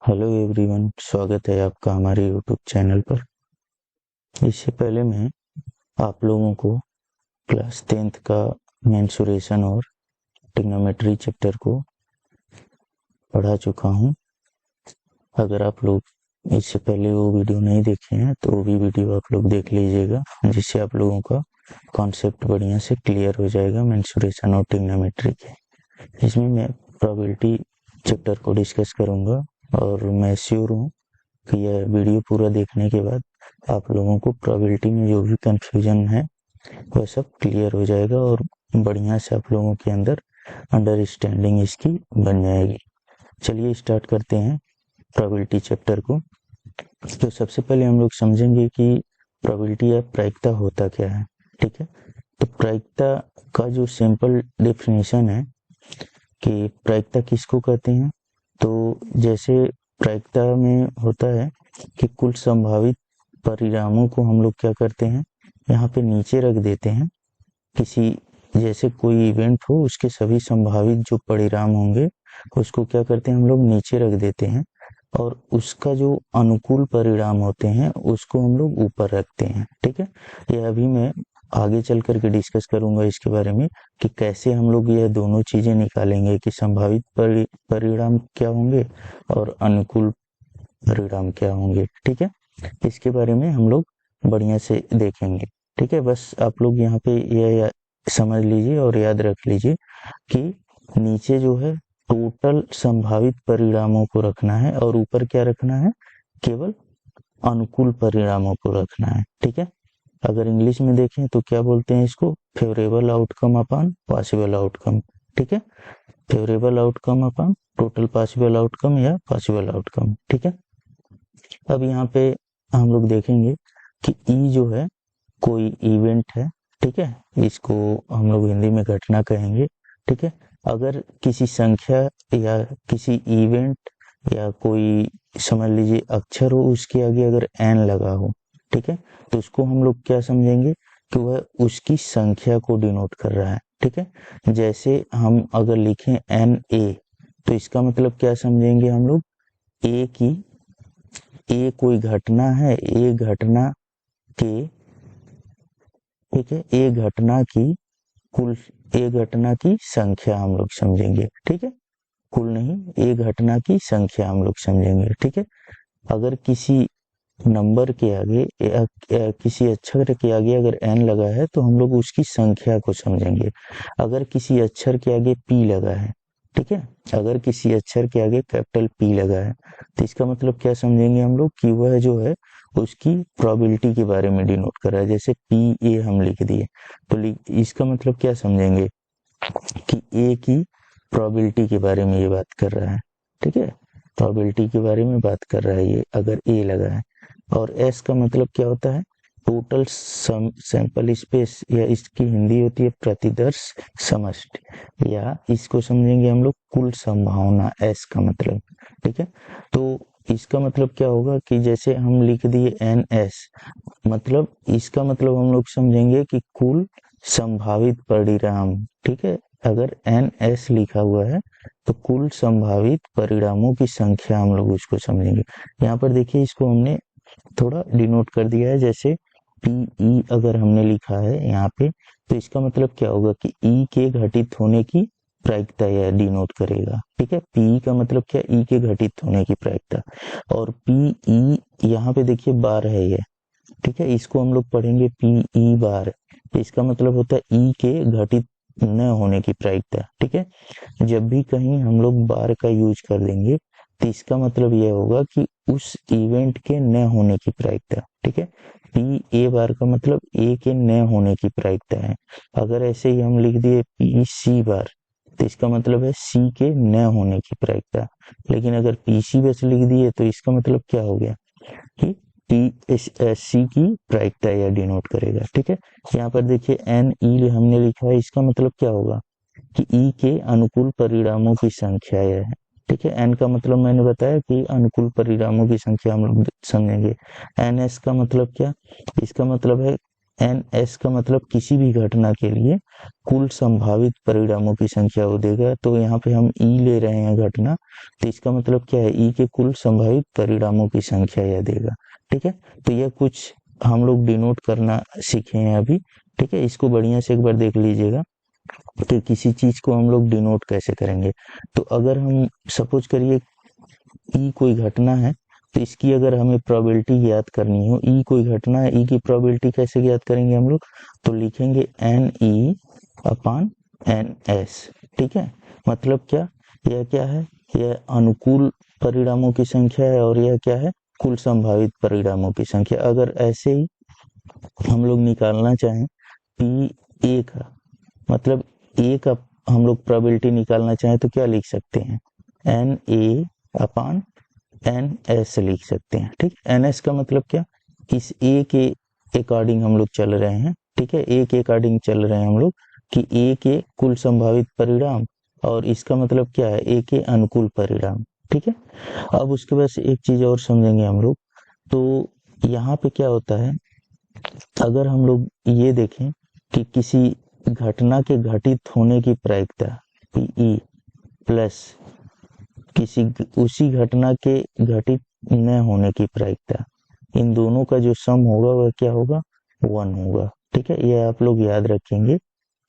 Hello everyone, स्वागत है आपका हमारे यूट्यूब चैनल पर। इससे पहले मैं आप लोगों को क्लास 10th का मेंसुरेशन और ट्रिग्नोमेट्री चैप्टर को पढ़ा चुका हूं। अगर आप लोग इससे पहले वो वीडियो नहीं देखे हैं तो वो भी वीडियो आप लोग देख लीजिएगा, जिससे आप लोगों का कॉन्सेप्ट बढ़िया से क्लियर हो जाएगा मेंसुरेशन और ट्रिग्नोमेट्री के। इसमें मैं प्रोबेबिलिटी चैप्टर को डिस्कस करूंगा और मैं श्योर हूँ कि यह वीडियो पूरा देखने के बाद आप लोगों को प्रोबेबिलिटी में जो भी कंफ्यूजन है वह सब क्लियर हो जाएगा और बढ़िया से आप लोगों के अंदर अंडरस्टैंडिंग इसकी बन जाएगी। चलिए स्टार्ट करते हैं प्रोबेबिलिटी चैप्टर को। तो सबसे पहले हम लोग समझेंगे कि प्रोबेबिलिटी या प्रायिकता होता क्या है। ठीक है, तो प्रायिकता का जो सिंपल डेफिनेशन है कि प्रायिकता किसको कहते हैं, तो जैसे प्रायिकता में होता है कि कुल संभावित परिणामों को हम लोग क्या करते हैं, यहाँ पे नीचे रख देते हैं। किसी जैसे कोई इवेंट हो, उसके सभी संभावित जो परिणाम होंगे उसको क्या करते हैं, हम लोग नीचे रख देते हैं और उसका जो अनुकूल परिणाम होते हैं उसको हम लोग ऊपर रखते हैं। ठीक है, यह अभी मैं आगे चल करके डिस्कस करूंगा इसके बारे में कि कैसे हम लोग यह दोनों चीजें निकालेंगे कि संभावित परिणाम क्या होंगे और अनुकूल परिणाम क्या होंगे। ठीक है, इसके बारे में हम लोग बढ़िया से देखेंगे। ठीक है, बस आप लोग यहाँ पे यह समझ लीजिए और याद रख लीजिए कि नीचे जो है टोटल संभावित परिणामों को रखना है और ऊपर क्या रखना है, केवल अनुकूल परिणामों को रखना है। ठीक है, अगर इंग्लिश में देखें तो क्या बोलते हैं इसको, favourable outcome upon possible outcome. ठीक है, favourable outcome upon total possible outcome या पॉसिबल आउटकम। ठीक है, अब यहाँ पे हम लोग देखेंगे कि ई जो है कोई इवेंट है। ठीक है, इसको हम लोग हिंदी में घटना कहेंगे। ठीक है, अगर किसी संख्या या किसी इवेंट या कोई समझ लीजिए अक्षर हो, उसके आगे अगर एन लगा हो, ठीक है, तो उसको हम लोग क्या समझेंगे कि वह उसकी संख्या को डिनोट कर रहा है। ठीक है, जैसे हम अगर लिखें एन ए, तो इसका मतलब क्या समझेंगे हम लोग, ए की, ए कोई घटना है, ए घटना के, ठीक है, ए घटना की कुल, ए घटना की संख्या हम लोग समझेंगे। ठीक है, कुल नहीं, ए घटना की संख्या हम लोग समझेंगे। ठीक है, अगर किसी नंबर के आगे या किसी अक्षर के आगे अगर एन लगा है तो हम लोग उसकी संख्या को समझेंगे। अगर किसी अक्षर के आगे पी लगा है, ठीक है, अगर किसी अक्षर के आगे कैपिटल पी लगा है तो इसका मतलब क्या समझेंगे हम लोग कि वह जो है उसकी प्रोबेबिलिटी के बारे में डिनोट कर रहा है। जैसे पी ए हम लिख दिए तो इसका मतलब क्या समझेंगे कि ए की प्रोबेबिलिटी के बारे में ये बात कर रहा है। ठीक है, प्रोबेबिलिटी के बारे में बात कर रहा है ये, अगर ए लगा है। और एस का मतलब क्या होता है, टोटल सैंपल स्पेस, या इसकी हिंदी होती है प्रतिदर्श समष्टि, या इसको समझेंगे हम लोग कुल संभावना, एस का मतलब। ठीक है, तो इसका मतलब क्या होगा कि जैसे हम लिख दिए एन एस, मतलब इसका मतलब हम लोग समझेंगे कि कुल संभावित परिणाम। ठीक है, अगर एन एस लिखा हुआ है तो कुल संभावित परिणामों की संख्या हम लोग उसको समझेंगे। यहाँ पर देखिए इसको हमने थोड़ा डिनोट कर दिया है, जैसे पीई अगर हमने लिखा है यहाँ पे तो इसका मतलब क्या होगा कि ई के घटित होने की प्रायिकता यह डिनोट करेगा। ठीक है, पी का मतलब क्या, ई के घटित होने की प्रायिकता। और पीई यहाँ पे देखिए बार है ये, ठीक है, इसको हम लोग पढ़ेंगे पीई बार, इसका मतलब होता है ई के घटित न होने की प्रायिकता। ठीक है, जब भी कहीं हम लोग बार का यूज कर देंगे तो इसका मतलब यह होगा कि उस इवेंट के न होने की प्रायिकता। ठीक है, पी ए बार का मतलब ए के न होने की प्रायिकता है। अगर ऐसे ही हम लिख दिए पी सी बार तो इसका मतलब है सी के न होने की प्रायिकता। लेकिन अगर पी सी बस लिख दिए तो इसका मतलब क्या हो गया कि टी सी की प्रायिकता यह डिनोट करेगा। ठीक है, यहाँ पर देखिए एन ई हमने लिखा है, इसका मतलब क्या होगा कि ई के अनुकूल परिणामों की संख्या यह है। ठीक है, एन का मतलब मैंने बताया कि अनुकूल परिणामों की संख्या हम लोग समझेंगे। एन एस का मतलब क्या, इसका मतलब है एन एस का मतलब किसी भी घटना के लिए कुल संभावित परिणामों की संख्या वो देगा। तो यहाँ पे हम ई ले रहे हैं घटना, तो इसका मतलब क्या है, ई के कुल संभावित परिणामों की संख्या यह देगा। ठीक है, तो यह कुछ हम लोग डिनोट करना सीखे हैं अभी। ठीक है, इसको बढ़िया से एक बार देख लीजिएगा कि किसी चीज को हम लोग डिनोट कैसे करेंगे। तो अगर हम सपोज करिए ई कोई घटना है, तो इसकी अगर हमें प्रोबेबिलिटी ज्ञात करनी हो, ई कोई घटना है, ई की प्रोबेबिलिटी कैसे ज्ञात करेंगे हम लोग, तो लिखेंगे एन ई अपान एन एस। ठीक है, मतलब क्या है, यह अनुकूल परिणामों की संख्या है और यह क्या है, कुल संभावित परिणामों की संख्या। अगर ऐसे ही हम लोग निकालना चाहें पी ए का, मतलब ए का हम लोग प्रोबेबिलिटी निकालना चाहें तो क्या लिख सकते हैं, n A upon n S लिख सकते हैं। ठीक, एन एस का मतलब क्या, इस ए के अकॉर्डिंग हम लोग चल रहे हैं। ठीक है, ए के अकॉर्डिंग चल रहे हैं हम लोग कि ए के कुल संभावित परिणाम, और इसका मतलब क्या है, ए के अनुकूल परिणाम। ठीक है, अब उसके बाद से एक चीज और समझेंगे हम लोग। तो यहाँ पे क्या होता है, अगर हम लोग ये देखें कि किसी घटना के घटित होने की प्रायिकता पीई प्लस किसी उसी घटना के घटित न होने की प्रायिकता, इन दोनों का जो सम होगा वह क्या होगा, 1 होगा। ठीक है, ये आप लोग याद रखेंगे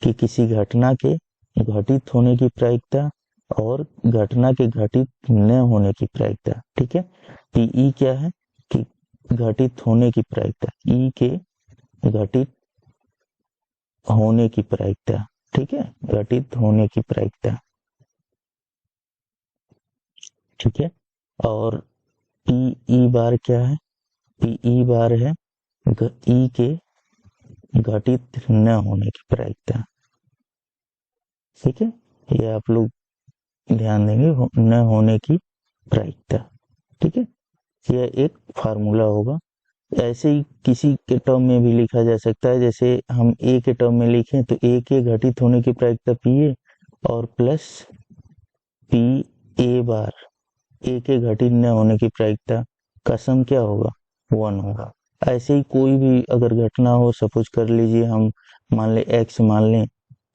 कि किसी घटना के घटित होने की प्रायिकता और घटना के घटित न होने की प्रायिकता। ठीक है, पीई क्या है कि घटित होने की प्रायिकता, ई के घटित होने की प्रायिकता। ठीक है, घटित होने की प्रायिकता। ठीक है, और पीई बार क्या है, पीई बार है ई के घटित न होने की प्रायिकता। ठीक है, ये आप लोग ध्यान देंगे, न होने की प्रायिकता। ठीक है, यह एक फार्मूला होगा। ऐसे ही किसी के टर्म में भी लिखा जा सकता है, जैसे हम ए के टर्म में लिखें तो ए के घटित होने की प्रायिकता पी ए और प्लस पी ए बार ए के घटित न होने की प्रायिकता का सम क्या होगा, 1 होगा। ऐसे ही कोई भी अगर घटना हो, सपोज कर लीजिए हम मान लें एक्स मान लें,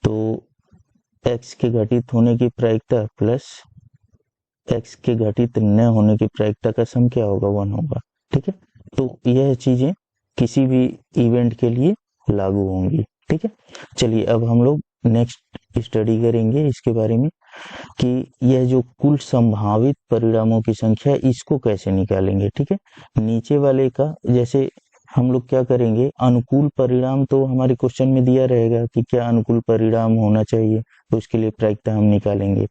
तो एक्स के घटित होने की प्रायिकता प्लस एक्स के घटित न होने की प्रायिकता का सम क्या होगा, 1 होगा। ठीक है, तो यह चीजें किसी भी इवेंट के लिए लागू होंगी। ठीक है, चलिए अब हम लोग नेक्स्ट स्टडी करेंगे इसके बारे में कि यह जो कुल संभावित परिणामों की संख्या है इसको कैसे निकालेंगे। ठीक है, नीचे वाले का जैसे हम लोग क्या करेंगे, अनुकूल परिणाम तो हमारे क्वेश्चन में दिया रहेगा कि क्या अनुकूल परिणाम होना चाहिए, तो उसके लिए प्रायिकता हम निकालेंगे।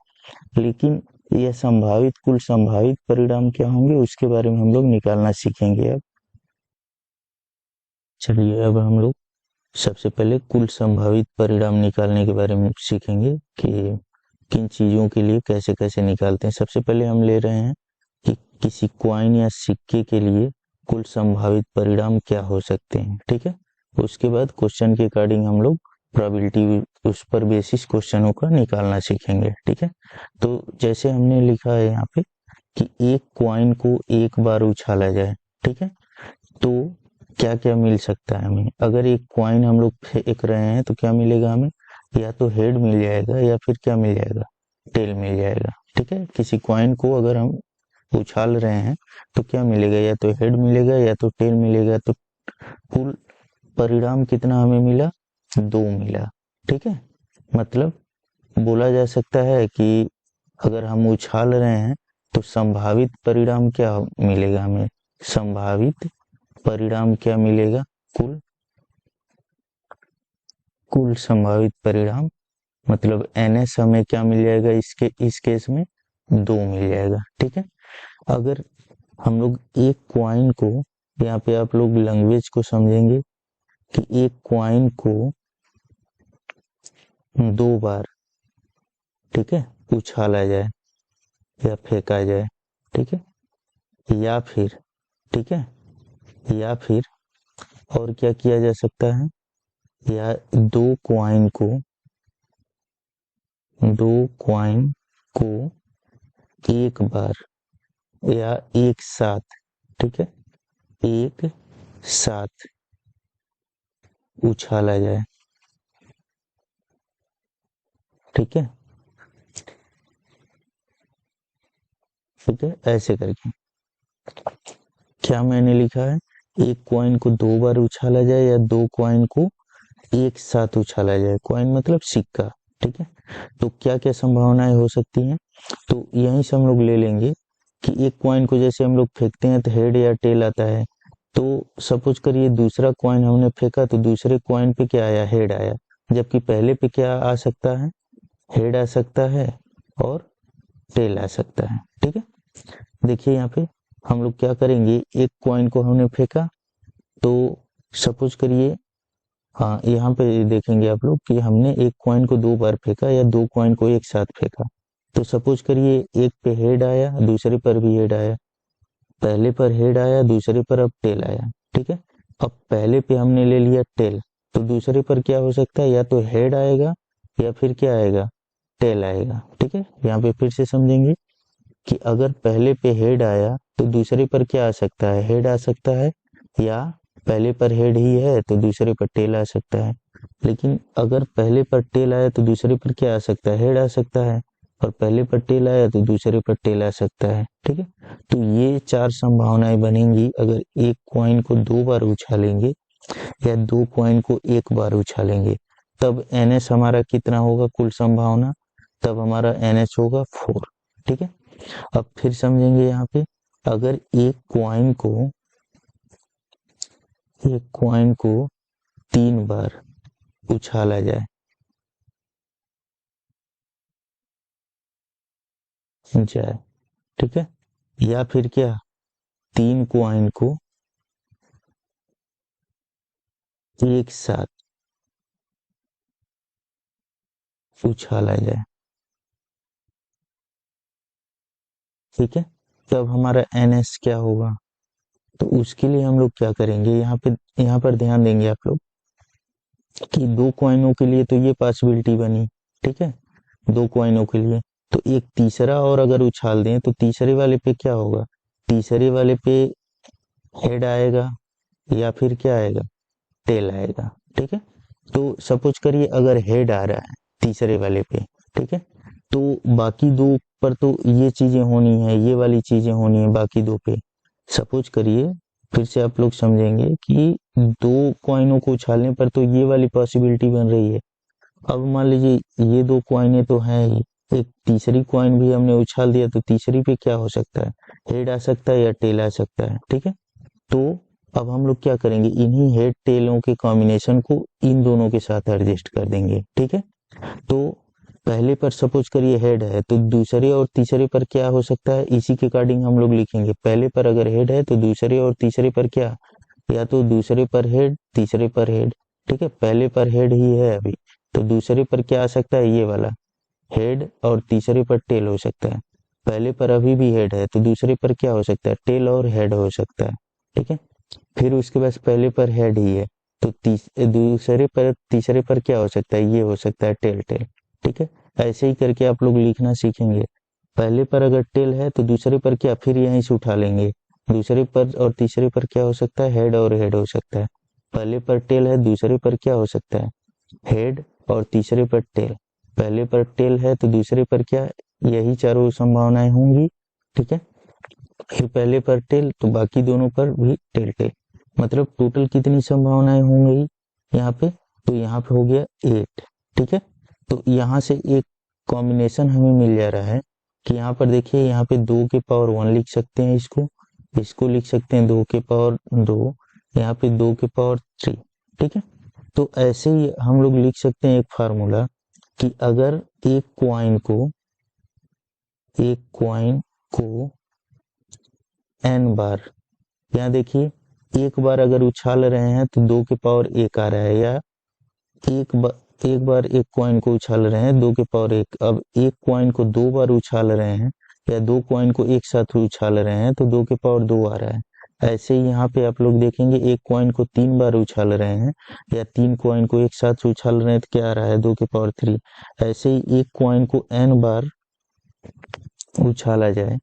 लेकिन यह संभावित कुल संभावित परिणाम क्या होंगे उसके बारे में हम लोग निकालना सीखेंगे। अब चलिए अब हम लोग सबसे पहले कुल संभावित परिणाम निकालने के बारे में सीखेंगे कि किन चीजों के लिए कैसे कैसे निकालते हैं। सबसे पहले हम ले रहे हैं कि किसी क्वाइन या सिक्के के लिए कुल संभावित परिणाम क्या हो सकते हैं। ठीक है, उसके बाद क्वेश्चन के अकॉर्डिंग हम लोग प्रोबेबिलिटी उस पर बेसिस क्वेश्चनों का निकालना सीखेंगे। ठीक है, तो जैसे हमने लिखा है यहाँ पे कि एक क्वाइन को एक बार उछाला जाए। ठीक है, तो क्या क्या मिल सकता है हमें, अगर एक क्वाइन हम लोग फेंक रहे हैं तो क्या मिलेगा हमें, या तो हेड मिल जाएगा या फिर क्या मिल जाएगा, टेल मिल जाएगा। ठीक है, किसी क्वाइन को अगर हम उछाल रहे हैं तो क्या मिलेगा, या तो हेड मिलेगा या तो टेल मिलेगा। तो कुल परिणाम कितना हमें मिला, 2 मिला। ठीक है, मतलब बोला जा सकता है कि अगर हम उछाल रहे हैं तो संभावित परिणाम क्या मिलेगा हमें, संभावित परिणाम क्या मिलेगा, कुल कुल संभावित परिणाम मतलब एनएस हमें क्या मिल जाएगा, इसके इस केस में 2 मिल जाएगा। ठीक है, अगर हम लोग एक क्वाइन को, यहाँ पे आप लोग लैंग्वेज को समझेंगे कि एक क्वाइन को 2 बार, ठीक है, उछाला जाए या फेंका जाए। ठीक है, या फिर, ठीक है, या फिर और क्या किया जा सकता है, या दो क्वाइन को एक बार या एक साथ, ठीक है, एक साथ उछाला जाए। ठीक है, ठीक है, ऐसे करके। क्या मैंने लिखा है, एक कॉइन को 2 बार उछाला जाए या 2 कॉइन को एक साथ उछाला जाए। कॉइन मतलब सिक्का। ठीक है, तो क्या क्या संभावनाएं हो सकती हैं, तो यहीं से हम लोग ले लेंगे कि एक कॉइन को जैसे हम लोग फेंकते हैं तो हेड या टेल आता है। तो सपोज करिए दूसरा कॉइन हमने फेंका तो दूसरे कॉइन पे क्या आया, हेड आया, जबकि पहले पे क्या आ सकता है, हेड आ सकता है और टेल आ सकता है। ठीक है, देखिए यहाँ पे हम लोग क्या करेंगे, एक कॉइन को हमने फेंका तो सपोज करिए, हाँ यहाँ पे देखेंगे आप लोग कि हमने एक कॉइन को 2 बार फेंका या 2 कॉइन को एक साथ फेंका। तो सपोज करिए एक पे हेड आया, दूसरे पर भी हेड आया, पहले पर हेड आया, दूसरे पर अब टेल आया। ठीक है, अब पहले पे हमने ले लिया टेल, तो दूसरे पर क्या हो सकता है, या तो हेड आएगा या फिर क्या आएगा, टेल आएगा। ठीक है, यहाँ पे फिर से समझेंगे कि अगर पहले पे हेड आया तो दूसरे पर क्या आ सकता है, हेड आ सकता है, या पहले पर हेड ही है तो दूसरे पर टेल आ सकता है। लेकिन अगर पहले पर टेल आया तो दूसरे पर क्या आ सकता है, हेड आ सकता है, और पहले पर टेल आया तो दूसरे पर टेल आ सकता है। ठीक है, तो ये 4 संभावनाएं बनेंगी अगर एक कॉइन को 2 बार उछालेंगे या 2 कॉइन को एक बार उछालेंगे। तब एनएस हमारा कितना होगा, कुल संभावना, तब हमारा एनएच होगा 4। ठीक है, अब फिर समझेंगे यहाँ पे, अगर एक कॉइन को 3 बार उछाला जाए ठीक है, या फिर क्या, 3 कॉइन को एक साथ उछाला जाए। ठीक है, तब हमारा एनएस क्या होगा, तो उसके लिए हम लोग क्या करेंगे, यहाँ पर ध्यान देंगे आप लोग कि 2 कॉइनों के लिए तो ये पॉसिबिलिटी बनी। ठीक है, 2 कॉइनों के लिए, तो एक तीसरा और अगर उछाल दें तो तीसरे वाले पे क्या होगा, तीसरे वाले पे हेड आएगा या फिर क्या आएगा, टेल आएगा। ठीक है, तो सपोज करिए अगर हेड आ रहा है तीसरे वाले पे, ठीक है, तो बाकी 2 पर तो ये चीजें होनी है, ये वाली चीजें होनी है बाकी 2 पे। सपोज करिए, फिर से आप लोग समझेंगे कि 2 कॉइनों को उछालने पर तो ये वाली पॉसिबिलिटी बन रही है। अब मान लीजिए ये 2 कॉइनें तो हैं ही, एक तीसरी कॉइन भी हमने उछाल दिया तो तीसरी पे क्या हो सकता है, हेड आ सकता है या टेल आ सकता है। ठीक है, तो अब हम लोग क्या करेंगे, इन्हीं हेड टेलों के कॉम्बिनेशन को इन दोनों के साथ एडजस्ट कर देंगे। ठीक है, तो पहले पर सपोज करिए हेड है तो दूसरे और तीसरे पर क्या हो सकता है, इसी के अकॉर्डिंग हम लोग लिखेंगे। पहले पर अगर हेड है तो दूसरे और तीसरे पर क्या, या तो दूसरे पर हेड, तीसरे पर हेड। ठीक है, पहले पर हेड ही है अभी, तो दूसरे पर क्या आ सकता है, ये वाला हेड, और तीसरे पर टेल हो सकता है। पहले पर अभी भी हेड है तो दूसरे पर क्या हो सकता है, टेल और हेड हो सकता है। ठीक है, फिर उसके बाद पहले पर हेड ही है तो दूसरे पर तीसरे पर क्या हो सकता है, ये हो सकता है टेल टेल। ठीक है, ऐसे ही करके आप लोग लिखना सीखेंगे। पहले पर अगर टेल है तो दूसरे पर क्या, फिर यहीं से उठा लेंगे, दूसरे पर और तीसरे पर क्या हो सकता है, हेड और हेड हो सकता है। पहले पर टेल है, दूसरे पर क्या हो सकता है, हेड, और तीसरे पर टेल। पहले पर टेल है तो दूसरे पर क्या, यही चारों संभावनाएं होंगी। ठीक है, फिर पहले पर टेल तो बाकी दोनों पर भी टेल टेल, मतलब टोटल कितनी संभावनाएं होंगी यहाँ पे, तो यहाँ पे हो गया 8। ठीक है, तो यहाँ से एक कॉम्बिनेशन हमें मिल जा रहा है कि यहाँ पर देखिए, यहाँ पे 2 के पावर 1 लिख सकते हैं, इसको इसको लिख सकते हैं 2 के पावर 2, यहाँ पे 2 के पावर 3। ठीक है, तो ऐसे ही हम लोग लिख सकते हैं एक फार्मूला कि अगर एक कॉइन को n बार, यहाँ देखिए एक बार अगर उछाल रहे हैं तो 2 के पावर 1 आ रहा है, या एक बार एक कॉइन को उछाल रहे हैं 2 के पावर 1। अब एक कॉइन को 2 बार उछाल रहे हैं या 2 कॉइन को एक साथ उछाल रहे हैं तो 2 के पावर 2 आ रहा है। ऐसे ही यहाँ पे आप लोग देखेंगे एक कॉइन को 3 बार उछाल रहे हैं या 3 कॉइन को एक साथ उछाल रहे हैं तो क्या आ रहा है, 2 के पावर 3। ऐसे ही एक कॉइन को n बार उछाला जाए,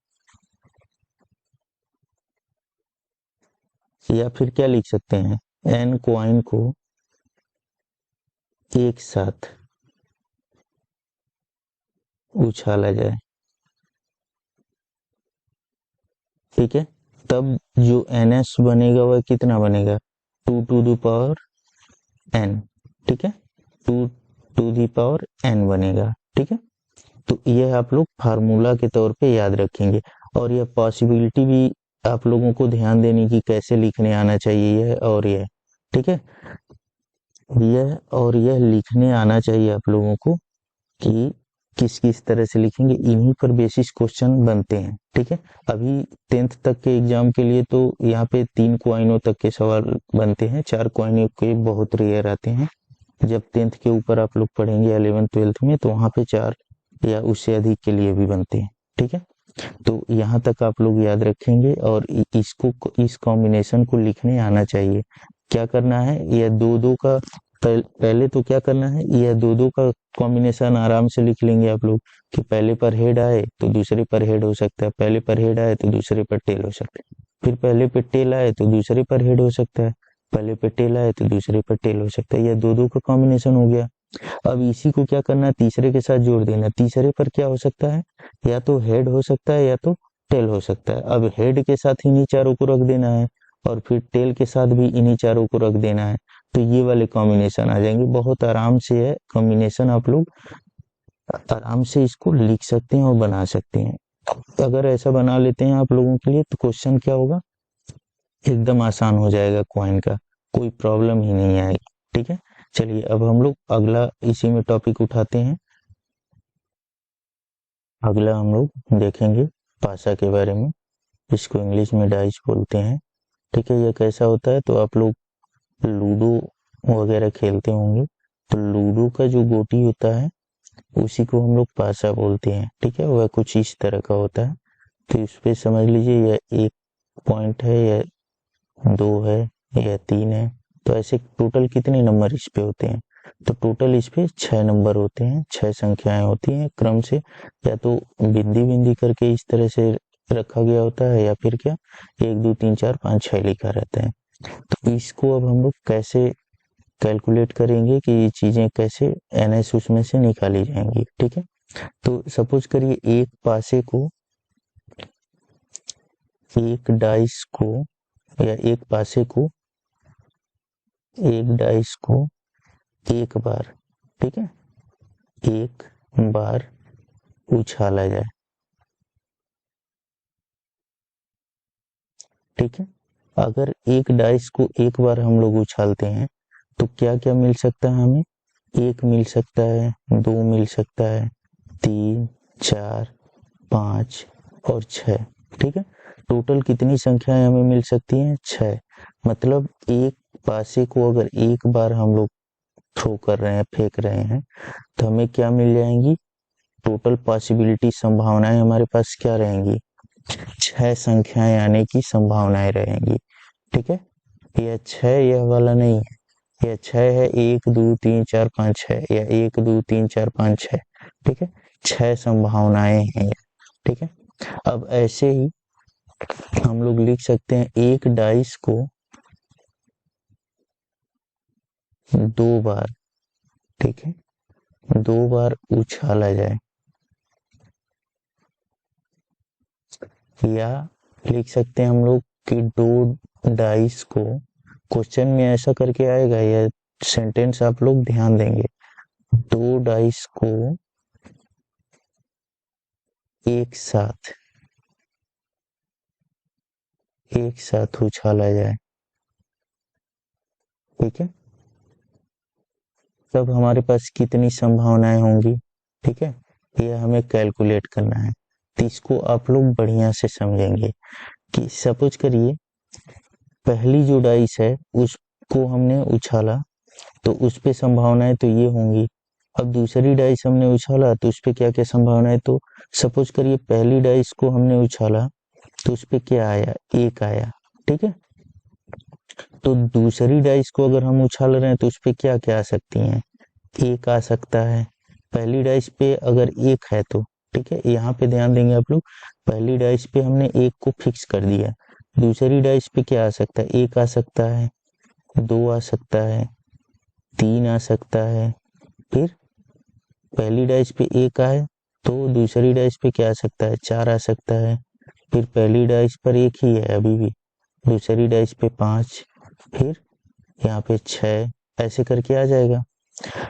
या फिर क्या लिख सकते हैं, n कॉइन को एक साथ उछाला जाए, ठीक है। तब जो ns बनेगा वह कितना बनेगा, 2 to the power n, ठीक है, 2 to the power n बनेगा, ठीक है। तो यह आप लोग फार्मूला के तौर पे याद रखेंगे। और यह पॉसिबिलिटी भी आप लोगों को ध्यान देने की कैसे लिखने आना चाहिए यह और यह, ठीक है। यह और यह लिखने आना चाहिए आप लोगों को कि किस किस तरह से लिखेंगे, इन्हीं पर बेसिस क्वेश्चन बनते हैं, ठीक है। अभी 10th तक के एग्जाम के लिए तो यहाँ पे 3 क्वाइनों तक के सवाल बनते हैं, 4 क्वाइनों के बहुत रेयर आते हैं। जब 10th के ऊपर आप लोग पढ़ेंगे 11th 12th में तो वहाँ पे 4 या उससे अधिक के लिए भी बनते हैं, ठीक है। तो यहाँ तक आप लोग याद रखेंगे और इसको, इस कॉम्बिनेशन को लिखने आना चाहिए। क्या करना है, यह दो दो का पहले तो क्या करना है, यह दो दो का कॉम्बिनेशन आराम से लिख लेंगे आप लोग कि पहले पर हेड आए तो दूसरे पर हेड हो सकता है, पहले पर हेड आए तो दूसरे पर टेल हो सकता है, फिर पहले पे टेल आए तो दूसरे पर हेड हो सकता है, पहले पे टेल आए तो दूसरे पर टेल हो सकता है। यह दो दो का कॉम्बिनेशन हो गया। अब इसी को क्या करना है, तीसरे के साथ जोड़ देना। तीसरे पर क्या हो सकता है, या तो हेड हो सकता है या तो टेल हो सकता है। अब हेड के साथ इन्हीं चारों को रख देना है और फिर टेल के साथ भी इन्हीं चारों को रख देना है, तो ये वाले कॉम्बिनेशन आ जाएंगे। बहुत आराम से है कॉम्बिनेशन, आप लोग आराम से इसको लिख सकते हैं और बना सकते हैं। अगर ऐसा बना लेते हैं आप लोगों के लिए तो क्वेश्चन क्या होगा, एकदम आसान हो जाएगा, क्वाइन का कोई प्रॉब्लम ही नहीं आएगी, ठीक है। चलिए अब हम लोग अगला इसी में टॉपिक उठाते हैं। अगला हम लोग देखेंगे पासा के बारे में, इसको इंग्लिश में डाइस बोलते हैं, ठीक है। ये कैसा होता है, तो आप लोग लूडो वगैरह खेलते होंगे, तो लूडो का जो गोटी होता है उसी को हम लोग पासा बोलते हैं, ठीक है। वह कुछ इस तरह का होता है। तो इस पे समझ लीजिए यह 1 पॉइंट है, या 2 है, या 3 है। तो ऐसे टोटल कितने नंबर इस पे होते हैं, तो टोटल इस पे 6 नंबर होते हैं, 6 संख्याएं होती हैं क्रम से, या तो बिंदी बिंदी करके इस तरह से रखा गया होता है, या फिर क्या 1 2 3 4 5 6 लिखा रहता है। तो इसको अब हम लोग कैसे कैलकुलेट करेंगे कि ये चीजें कैसे एनएस उसमें से निकाली जाएंगी, ठीक है। तो सपोज करिए एक पासे को, एक डाइस को, या एक पासे को, एक डाइस को एक बार, ठीक है, एक बार उछाला जाए, ठीक है। अगर एक डाइस को एक बार हम लोग उछालते हैं तो क्या क्या मिल सकता है हमें, 1 मिल सकता है, 2 मिल सकता है, 3 4 5 और 6, ठीक है। टोटल कितनी संख्याएं हमें मिल सकती हैं, 6। मतलब एक पासे को अगर एक बार हम लोग थ्रो कर रहे हैं, फेंक रहे हैं, तो हमें क्या मिल जाएंगी, टोटल पॉसिबिलिटी संभावनाएं हमारे पास क्या रहेंगी, 6 संख्याएं आने की संभावनाएं रहेंगी, ठीक है। यह 6 यह वाला नहीं है, यह 6 है, 1 2 3 4 5 6, या 1 2 3 4 5 6, ठीक है। 6 संभावनाएं हैं, ठीक है। अब ऐसे ही हम लोग लिख सकते हैं एक डाइस को 2 बार, ठीक है, 2 बार उछाला जाए, या लिख सकते हैं हम लोग कि 2 डाइस को, क्वेश्चन में ऐसा करके आएगा, यह सेंटेंस आप लोग ध्यान देंगे, 2 डाइस को एक साथ उछाला जाए, ठीक है। तब हमारे पास कितनी संभावनाएं होंगी, ठीक है, यह हमें कैलकुलेट करना है। तो इसको आप लोग बढ़िया से समझेंगे कि सपोज करिए पहली जो डाइस है उसको हमने उछाला तो उस पे संभावनाएं तो ये होंगी। अब दूसरी डाइस हमने उछाला तो उस पे क्या क्या संभावनाएं, तो सपोज करिए पहली डाइस को हमने उछाला तो उस पे क्या आया, 1 आया, ठीक है। तो दूसरी डाइस को अगर हम उछाल रहे हैं तो उस पे क्या क्या आ सकती हैं, 1 आ सकता है। पहली डाइस पे अगर 1 है तो, ठीक है, यहाँ पे ध्यान देंगे आप लोग, पहली डाइस पे हमने 1 को फिक्स कर दिया, दूसरी डाइस पे क्या आ सकता है, 1 आ सकता है, 2 आ सकता है, 3 आ सकता है, फिर पहली डाइस पे 1 आए तो दूसरी डाइस पे क्या आ सकता है, 4 आ सकता है। फिर पहली डाइस पर 1 ही है अभी भी, दूसरी डाइस पे 5, फिर यहाँ पे 6, ऐसे करके आ जाएगा।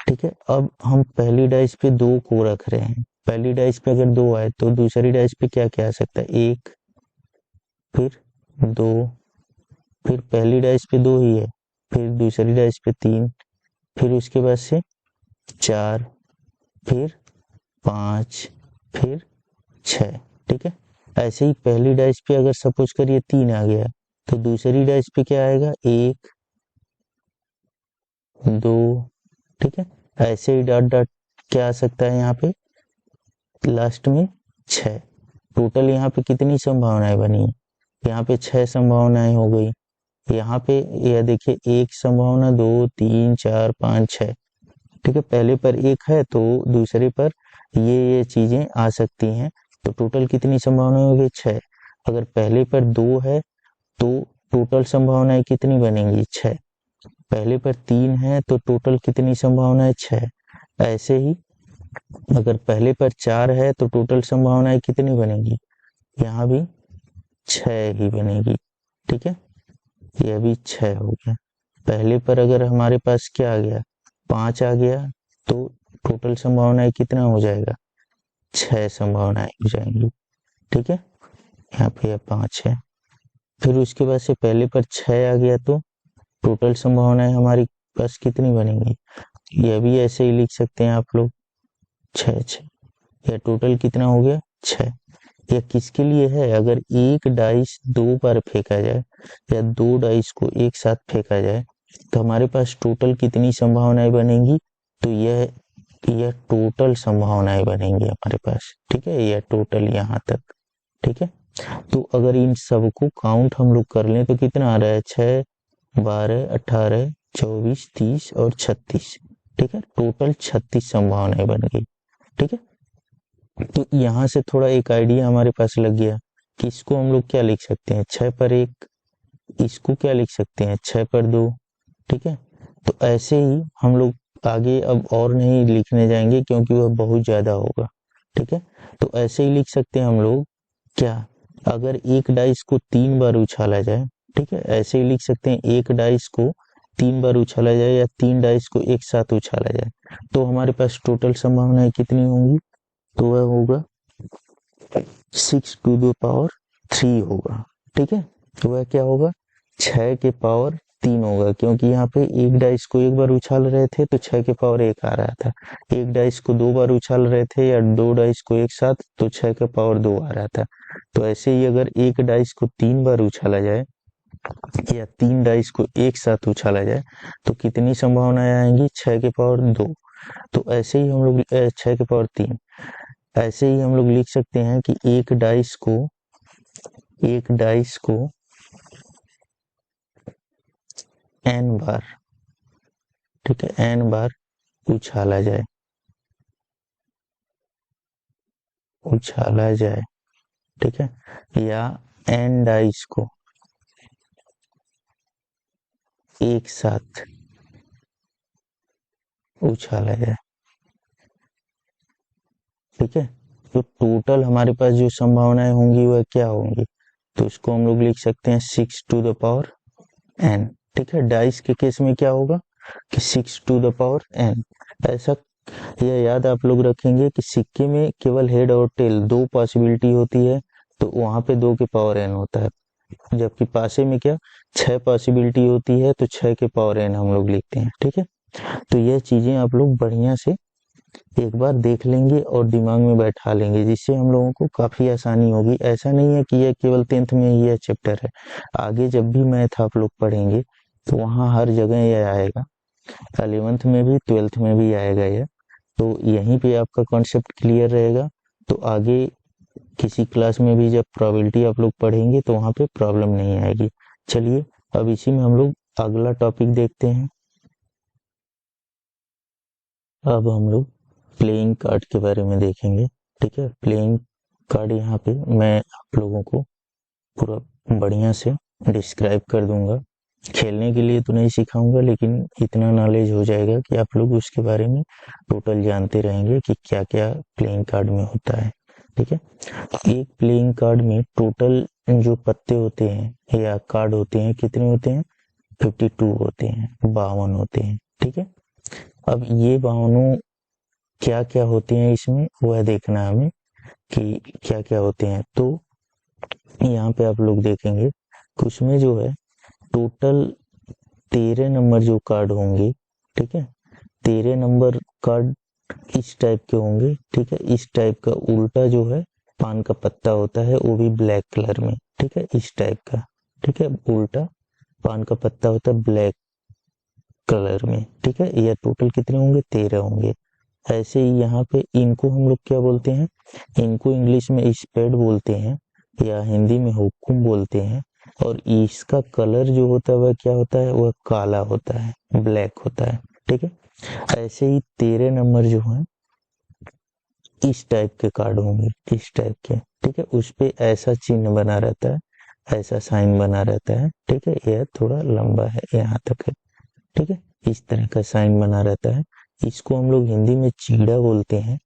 ठीक है, अब हम पहली डाइस पे 2 को रख रहे हैं। पहली डाइस पे अगर 2 आए तो दूसरी डाइस पे क्या क्या आ सकता है, 1, फिर 2, फिर पहली डाइस पे 2 ही है, फिर दूसरी डाइस पे 3, फिर उसके बाद से 4, फिर 5, फिर 6। ठीक है, ऐसे ही पहली डाइस पे अगर सपोज करिए 3 आ गया तो दूसरी डाइस पे क्या आएगा, 1, 2। ठीक है, ऐसे ही डॉट डॉट क्या आ सकता है यहाँ पे लास्ट में 6। टोटल यहाँ पे कितनी संभावनाएं बनी, यहाँ पे 6 संभावनाएं हो गई। यहाँ पे यह देखिए 1 संभावना, 2, 3, 4, 5, 6। ठीक है, पहले पर 1 है तो दूसरे पर ये चीजें आ सकती हैं, तो टोटल कितनी संभावनाएं हो गई, 6। अगर पहले पर 2 है तो टोटल संभावनाएं कितनी बनेंगी, 6। पहले पर 3 है तो टोटल कितनी संभावनाएं, 6। ऐसे ही अगर पहले पर 4 है तो टोटल संभावनाएं कितनी बनेगी, यहाँ भी 6 ही बनेगी। ठीक है, यह भी 6 हो गया। पहले पर अगर हमारे पास क्या आ गया, 5 आ गया तो टोटल संभावनाएं कितना हो जाएगा, 6 संभावनाएं हो जाएंगी। ठीक है, यहाँ पे 5 है। फिर उसके बाद से पहले पर 6 आ गया तो टोटल संभावनाएं हमारी पास कितनी बनेंगी, यह भी ऐसे ही लिख सकते हैं आप लोग, 6। यह टोटल कितना हो गया, 6। यह किसके लिए है, अगर एक डाइस 2 बार फेंका जाए या 2 डाइस को एक साथ फेंका जाए तो हमारे पास टोटल कितनी संभावनाएं बनेंगी, तो यह टोटल संभावनाएं बनेंगी हमारे पास। ठीक है, यह टोटल यहाँ तक। ठीक है, तो अगर इन सबको काउंट हम लोग कर लें तो कितना आ रहा है, 6, 12, 18, 24, 30 और 36। ठीक है, टोटल 36 संभावनाएं बन गई। ठीक है, तो यहाँ से थोड़ा एक आइडिया हमारे पास लग गया कि इसको हम लोग क्या लिख सकते हैं, 6 पर 1, इसको क्या लिख सकते हैं, 6 पर 2। ठीक है, तो ऐसे ही हम लोग आगे अब और नहीं लिखने जाएंगे क्योंकि वह बहुत ज्यादा होगा। ठीक है, तो ऐसे ही लिख सकते हैं हम लोग क्या, अगर एक डाइस को 3 बार उछाला जाए, ठीक है, ऐसे ही लिख सकते हैं, एक डाइस को 3 बार उछाला जाए या 3 डाइस को एक साथ उछाला जाए तो हमारे पास टोटल संभावनाएं कितनी होंगी, तो वह होगा 6 टू द पावर 3 होगा। ठीक है, तो वह क्या होगा, 6 के पावर 3 होगा, क्योंकि यहाँ पे एक डाइस को एक बार उछाल रहे थे तो 6 के पावर 1 आ रहा था। एक डाइस को 2 बार उछाल रहे थे या 2 डाइस को एक साथ तो 6 के पावर 2 आ रहा था। तो ऐसे ही अगर एक डाइस को 3 बार उछाला जाए या 3 डाइस को एक साथ उछाला जाए तो कितनी संभावनाएं आएंगी, 6 के पावर 2। तो ऐसे ही हम लोग 6 के पावर 3, ऐसे ही हम लोग लिख सकते हैं कि एक डाइस को n बार, ठीक है, n बार उछाला जाए। ठीक है, या n डाइस को एक साथ उछाला जाए। ठीक है, तो टोटल हमारे पास जो संभावनाएं होंगी वह क्या होंगी, तो इसको हम लोग लिख सकते हैं 6 टू द पावर n। ठीक है, डाइस के केस में क्या होगा कि 6 टू द पावर n। ऐसा यह याद आप लोग रखेंगे कि सिक्के में केवल हेड और टेल 2 पॉसिबिलिटी होती है, तो वहां पे 2 के पावर n होता है, जबकि पासे में क्या 6 पॉसिबिलिटी होती है तो 6 के पावर n हम लोग लिखते हैं। ठीक है, तो यह चीजें आप लोग बढ़िया से एक बार देख लेंगे और दिमाग में बैठा लेंगे, जिससे हम लोगों को काफी आसानी होगी। ऐसा नहीं है कि यह केवल 10th में ही यह चैप्टर है, आगे जब भी मैथ आप लोग पढ़ेंगे तो वहाँ हर जगह यह आएगा, 11th में भी 12th में भी आएगा यह। तो यहीं पे आपका कॉन्सेप्ट क्लियर रहेगा, तो आगे किसी क्लास में भी जब प्रोबेबिलिटी आप लोग पढ़ेंगे तो वहाँ पे प्रॉब्लम नहीं आएगी। चलिए अब इसी में हम लोग अगला टॉपिक देखते हैं। अब हम लोग प्लेइंग कार्ड के बारे में देखेंगे। ठीक है, प्लेइंग कार्ड यहाँ पे मैं आप लोगों को पूरा बढ़िया से डिस्क्राइब कर दूंगा। खेलने के लिए तो नहीं सिखाऊंगा, लेकिन इतना नॉलेज हो जाएगा कि आप लोग उसके बारे में टोटल जानते रहेंगे कि क्या क्या प्लेइंग कार्ड में होता है। ठीक है, एक प्लेइंग कार्ड में टोटल जो पत्ते होते हैं या कार्ड होते हैं कितने होते हैं? 52 होते हैं, 52 होते हैं। ठीक है, अब ये 52 क्या क्या होते हैं इसमें वह देखना है हमें कि क्या क्या होते हैं। तो यहाँ पे आप लोग देखेंगे कि उसमें जो है टोटल 13 नंबर जो कार्ड होंगे, ठीक है, 13 नंबर कार्ड इस टाइप के होंगे। ठीक है, इस टाइप का उल्टा जो है पान का पत्ता होता है, वो भी ब्लैक कलर में। ठीक है, इस टाइप का। ठीक है, उल्टा पान का पत्ता होता है ब्लैक कलर में। ठीक है, ये टोटल कितने होंगे? 13 होंगे। ऐसे ही यहाँ पे इनको हम लोग क्या बोलते हैं? इनको इंग्लिश में स्पेड बोलते हैं या हिंदी में हुक्म बोलते हैं। और इसका कलर जो होता है वह क्या होता है? वह काला होता है, ब्लैक होता है। ठीक है, ऐसे ही 13 नंबर जो है इस टाइप के कार्ड होंगे, इस टाइप के। ठीक है, उस पे ऐसा चिन्ह बना रहता है, ऐसा साइन बना रहता है। ठीक है, यह थोड़ा लंबा है, यहाँ तक है। ठीक है, इस तरह का साइन बना रहता है। इसको हम लोग हिंदी में चीड़ा बोलते हैं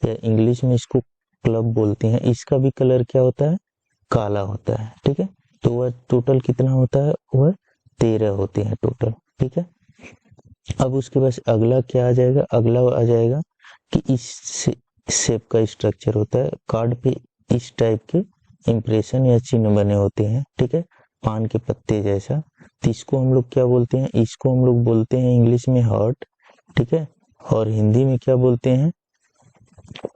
या इंग्लिश में इसको क्लब बोलते हैं। इसका भी कलर क्या होता है? काला होता है। ठीक है, तो वह टोटल कितना होता है? वह 13 होते हैं टोटल। ठीक है, अब उसके बाद अगला क्या आ जाएगा? अगला आ जाएगा कि इस शेप का स्ट्रक्चर होता है कार्ड पे, इस टाइप के इंप्रेशन या चिन्ह बने होते हैं। ठीक है, पान के पत्ते जैसा। तो इसको हम लोग क्या बोलते हैं? इसको हम लोग बोलते हैं इंग्लिश में हार्ट। ठीक है, और हिंदी में क्या बोलते हैं?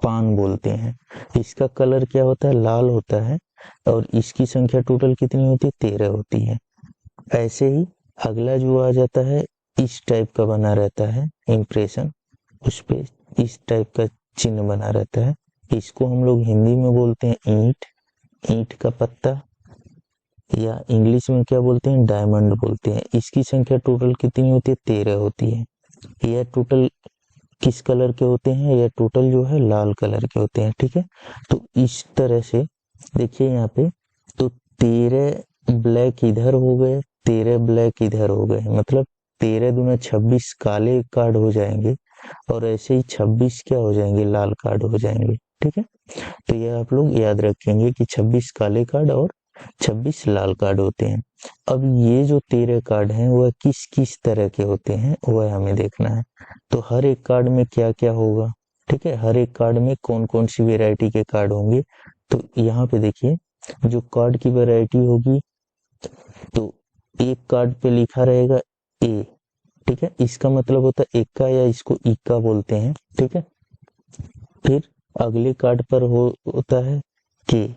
पान बोलते हैं। इसका कलर क्या होता है? लाल होता है। और इसकी संख्या टोटल कितनी होती है? 13 होती है। ऐसे ही अगला जो आ जाता है इस टाइप का बना रहता है इंप्रेशन, उस पे इस टाइप का चिन्ह बना रहता है। इसको हम लोग हिंदी में बोलते हैं ईंट, ईंट का पत्ता, या इंग्लिश में क्या बोलते हैं? डायमंड बोलते हैं। इसकी संख्या टोटल कितनी होती है? 13 होती है। यह टोटल किस कलर के होते हैं? यह टोटल जो है लाल कलर के होते हैं। ठीक है, तो इस तरह से देखिए यहाँ पे, तो 13 ब्लैक इधर हो गए, 13 ब्लैक इधर हो गए, मतलब 13 दूना 26 काले कार्ड हो जाएंगे। और ऐसे ही 26 क्या हो जाएंगे? लाल कार्ड हो जाएंगे। ठीक है, तो यह आप लोग याद रखेंगे कि 26 काले कार्ड और 26 लाल कार्ड होते हैं। अब ये जो 13 कार्ड हैं वह किस किस तरह के होते हैं वह हमें देखना है। तो हर एक कार्ड में क्या क्या होगा? ठीक है, हर एक कार्ड में कौन कौन सी वेराइटी के कार्ड होंगे? तो यहाँ पे देखिए, जो कार्ड की वेराइटी होगी, तो एक कार्ड पे लिखा रहेगा ए। ठीक है, इसका मतलब होता है इक्का, या इसको इक्का बोलते हैं। ठीक है, फिर अगले कार्ड पर होता है के।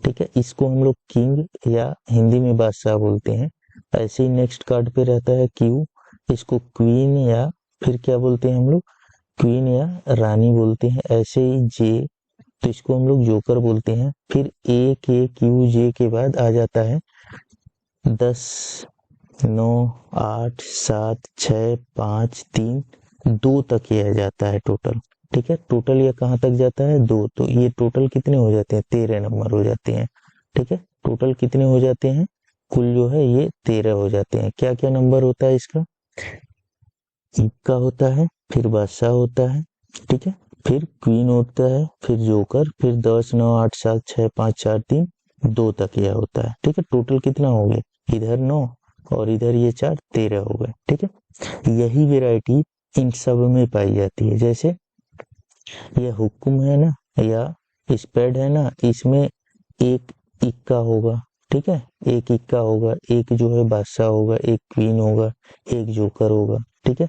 ठीक है, इसको हम लोग किंग या हिंदी में बादशाह बोलते हैं। ऐसे ही नेक्स्ट कार्ड पे रहता है क्यू, इसको क्वीन या फिर क्या बोलते हैं हम लोग? क्वीन या रानी बोलते हैं। ऐसे ही जे, तो इसको हम लोग जोकर बोलते हैं। फिर ए के क्यू जे के बाद आ जाता है 10, 9, 8, 7, 6, 5, 3, 2 तक यह जाता है टोटल। ठीक है, टोटल ये कहाँ तक जाता है? 2। तो ये टोटल कितने हो जाते हैं? 13 नंबर हो जाते हैं। ठीक है, टोटल कितने हो जाते हैं? कुल जो है ये 13 हो जाते हैं। क्या क्या नंबर होता है इसका? इक्का होता है, फिर बादशाह होता है। ठीक है, फिर क्वीन होता है, फिर जोकर, फिर 10, 9, 8, 7, 6, 5, 4, 3, 2 तक यह होता है। ठीक है, टोटल कितना हो गया? इधर 9 और इधर ये 4, 13 हो गए। ठीक है, यही वेराइटी इन सब में पाई जाती है। जैसे ये हुक्म है ना, या स्पेड है ना, इसमें एक इक्का होगा। ठीक है, एक इक्का होगा, एक जो है बादशाह होगा, एक क्वीन होगा, एक जोकर होगा। ठीक है,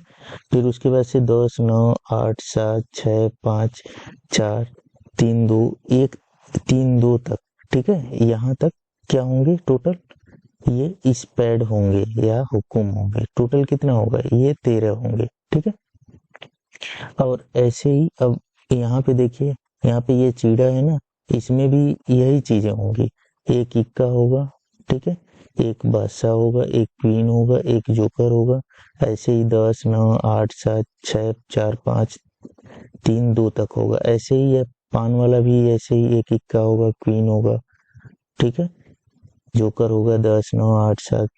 फिर उसके बाद से 10, 9, 8, 7, 6, 5, 4, 3, 2, 1, 3, 2 तक। ठीक है, यहाँ तक क्या होंगे टोटल? ये स्पेड होंगे या हुक्म होंगे। टोटल कितना होगा? ये 13 होंगे। ठीक है, और ऐसे ही अब यहाँ पे देखिए, यहाँ पे ये चीड़ा है ना, इसमें भी यही चीजें होंगी। एक इक्का होगा, ठीक है, एक बादशाह होगा, एक क्वीन होगा, एक जोकर होगा। ऐसे ही 10, 9, 8, 7, 6, 4, 5, 3, 2 तक होगा। ऐसे ही है पान वाला भी, ऐसे ही एक इक्का होगा, क्वीन होगा, ठीक है, जोकर होगा 10, 9, 8, 7,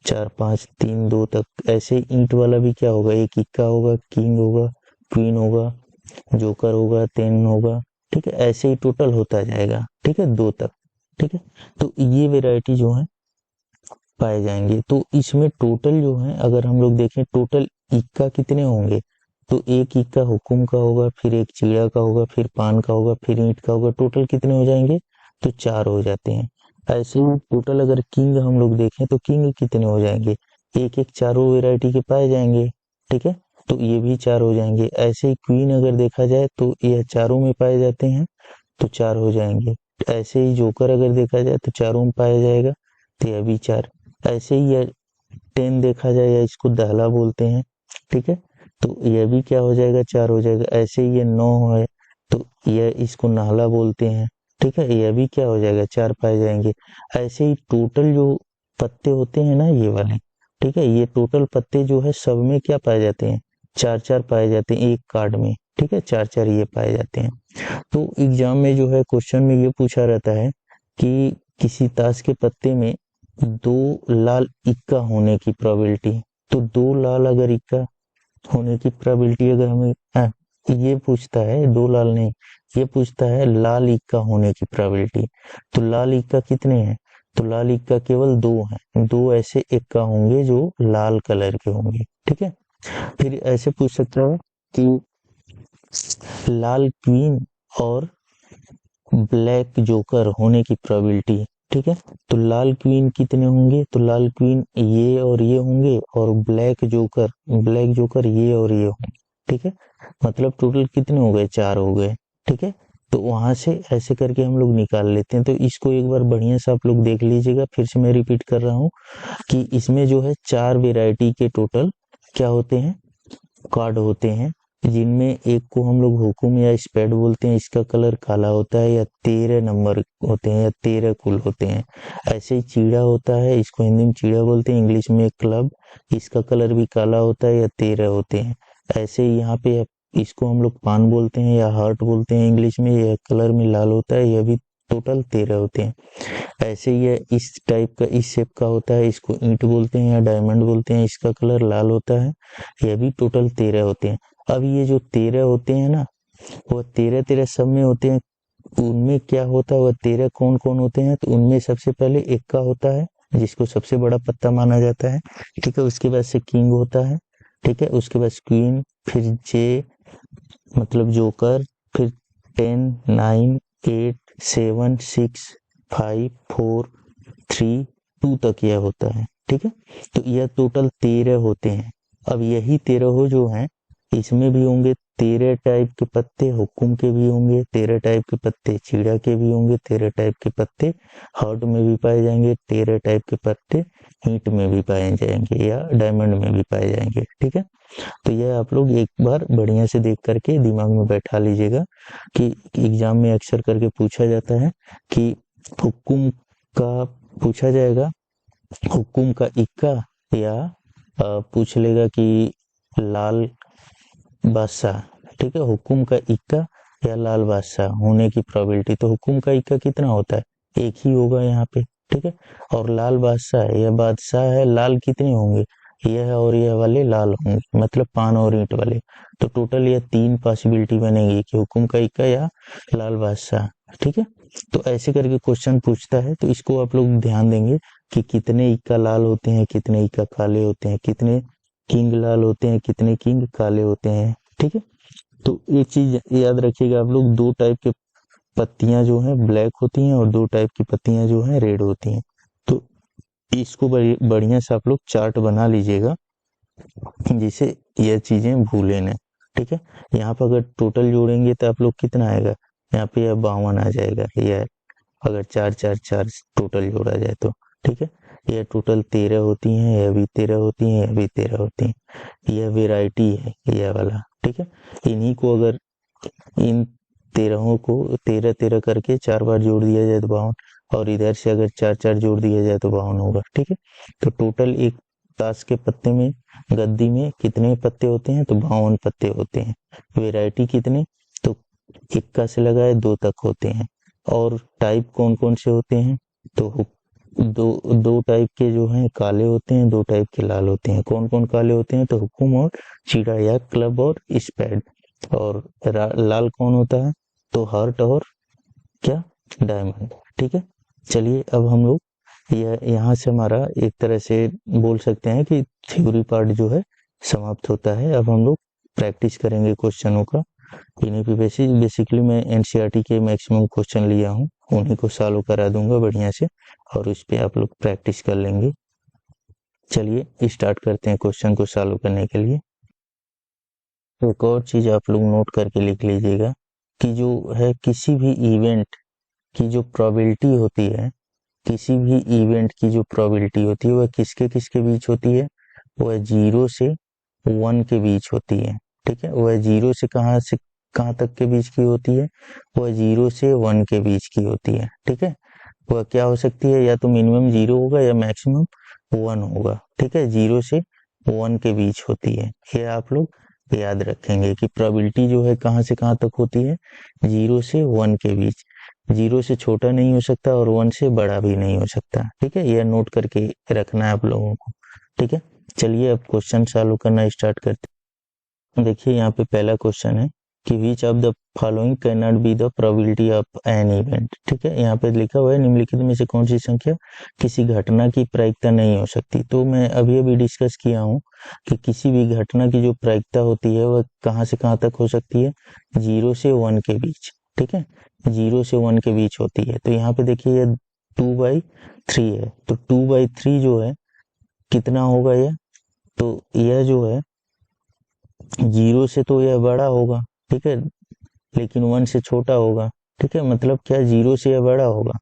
4 5 3 2 तक। ऐसे ईंट वाला भी क्या होगा, एक इक्का होगा, किंग होगा, क्वीन होगा, जोकर होगा, 10 होगा, ठीक है। ऐसे ही टोटल होता जाएगा, ठीक है, 2 तक, ठीक है। तो ये वेराइटी जो है पाए जाएंगे। तो इसमें टोटल जो है अगर हम लोग देखें टोटल इक्का कितने होंगे, तो एक इक्का हुकुम का होगा, फिर एक चिड़ा का होगा, फिर पान का होगा, फिर ईंट का होगा। टोटल कितने हो जाएंगे, तो 4 हो जाते हैं। ऐसे ही टोटल अगर किंग हम लोग देखें तो किंग कितने हो जाएंगे, एक एक चारों वेराइटी के पाए जाएंगे, ठीक है। तो ये भी 4 हो जाएंगे। ऐसे ही क्वीन अगर देखा जाए तो यह चारों में पाए जाते हैं, तो 4 हो जाएंगे। ऐसे ही जोकर अगर देखा जाए तो चारों में पाया जाएगा, तो यह भी 4। ऐसे ही यह 10 देखा जाए, या इसको दहला बोलते हैं, ठीक है, तो यह भी क्या हो जाएगा, 4 हो जाएगा। ऐसे ही ये 9 है, तो यह इसको नाहला बोलते हैं, ठीक है, यह भी क्या हो जाएगा, 4 पाए जाएंगे। ऐसे ही टोटल जो पत्ते होते हैं ना ये वाले, ठीक है, ये टोटल पत्ते जो है सब में क्या पाए जाते हैं, 4 4 पाए जाते हैं एक कार्ड में, ठीक है, 4 4 ये पाए जाते हैं। तो एग्जाम में जो है क्वेश्चन में ये पूछा रहता है कि किसी ताश के पत्ते में 2 लाल इक्का होने की प्रोबेबिलिटी, तो 2 लाल अगर इक्का होने की प्रोबेबिलिटी अगर हमें ये पूछता है, 2 लाल नहीं, ये पूछता है लाल इक्का होने की प्रोबेबिलिटी। तो लाल इक्का कितने हैं, तो लाल इक्का केवल 2 हैं, 2 ऐसे इक्का होंगे जो लाल कलर के होंगे, ठीक है। फिर ऐसे पूछ सकता है कि लाल क्वीन और ब्लैक जोकर होने की प्रोबेबिलिटी, ठीक है। तो लाल क्वीन कितने होंगे, तो लाल क्वीन ये और ये होंगे, और ब्लैक जोकर ये और ये होंगे, ठीक है। मतलब टोटल कितने हो गए, 4 हो गए, ठीक है। तो वहां से ऐसे करके हम लोग निकाल लेते हैं। तो इसको एक बार बढ़िया से आप लोग देख लीजिएगा। फिर से मैं रिपीट कर रहा हूँ कि इसमें जो है 4 वेराइटी के टोटल क्या होते हैं, कार्ड होते हैं, जिनमें एक को हम लोग हुकुम या स्पेड बोलते हैं, इसका कलर काला होता है, या 13 नंबर होते हैं, या 13 कुल होते हैं। ऐसे ही चीड़ा होता है, इसको हिंदी में चीड़ा बोलते हैं, इंग्लिश में क्लब, इसका कलर भी काला होता है, या 13 होते हैं। ऐसे ही यहाँ पे इसको हम लोग पान बोलते हैं या हार्ट बोलते हैं इंग्लिश में, यह कलर में लाल होता है, यह भी टोटल 13 होते हैं। ऐसे ही है इस टाइप का, इस शेप का होता है, इसको ईंट बोलते हैं या डायमंड बोलते हैं, इसका कलर लाल होता है, यह भी टोटल 13 होते हैं। अब ये जो 13 होते हैं ना, वो 13 13 सब में होते हैं। उनमें क्या होता है, वह 13 कौन कौन होते हैं, तो उनमें सबसे पहले इक्का होता है, जिसको सबसे बड़ा पत्ता माना जाता है, ठीक है। उसके बाद से किंग होता है, ठीक है। उसके बाद क्वीन, फिर जे मतलब जोकर, फिर 10 9 8 7 6 5 4 3 2 तक यह होता है, ठीक है। तो यह टोटल 13 होते हैं। अब यही 13 हो जो हैं, इसमें भी होंगे 13 टाइप के पत्ते, हुक्म के भी होंगे 13 टाइप के पत्ते, चीड़ा के भी होंगे 13 टाइप के पत्ते, हार्ट में भी पाए जाएंगे 13 टाइप के पत्ते, ईंट में भी पाए जाएंगे, या डायमंड में भी पाए जाएंगे, ठीक है। तो यह आप लोग एक बार बढ़िया से देख करके दिमाग में बैठा लीजिएगा कि एग्जाम में अक्सर करके पूछा जाता है कि हुक्म का पूछा जाएगा, हुक्म का इक्का, या पूछ लेगा कि लाल बादशाह, ठीक है, हुक्म का इक्का या लाल बादशाह होने की प्रोबेबिलिटी। तो हुक्म का इक्का कितना होता है, एक ही होगा यहाँ पे, ठीक है। और लाल बादशाह है या बादशाह है, लाल कितने होंगे, यह और यह वाले लाल होंगे, मतलब पान और ईंट वाले। तो टोटल यह 3 पॉसिबिलिटी बनेगी कि हुक्म का इक्का या लाल बादशाह, ठीक है। तो ऐसे करके क्वेश्चन पूछता है, तो इसको आप लोग ध्यान देंगे कि कितने इक्का लाल होते हैं, कितने इक्का काले होते हैं, कितने किंग लाल होते हैं, कितने किंग काले होते हैं, ठीक है। तो एक चीज याद रखिएगा आप लोग, 2 टाइप के पत्तियां जो हैं ब्लैक होती हैं, और 2 टाइप की पत्तियां जो हैं रेड होती हैं। तो इसको बढ़िया से आप लोग चार्ट बना लीजिएगा, जिसे यह चीजें भूले न, ठीक है। यहाँ पर अगर टोटल जोड़ेंगे तो आप लोग कितना आएगा, यहाँ पे यह 52 आ जाएगा, यह अगर 4 4 4 टोटल जोड़ा जाए तो, ठीक है। यह टोटल 13 होती हैं, यह भी 13 होती हैं, यह भी 13 होती हैं। यह वेराइटी है यह वाला, ठीक है। इन्हीं को अगर इन 13 को 13 13 करके 4 बार जोड़ दिया जाए तो 52, और इधर से अगर 4 4 जोड़ दिया जाए तो 52 होगा, ठीक है। तो टोटल एक ताश के पत्ते में, गद्दी में कितने पत्ते होते हैं, तो 52 पत्ते होते हैं। वेराइटी कितने, तो इक्का से लगाए 2 तक होते हैं। और टाइप कौन कौन से होते हैं, तो दो टाइप के जो हैं काले होते हैं, दो टाइप के लाल होते हैं। कौन कौन काले होते हैं? तो हुकुम और चीड़ा, या क्लब और स्पैड। और लाल कौन होता है? तो हार्ट और क्या? डायमंड। ठीक है, चलिए अब हम लोग यहाँ से हमारा एक तरह से बोल सकते हैं कि थ्योरी पार्ट जो है समाप्त होता है। अब हम लोग प्रैक्टिस करेंगे क्वेश्चनों का। इन्हीं पे बेसिकली मैं एनसीईआरटी के मैक्सिमम क्वेश्चन लिया हूँ, उन्हीं को सॉल्व करा दूंगा बढ़िया से, और उस पे आप लोग प्रैक्टिस कर लेंगे। चलिए स्टार्ट करते हैं क्वेश्चन को सॉल्व करने के लिए। एक और चीज आप लोग नोट करके लिख लीजिएगा कि जो है किसी भी इवेंट की जो प्रोबेबिलिटी होती है, किसी भी इवेंट की जो प्रोबेबिलिटी होती है वह किसके किसके बीच होती है? वह 0 से 1 के बीच होती है। ठीक है, वह 0 से कहाँ तक के बीच की होती है? वह 0 से 1 के बीच की होती है। ठीक है, वह क्या हो सकती है? या तो मिनिमम 0 होगा या मैक्सिमम 1 होगा। ठीक है, 0 से 1 के बीच होती है। ये आप लोग याद रखेंगे कि प्रोबेबिलिटी जो है कहाँ से कहाँ तक होती है? 0 से 1 के बीच। 0 से छोटा नहीं हो सकता और 1 से बड़ा भी नहीं हो सकता। ठीक है, यह नोट करके रखना है आप लोगों को। ठीक है, चलिए अब क्वेश्चन सॉल्व करना स्टार्ट करते हैं। देखिए यहाँ पे पहला क्वेश्चन है कि which of the following can not be the probability of an event. ठीक है, यहाँ पे लिखा हुआ है निम्नलिखित में से कौन सी संख्या किसी घटना की प्रायिकता नहीं हो सकती। तो मैं अभी अभी डिस्कस किया हूँ कि किसी भी घटना की जो प्रायिकता होती है वह कहाँ से कहाँ तक हो सकती है? 0 से 1 के बीच। ठीक है, 0 से 1 के बीच होती है। तो यहाँ पे देखिए ये 2/3 है, तो 2/3 जो है कितना होगा यह? तो यह जो है 0 से तो यह बड़ा होगा, ठीक है, लेकिन 1 से छोटा होगा। ठीक है, मतलब क्या? 0 से यह बड़ा होगा।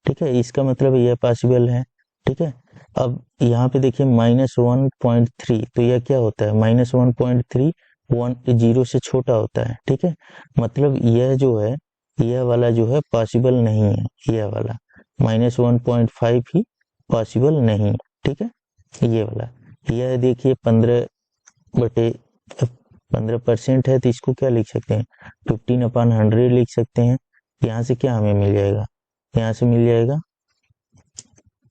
ठीक है, इसका मतलब यह पॉसिबल है। ठीक है, अब यहाँ पे देखिए -1.3, तो यह क्या होता है? -1.3 0 से छोटा होता है। ठीक है, मतलब यह जो है, यह वाला जो है पॉसिबल नहीं है, यह वाला -1.5 ही पॉसिबल नहीं है। ठीक है, ये वाला, यह देखिए 15% है, तो इसको क्या लिख सकते हैं? 15/100 लिख सकते हैं। यहाँ से क्या हमें मिल जाएगा? यहाँ से मिल जाएगा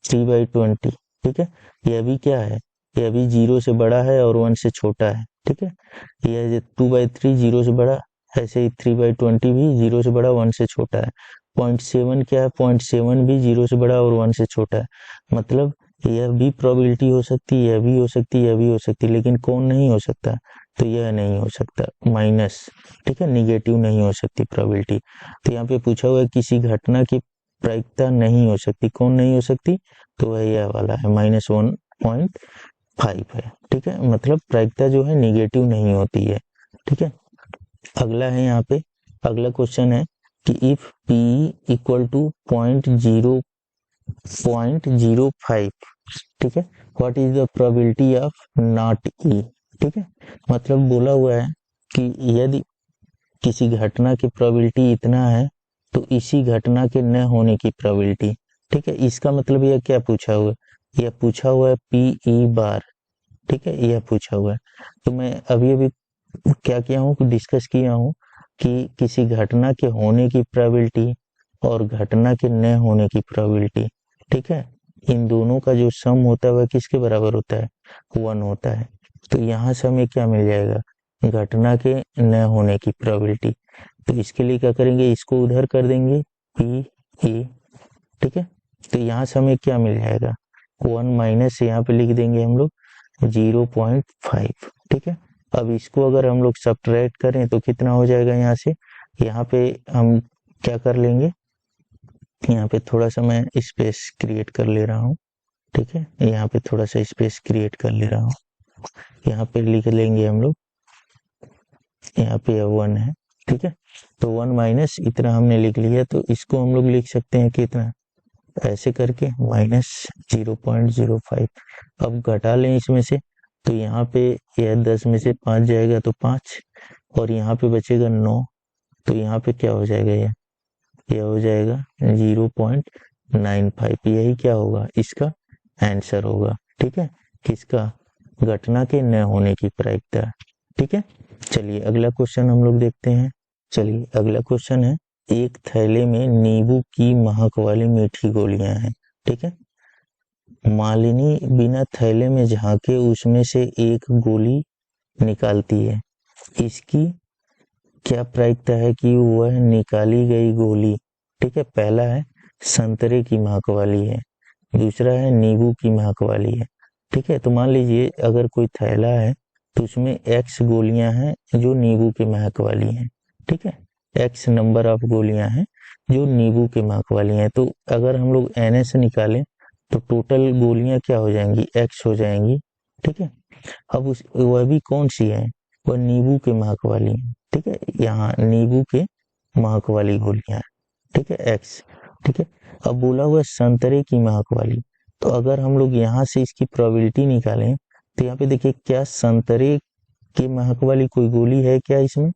3/20। ठीक है, यह भी क्या है? यह भी 0 से बड़ा है और 1 से छोटा है। ठीक है, यह 2/3 0 से बड़ा, ऐसे ही 3/20 भी 0 से बड़ा 1 से छोटा है। 0.7 क्या है? 0.7 भी 0 से बड़ा और 1 से छोटा है। मतलब यह भी प्रोबेबिलिटी हो सकती है, यह भी हो सकती है, यह भी हो सकती है, लेकिन कौन नहीं हो सकता? तो यह नहीं हो सकता, माइनस। ठीक है, निगेटिव नहीं हो सकती प्रोबेबिलिटी। तो यहाँ पे पूछा हुआ है किसी घटना की प्रायिकता नहीं हो सकती। कौन नहीं हो सकती? तो वह यह वाला है, -1.5 है। ठीक है, मतलब प्रायिकता जो है निगेटिव नहीं होती है। ठीक है, अगला है यहाँ पे, अगला क्वेश्चन है कि इफ P इक्वल टू 0.05, ठीक है, what is the probability of not E। ठीक है, मतलब बोला हुआ है कि यदि किसी घटना की प्रोबेबिलिटी इतना है तो इसी घटना के न होने की प्रोबेबिलिटी। ठीक है, इसका मतलब यह क्या पूछा हुआ है? यह पूछा हुआ है PE बार। ठीक है, यह पूछा हुआ है। तो मैं अभी अभी क्या किया हूँ, डिस्कस किया हूँ कि किसी घटना के होने की प्रोबेबिलिटी और घटना के न होने की प्रोबेबिलिटी, ठीक है, इन दोनों का जो सम होता है वह किसके बराबर होता है? 1 होता है। तो यहाँ से हमें क्या मिल जाएगा? घटना के न होने की प्रोबेबिलिटी। तो इसके लिए क्या करेंगे? इसको उधर कर देंगे P A। ठीक है, तो यहाँ से हमें क्या मिल जाएगा? 1 माइनस यहाँ पे लिख देंगे हम लोग 0.5। ठीक है, अब इसको अगर हम लोग सब्ट्रैक्ट करें तो कितना हो जाएगा? यहाँ से यहाँ पे हम क्या कर लेंगे, यहाँ पे थोड़ा सा मैं स्पेस क्रिएट कर ले रहा हूँ। ठीक है, यहाँ पे थोड़ा सा स्पेस क्रिएट कर ले रहा हूँ। यहाँ पे लिख लेंगे हम लोग, यहाँ पे 1 है। ठीक है, तो 1 माइनस इतना हमने लिख लिया, तो इसको हम लोग लिख सकते हैं कितना? ऐसे करके -0.05। अब घटा लें इसमें से, तो यहाँ पे यह 10 में से 5 जाएगा तो 5, और यहाँ पे बचेगा 9। तो यहाँ पे क्या हो जाएगा? यह हो जाएगा 0.95। यही क्या होगा? इसका आंसर होगा। ठीक है, किसका? घटना के न होने की प्रायिकता। ठीक है, चलिए अगला क्वेश्चन हम लोग देखते हैं। चलिए अगला क्वेश्चन है, एक थैले में नींबू की महक वाली मीठी गोलियां हैं। ठीक है, मालिनी बिना थैले में झांके उसमें से एक गोली निकालती है। इसकी क्या प्रायिकता है कि वह निकाली गई गोली, ठीक है, पहला है संतरे की महक वाली है, दूसरा है नींबू की महक वाली है, ठीक है। तो मान लीजिए अगर कोई थैला है तो उसमें एक्स गोलियां हैं जो नींबू की महक वाली हैं, ठीक है, एक्स नंबर ऑफ गोलियां हैं जो नींबू की महक वाली हैं। तो अगर हम लोग NS निकालें तो टोटल गोलियां क्या हो जाएंगी, एक्स हो जाएंगी, ठीक है। अब वह भी कौन सी है, वह नींबू के महक वाली है, ठीक है, यहाँ नींबू के महक वाली गोलियां, ठीक है, एक्स, ठीक है। अब बोला हुआ संतरे की महक वाली, तो अगर हम लोग यहाँ से इसकी प्रोबेबिलिटी निकालें तो यहाँ पे देखिए क्या संतरे की महक वाली कोई गोली है क्या इसमें,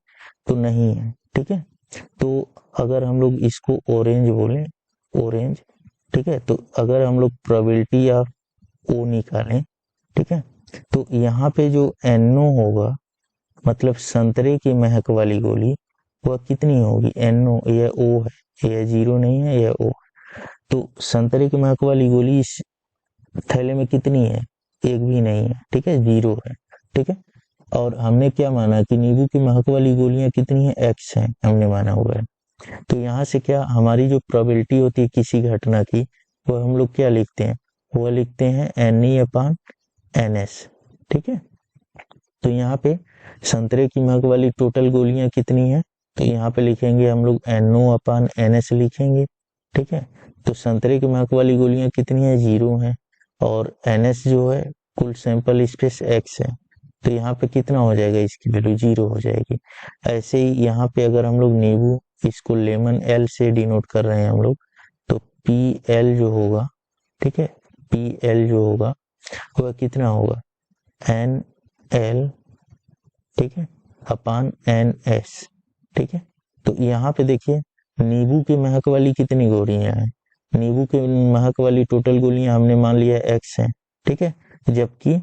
तो नहीं है, ठीक है। तो अगर हम लोग इसको ऑरेंज बोलें, ऑरेंज, ठीक है, तो अगर हम लोग प्रोबेबिलिटी ऑफ ओ निकालें, ठीक है, तो यहाँ पे जो NO होगा मतलब संतरे की महक वाली गोली वह कितनी होगी, NO, यह O है, यह 0 नहीं है, यह O। तो संतरे की महक वाली गोली इस थैले में कितनी है, एक भी नहीं है, ठीक है, 0 है, ठीक है। और हमने क्या माना कि नींबू की महक वाली गोलियां कितनी है, X है, हमने माना हुआ है। तो यहाँ से क्या हमारी जो प्रोबेबिलिटी होती है किसी घटना की, वह हम लोग क्या लिखते हैं, वह लिखते हैं NE/NS, ठीक है। तो यहाँ पे संतरे की महक वाली टोटल गोलियां कितनी है, तो यहाँ पे लिखेंगे हम लोग NO/NS लिखेंगे, ठीक है। तो संतरे की महक वाली गोलियां कितनी है, 0 है, और NS जो है कुल सैंपल स्पेस X है, तो यहाँ पे कितना हो जाएगा, इसकी वैल्यू 0 हो जाएगी। ऐसे ही यहाँ पे अगर हम लोग नींबू, इसको लेमन L से डिनोट कर रहे हैं हम लोग, तो PL जो होगा, ठीक है, PL जो होगा वह कितना होगा, NL, ठीक है, अपान NS, ठीक है। तो यहाँ पे देखिए नींबू की महक वाली कितनी गोलियां हैं, नींबू की महक वाली टोटल गोलियां हमने मान लिया X है, ठीक है, जबकि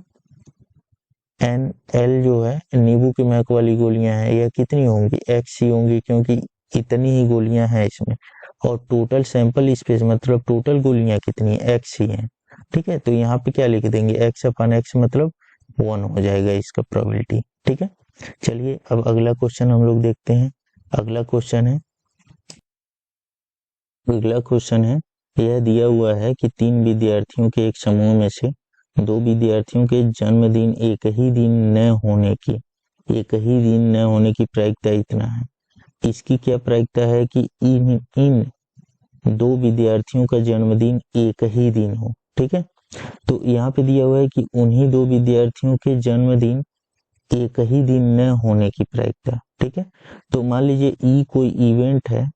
NL जो है नींबू की महक वाली गोलियां हैं, यह कितनी होंगी, X ही होंगी, क्योंकि इतनी ही गोलियां हैं इसमें, और टोटल सैंपल स्पेस मतलब टोटल गोलियां कितनी है, X ही है, ठीक है। तो यहाँ पे क्या लिख देंगे, X/X मतलब 1 हो जाएगा इसका प्रोबेबिलिटी, ठीक है। चलिए अब अगला क्वेश्चन हम लोग देखते हैं। अगला क्वेश्चन है, यह दिया हुआ है कि 3 विद्यार्थियों के एक समूह में से 2 विद्यार्थियों के जन्मदिन एक ही दिन न होने की प्रायिकता इतना है। इसकी क्या प्रायिकता है कि इन 2 विद्यार्थियों का जन्मदिन एक ही दिन हो, ठीक है। तो यहाँ पे दिया हुआ है कि उन्हीं 2 विद्यार्थियों के जन्मदिन एक ही दिन न होने की प्रायिकता, ठीक है। तो मान लीजिए कोई इवेंट है,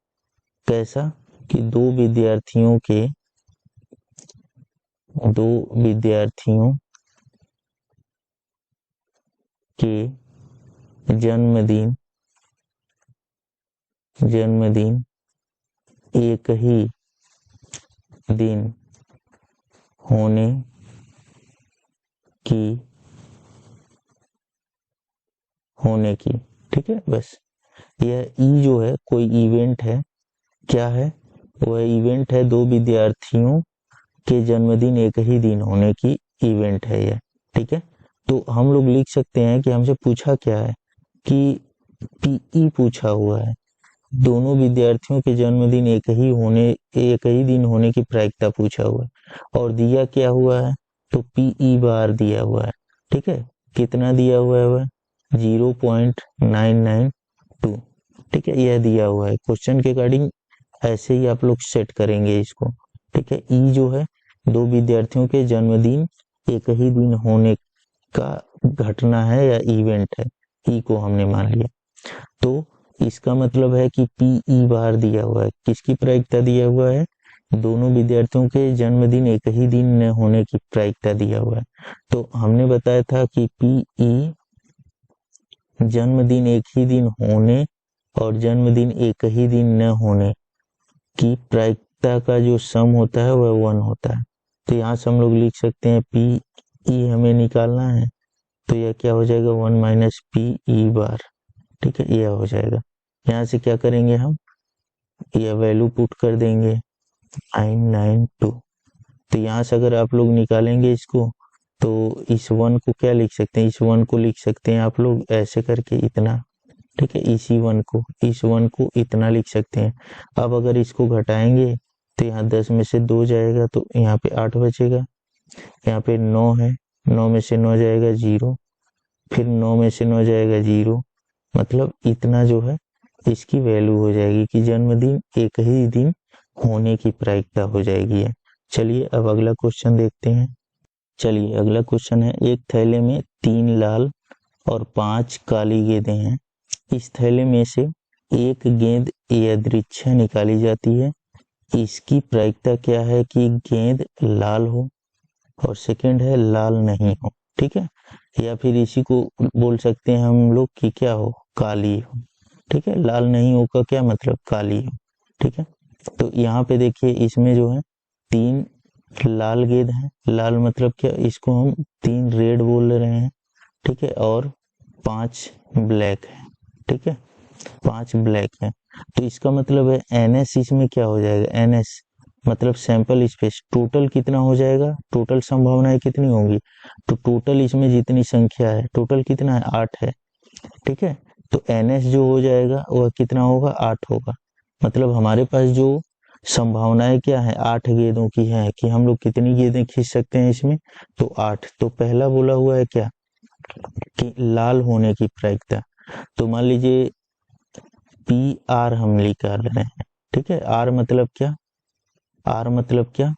कैसा कि 2 विद्यार्थियों के जन्मदिन एक ही दिन होने की, ठीक है। बस यह जो है कोई इवेंट है, क्या है, वह इवेंट है 2 विद्यार्थियों के जन्मदिन एक ही दिन होने की इवेंट है यह, ठीक है। तो हम लोग लिख सकते हैं कि हमसे पूछा क्या है कि PE पूछा हुआ है, दोनों विद्यार्थियों के जन्मदिन एक ही दिन होने की प्रायिकता पूछा हुआ है, और दिया क्या हुआ है, तो PE बार दिया हुआ है, ठीक है। कितना दिया हुआ है, वह 0.992, ठीक है, यह दिया हुआ है। क्वेश्चन के अकॉर्डिंग ऐसे ही आप लोग सेट करेंगे इसको, ठीक है। जो है 2 विद्यार्थियों के जन्मदिन एक ही दिन होने का घटना है या इवेंट है, को हमने मान लिया। तो इसका मतलब है कि PE बार दिया हुआ है, किसकी प्रायिकता दिया हुआ है, दोनों विद्यार्थियों के जन्मदिन एक ही दिन न होने की प्रायिकता दिया हुआ है। तो हमने बताया था कि PE जन्मदिन एक ही दिन होने और जन्मदिन एक ही दिन न होने की प्रायिकता का जो सम होता है वह 1 होता है। तो यहाँ से हम लोग लिख सकते हैं PE हमें निकालना है, तो यह क्या हो जाएगा, 1 - PE बार, ठीक है, यह हो जाएगा। यहाँ से क्या करेंगे, हम यह वैल्यू पुट कर देंगे 992, तो यहाँ से अगर आप लोग निकालेंगे इसको, तो इस 1 को क्या लिख सकते हैं, इस 1 को लिख सकते हैं आप लोग ऐसे करके इतना, ठीक है, इस 1 को इतना लिख सकते हैं। अब अगर इसको घटाएंगे तो यहाँ 10 में से 2 जाएगा तो यहाँ पे 8 बचेगा। यहाँ पे 9 है, 9 में से 9 जाएगा 0, फिर 9 में से 9 जाएगा 0, मतलब इतना जो है इसकी वैल्यू हो जाएगी कि जन्मदिन एक ही दिन होने की प्रायिकता हो जाएगी है। चलिए अब अगला क्वेश्चन देखते हैं। चलिए अगला क्वेश्चन है, एक थैले में 3 लाल और 5 काली गेंदें हैं। इस थैले में से एक गेंद यादृच्छा निकाली जाती है। इसकी प्रायिकता क्या है कि गेंद लाल हो, और सेकंड है लाल नहीं हो, ठीक है, या फिर इसी को बोल सकते हैं हम लोग कि क्या हो, काली हो, ठीक है। लाल नहीं हो का क्या मतलब, काली हो, ठीक है। तो यहाँ पे देखिए इसमें जो है 3 लाल गेंद है, लाल मतलब क्या, इसको हम 3 रेड बोल रहे हैं, ठीक है, और 5 ब्लैक है, ठीक है, 5 ब्लैक है। तो इसका मतलब है NS इसमें क्या हो जाएगा, NS मतलब सैंपल स्पेस, टोटल कितना हो जाएगा, टोटल संभावनाएं कितनी होंगी, तो टोटल इसमें जितनी संख्या है, टोटल कितना है, 8 है, ठीक है। तो NS जो हो जाएगा वह कितना होगा, 8 होगा। मतलब हमारे पास जो संभावनाएं क्या है, 8 गेंदों की है कि हम लोग कितनी गेंदें खींच सकते हैं इसमें, तो 8। तो पहला बोला हुआ है क्या कि लाल होने की प्रायिकता, तो मान लीजिए PR हम निकाल रहे हैं, ठीक है। R मतलब क्या, R मतलब क्या,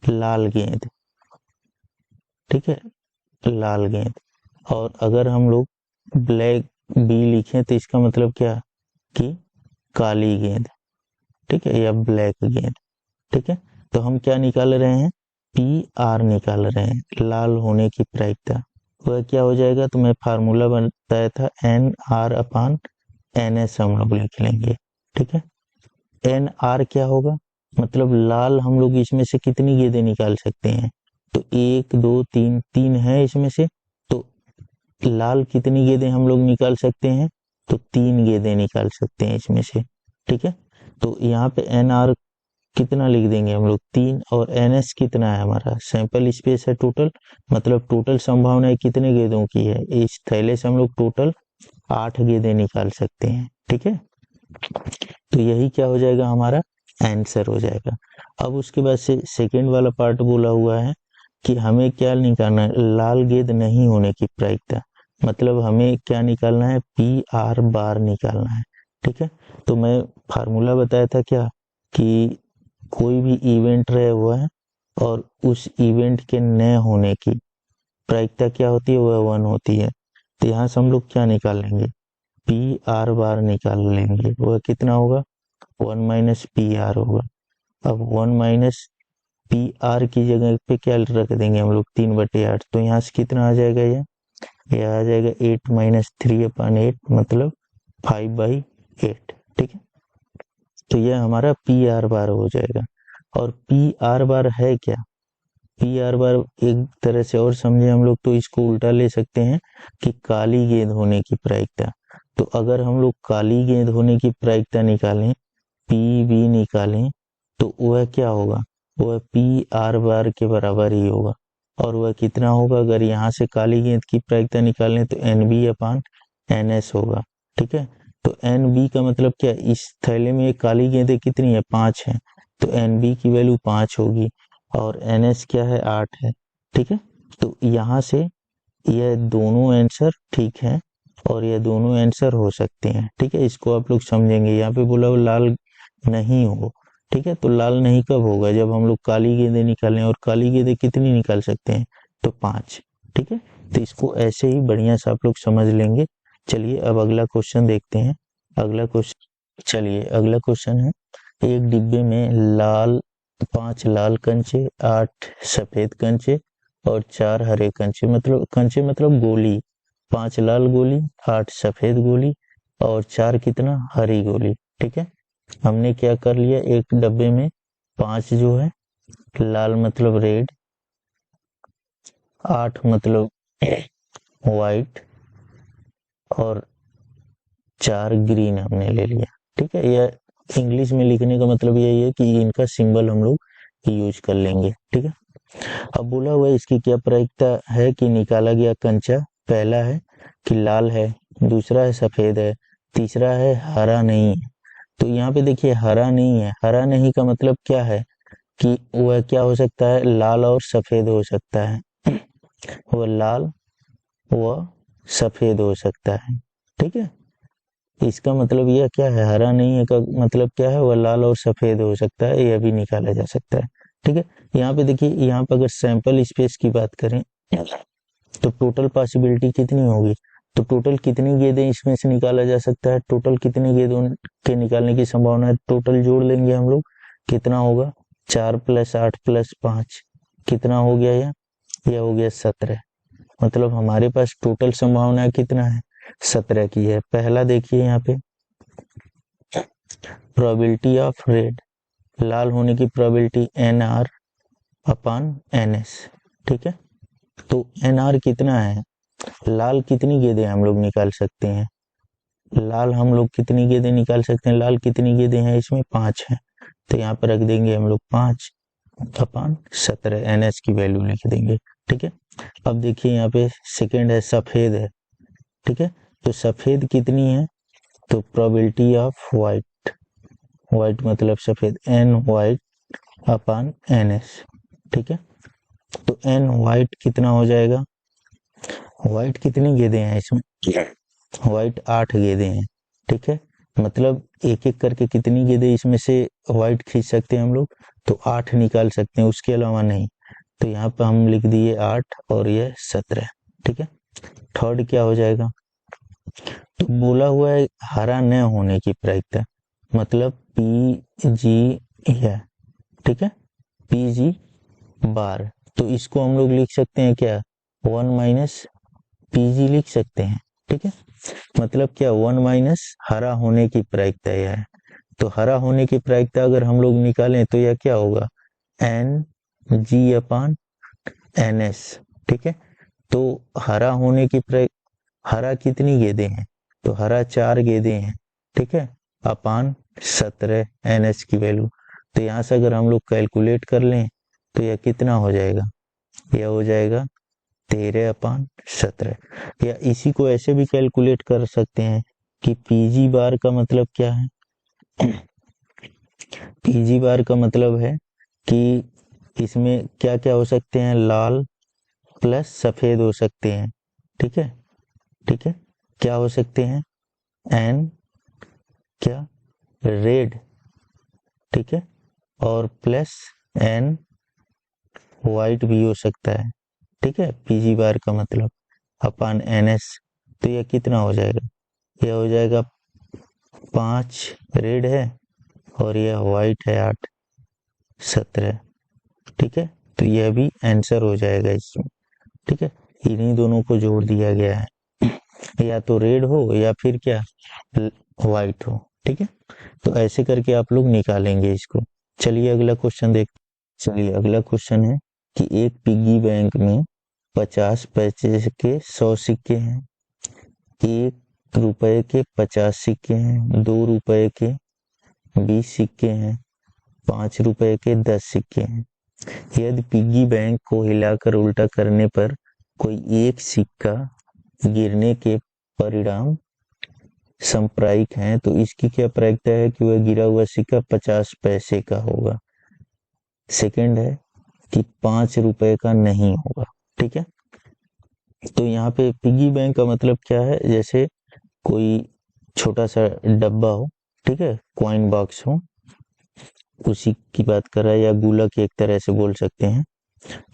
लाल गेंद, ठीक है, लाल गेंद। और अगर हम लोग ब्लैक B लिखें तो इसका मतलब क्या कि काली गेंद, ठीक है, या ब्लैक गेंद, ठीक है। तो हम क्या निकाल रहे हैं, PR निकाल रहे हैं, लाल होने की प्रायिकता। वह क्या हो जाएगा, तो मैं फार्मूला बताया था NR/NS हम लोग लिख लेंगे, ठीक है। NR क्या होगा, मतलब लाल हम लोग इसमें से कितनी गेंदें निकाल सकते हैं, तो 1 2 3, 3 है इसमें से, तो लाल कितनी गेंदें हम लोग निकाल सकते हैं, तो 3 गेंदें निकाल सकते हैं इसमें से, ठीक है। तो यहाँ पे NR कितना लिख देंगे हम लोग, 3, और NS कितना है हमारा, सैंपल स्पेस है टोटल, मतलब टोटल संभावनाएं कितने गेंदों की है, इस थैले से हम लोग टोटल 8 गेंदें निकाल सकते हैं, ठीक है। तो यही क्या हो जाएगा, हमारा आंसर हो जाएगा। अब उसके बाद से सेकेंड वाला पार्ट बोला हुआ है कि हमें क्या निकालना है, लाल गेंद नहीं होने की प्रायिकता, मतलब हमें क्या निकालना है, PR निकालना है, ठीक है। तो मैं फार्मूला बताया था क्या कि कोई भी इवेंट रहे हुआ है और उस इवेंट के न होने की प्रायिकता क्या होती है, वह 1 होती है। तो यहाँ से हम लोग क्या निकालेंगे, PR निकाल लेंगे, वह कितना होगा, 1 - PR होगा। अब 1 - PR की जगह पे क्या रख देंगे हम लोग, 3/8, तो यहाँ से कितना आ जाएगा, ये आ जाएगा 8 - 3/8, मतलब 5/8, ठीक है। तो यह हमारा PR हो जाएगा। और PR है क्या, PR एक तरह से और समझे हम लोग तो इसको उल्टा ले सकते हैं कि काली गेंद होने की प्रायिकता। तो अगर हम लोग काली गेंद होने की प्रायिकता निकालें, PB निकालें, तो वह क्या होगा, वह PR के बराबर ही होगा। और वह कितना होगा, अगर यहाँ से काली गेंद की प्रायिकता निकालें तो NB/NS होगा, ठीक है। तो NB का मतलब क्या, इस थैले में काली गेंदें कितनी है, 5 है, तो NB की वैल्यू 5 होगी, और NS क्या है, 8 है, ठीक है। तो यहाँ से यह दोनों आंसर ठीक है और यह दोनों आंसर हो सकते हैं, ठीक है। इसको आप लोग समझेंगे, यहाँ पे बोला वो लाल नहीं हो, ठीक है। तो लाल नहीं कब होगा, जब हम लोग काली गेंदें निकालें, और काली गेंदें कितनी निकाल सकते हैं, तो 5, ठीक है। तो इसको ऐसे ही बढ़िया से आप लोग समझ लेंगे। चलिए अब अगला क्वेश्चन देखते हैं। चलिए अगला क्वेश्चन है, एक डिब्बे में 5 लाल कंचे, 8 सफेद कंचे और 4 हरे कंचे, मतलब गोली, 5 लाल गोली, 8 सफेद गोली और 4 कितना, हरी गोली, ठीक है। हमने क्या कर लिया, एक डब्बे में 5 जो है लाल मतलब रेड, 8 मतलब व्हाइट और 4 ग्रीन हमने ले लिया, ठीक है। यह इंग्लिश में लिखने का मतलब यही है कि इनका सिंबल हम लोग यूज कर लेंगे। ठीक है, अब बोला हुआ है इसकी क्या प्रायिकता है कि निकाला गया कंचा पहला है कि लाल है, दूसरा है सफेद है, तीसरा है हरा नहीं है। तो यहाँ पे देखिए हरा नहीं है, हरा नहीं का मतलब क्या है कि वह क्या हो सकता है, लाल और सफेद हो सकता है, वह लाल व सफेद हो सकता है। ठीक है, इसका मतलब यह क्या है, हरा नहीं है का मतलब क्या है, वह लाल और सफेद हो सकता है, यह भी निकाला जा सकता है। ठीक है, यहाँ पे देखिए, यहाँ पे अगर सैंपल स्पेस की बात करें तो टोटल पॉसिबिलिटी कितनी होगी, तो टोटल कितनी गेंदें इसमें से निकाला जा सकता है, टोटल कितनी गेंदों के निकालने की संभावना है, टोटल जोड़ लेंगे हम लोग, कितना होगा 4 + 8 + 5, कितना हो गया यह हो गया 17। मतलब हमारे पास टोटल संभावना कितना है, 17 की है। पहला देखिए यहाँ पे प्रोबेबिलिटी ऑफ रेड, लाल होने की प्रोबेबिलिटी NR/NS। ठीक है, तो NR कितना है, लाल कितनी गेंदें हम लोग निकाल सकते हैं, लाल हम लोग कितनी गेंदें निकाल सकते हैं, लाल कितनी गेंदें हैं इसमें 5 है, तो यहाँ पर रख देंगे हम लोग 5/17, NS की वैल्यू लिख देंगे। ठीक है, अब देखिए यहाँ पे सेकेंड है सफेद है। ठीक है, तो सफेद कितनी है, तो प्रोबेबिलिटी ऑफ व्हाइट, व्हाइट मतलब सफेद, NY/NS। ठीक है, तो N व्हाइट कितना हो जाएगा, व्हाइट कितनी गेंदें हैं इसमें, व्हाइट 8 गेंदें हैं। ठीक है, मतलब एक एक करके कितनी गेंदें इसमें से व्हाइट खींच सकते हैं हम लोग, तो 8 निकाल सकते हैं, उसके अलावा नहीं। तो यहाँ पर हम लिख दिए 8 और ये 17। ठीक है, थर्ड क्या हो जाएगा, तो बोला हुआ है हरा न होने की प्रायिकता, मतलब PG है। ठीक है, PG बार, तो इसको हम लोग लिख सकते हैं क्या, 1 - PG लिख सकते हैं। ठीक है, मतलब क्या 1 - हरा होने की प्रायिकता यह है। तो हरा होने की प्रायिकता अगर हम लोग निकालें तो यह क्या होगा, NG/NS। ठीक है, तो हरा होने की हरा कितनी गेंदें हैं, तो हरा 4 गेंदें हैं। ठीक है, अपान 17 NS की वैल्यू, तो यहाँ से अगर हम लोग कैलकुलेट कर लें तो यह कितना हो जाएगा, यह हो जाएगा 13/17। या इसी को ऐसे भी कैलकुलेट कर सकते हैं कि PG बार का मतलब क्या है, PG बार का मतलब है कि इसमें क्या क्या हो सकते हैं, लाल प्लस सफेद हो सकते हैं। ठीक है, ठीक है, क्या हो सकते हैं, एन क्या रेड, ठीक है, और प्लस N व्हाइट भी हो सकता है। ठीक है, PG बार का मतलब अपान NS, तो यह कितना हो जाएगा, यह हो जाएगा 5 रेड है और यह व्हाइट है 8 17। ठीक है, तो यह भी आंसर हो जाएगा इसमें। ठीक है, इन्हीं दोनों को जोड़ दिया गया है, या तो रेड हो या फिर क्या व्हाइट हो। ठीक है, तो ऐसे करके आप लोग निकालेंगे इसको। चलिए अगला क्वेश्चन चलिए अगला क्वेश्चन है कि एक पिग्गी बैंक में 50 पैसे के 100 सिक्के हैं, 1 रुपए के 50 सिक्के हैं, 2 रुपए के 20 सिक्के हैं, 5 रुपए के 10 सिक्के हैं। यदि पिग्गी बैंक को हिलाकर उल्टा करने पर कोई एक सिक्का गिरने के परिणाम संप्रायिक हैं, तो इसकी क्या प्रायिकता है कि वह गिरा हुआ सिक्का 50 पैसे का होगा। सेकंड है कि 5 रुपए का नहीं होगा। ठीक है, तो यहाँ पे पिग्गी बैंक का मतलब क्या है, जैसे कोई छोटा सा डब्बा हो, ठीक है, कॉइन बॉक्स हो, उसी की बात कर रहा है, या गुल्लक एक तरह से बोल सकते हैं।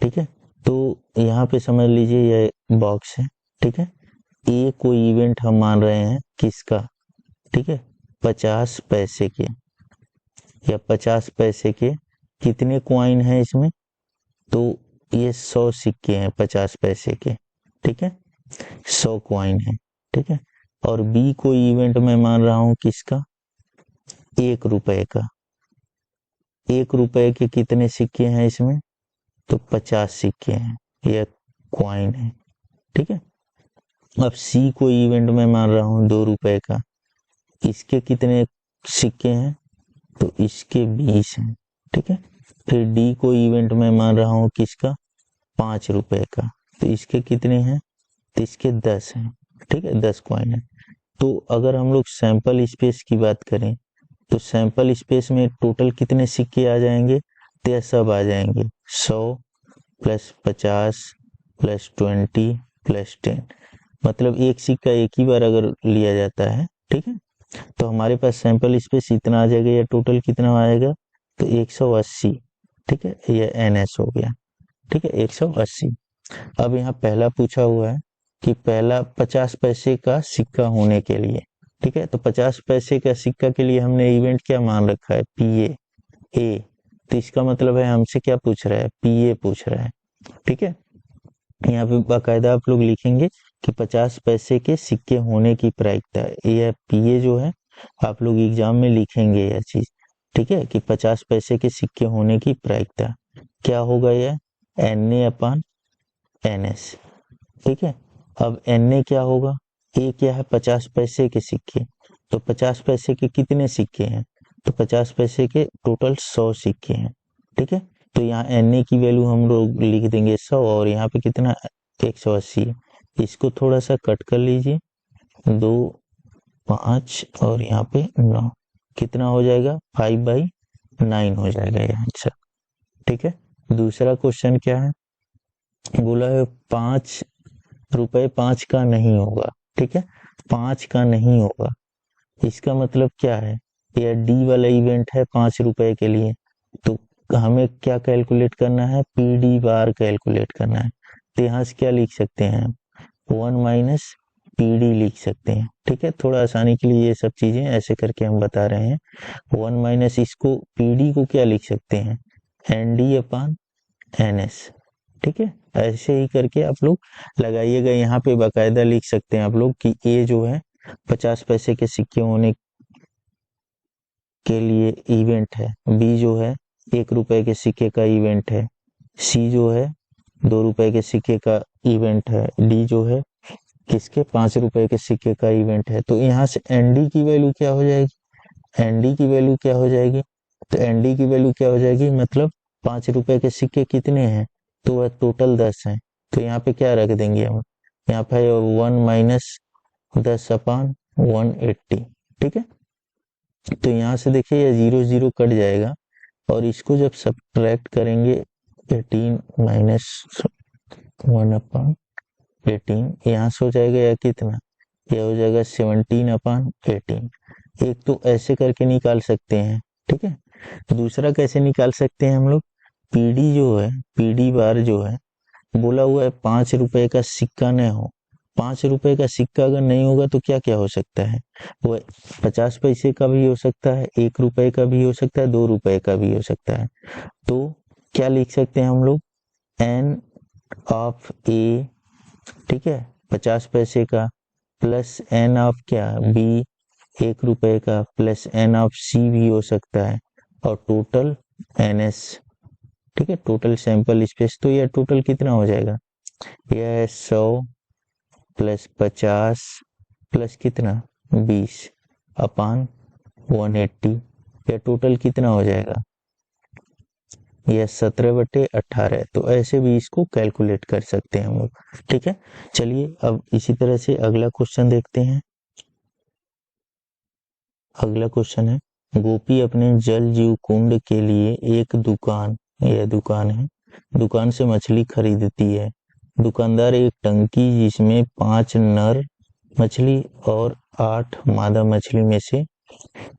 ठीक है, तो यहाँ पे समझ लीजिए यह बॉक्स है। ठीक है, ये कोई इवेंट हम मान रहे हैं किसका, ठीक है, 50 पैसे के, या 50 पैसे के कितने कॉइन हैं इसमें, तो ये 100 सिक्के हैं 50 पैसे के। ठीक है, 100 कॉइन है। ठीक है, और बी कोई इवेंट मैं मान रहा हूं किसका, 1 रुपए का, 1 रुपए के कितने सिक्के हैं इसमें, तो 50 सिक्के हैं, यह कॉइन है। ठीक है, अब सी कोई इवेंट में मान रहा हूं 2 रुपए का, इसके कितने सिक्के हैं, तो इसके 20 हैं। ठीक है, फिर डी को इवेंट में मान रहा हूँ किसका, 5 रुपए का, तो इसके कितने हैं, तो इसके 10 हैं, ठीक है, 10 कॉइन है। तो अगर हम लोग सैंपल स्पेस की बात करें तो सैंपल स्पेस में टोटल कितने सिक्के आ जाएंगे, तो यह सब आ जाएंगे 100 प्लस 50 प्लस 20 प्लस 10, मतलब एक सिक्का एक ही बार अगर लिया जाता है, ठीक है, तो हमारे पास सैंपल स्पेस इतना आ जाएगा, या टोटल कितना आएगा, तो 180, ठीक है, यह NS हो गया, ठीक है, 180। अब यहाँ पहला पूछा हुआ है कि पहला 50 पैसे का सिक्का होने के लिए, ठीक है, तो 50 पैसे का सिक्का के लिए हमने इवेंट क्या मान रखा है, PA, तो इसका मतलब है हमसे क्या पूछ रहा है, PA पूछ रहा है, ठीक है। यहाँ पे बाकायदा आप लोग लिखेंगे कि 50 पैसे के सिक्के होने की प्रायिकता, यह PA जो है आप लोग एग्जाम में लिखेंगे यह चीज, ठीक है, कि 50 पैसे के सिक्के होने की प्रायिकता क्या होगा, यह NA/NS, ठीक है। अब NA क्या होगा, A क्या है, 50 पैसे के सिक्के, तो 50 पैसे के कितने सिक्के हैं, तो 50 पैसे के टोटल 100 सिक्के हैं, ठीक है। तो यहाँ NA की वैल्यू हम लोग लिख देंगे 100, और यहाँ पे कितना 180 है, इसको थोड़ा सा कट कर लीजिए, 2 5 और यहाँ पे 9, कितना हो जाएगा 5/9 हो जाएगा ये आंसर, ठीक है। दूसरा क्वेश्चन क्या है, बोला है 5 रुपए 5 का नहीं होगा, ठीक है, 5 का नहीं होगा, इसका मतलब क्या है, यह डी वाला इवेंट है 5 रुपए के लिए, तो हमें क्या कैलकुलेट करना है, PD बार कैलकुलेट करना है, तो यहाँ से क्या लिख सकते हैं, 1 - PD लिख सकते हैं, ठीक है, थोड़ा आसानी के लिए ये सब चीजें ऐसे करके हम बता रहे हैं। 1 - इसको PD को क्या लिख सकते हैं, ND/NS, ठीक है, ऐसे ही करके आप लोग लगाइएगा। यहाँ पे बाकायदा लिख सकते हैं आप लोग कि A जो है 50 पैसे के सिक्के होने के लिए इवेंट है, B जो है 1 रुपए के सिक्के का इवेंट है, C जो है 2 रुपए के सिक्के का इवेंट है, D जो है किसके 5 रुपए के सिक्के का इवेंट है। तो यहाँ से ND की वैल्यू क्या हो जाएगी, ND की वैल्यू क्या हो जाएगी, तो ND की वैल्यू क्या हो जाएगी, मतलब 5 रुपए के सिक्के कितने हैं, तो वह टोटल 10 हैं, तो यहाँ पे क्या रख देंगे हम, यहाँ पे 1 - 10/180, ठीक है। तो यहाँ से देखिए ये 0 0 कट जाएगा, और इसको जब सब्ट्रैक्ट करेंगे 18 - 1/18, यहाँ से हो जाएगा या कितना, यह हो जाएगा 17/18। एक तो ऐसे करके निकाल सकते हैं, ठीक है, दूसरा कैसे निकाल सकते हैं हम लोग, PD जो है, PD बार जो है बोला हुआ है 5 रुपए का सिक्का न हो, 5 रुपए का सिक्का अगर नहीं होगा तो क्या क्या हो सकता है, वो 50 पैसे का भी हो सकता है, 1 रुपए का भी हो सकता है, 2 रुपए का भी हो सकता है। तो क्या लिख सकते हैं हम लोग, N/A, ठीक है, 50 पैसे का, प्लस N क्या B 1 रुपए का, प्लस N/C भी हो सकता है, और टोटल NS, ठीक है, टोटल सैंपल स्पेस। तो यह टोटल कितना हो जाएगा, यह है 100 प्लस 50 प्लस कितना 20/180, यह टोटल कितना हो जाएगा, यह 17/18। तो ऐसे भी इसको कैलकुलेट कर सकते हैं हम लोग, ठीक है। चलिए अब इसी तरह से अगला क्वेश्चन देखते हैं। अगला क्वेश्चन है, गोपी अपने जल जीव कुंड के लिए एक दुकान, यह दुकान है, दुकान से मछली खरीदती है। दुकानदार एक टंकी जिसमें 5 नर मछली और 8 मादा मछली में से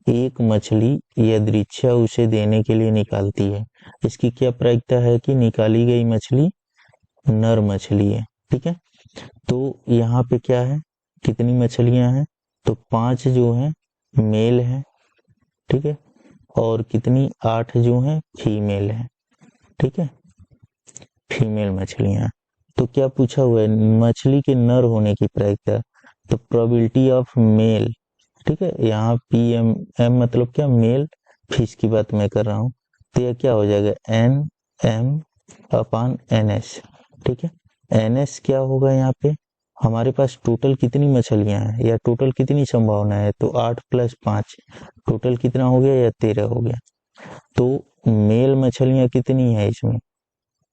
एक मछली यदृच्छा उसे देने के लिए निकालती है। इसकी क्या प्रायिकता है कि निकाली गई मछली नर मछली है, ठीक है। तो यहाँ पे क्या है, कितनी मछलियां हैं, तो 5 जो है मेल है, ठीक है, और कितनी 8 जो है फीमेल है, ठीक है, फीमेल मछलियां। तो क्या पूछा हुआ है, मछली के नर होने की प्रायिकता, तो प्रोबेबिलिटी ऑफ मेल, ठीक है, यहाँ PM मतलब क्या, मेल फिश की बात मैं कर रहा हूँ, तो यह क्या हो जाएगा NM/NS, ठीक है। NS क्या होगा, यहाँ पे हमारे पास टोटल कितनी मछलियां हैं या टोटल कितनी संभावना है, तो 8 + 5 टोटल कितना हो गया, या 13 हो गया, तो मेल मछलियां कितनी है इसमें,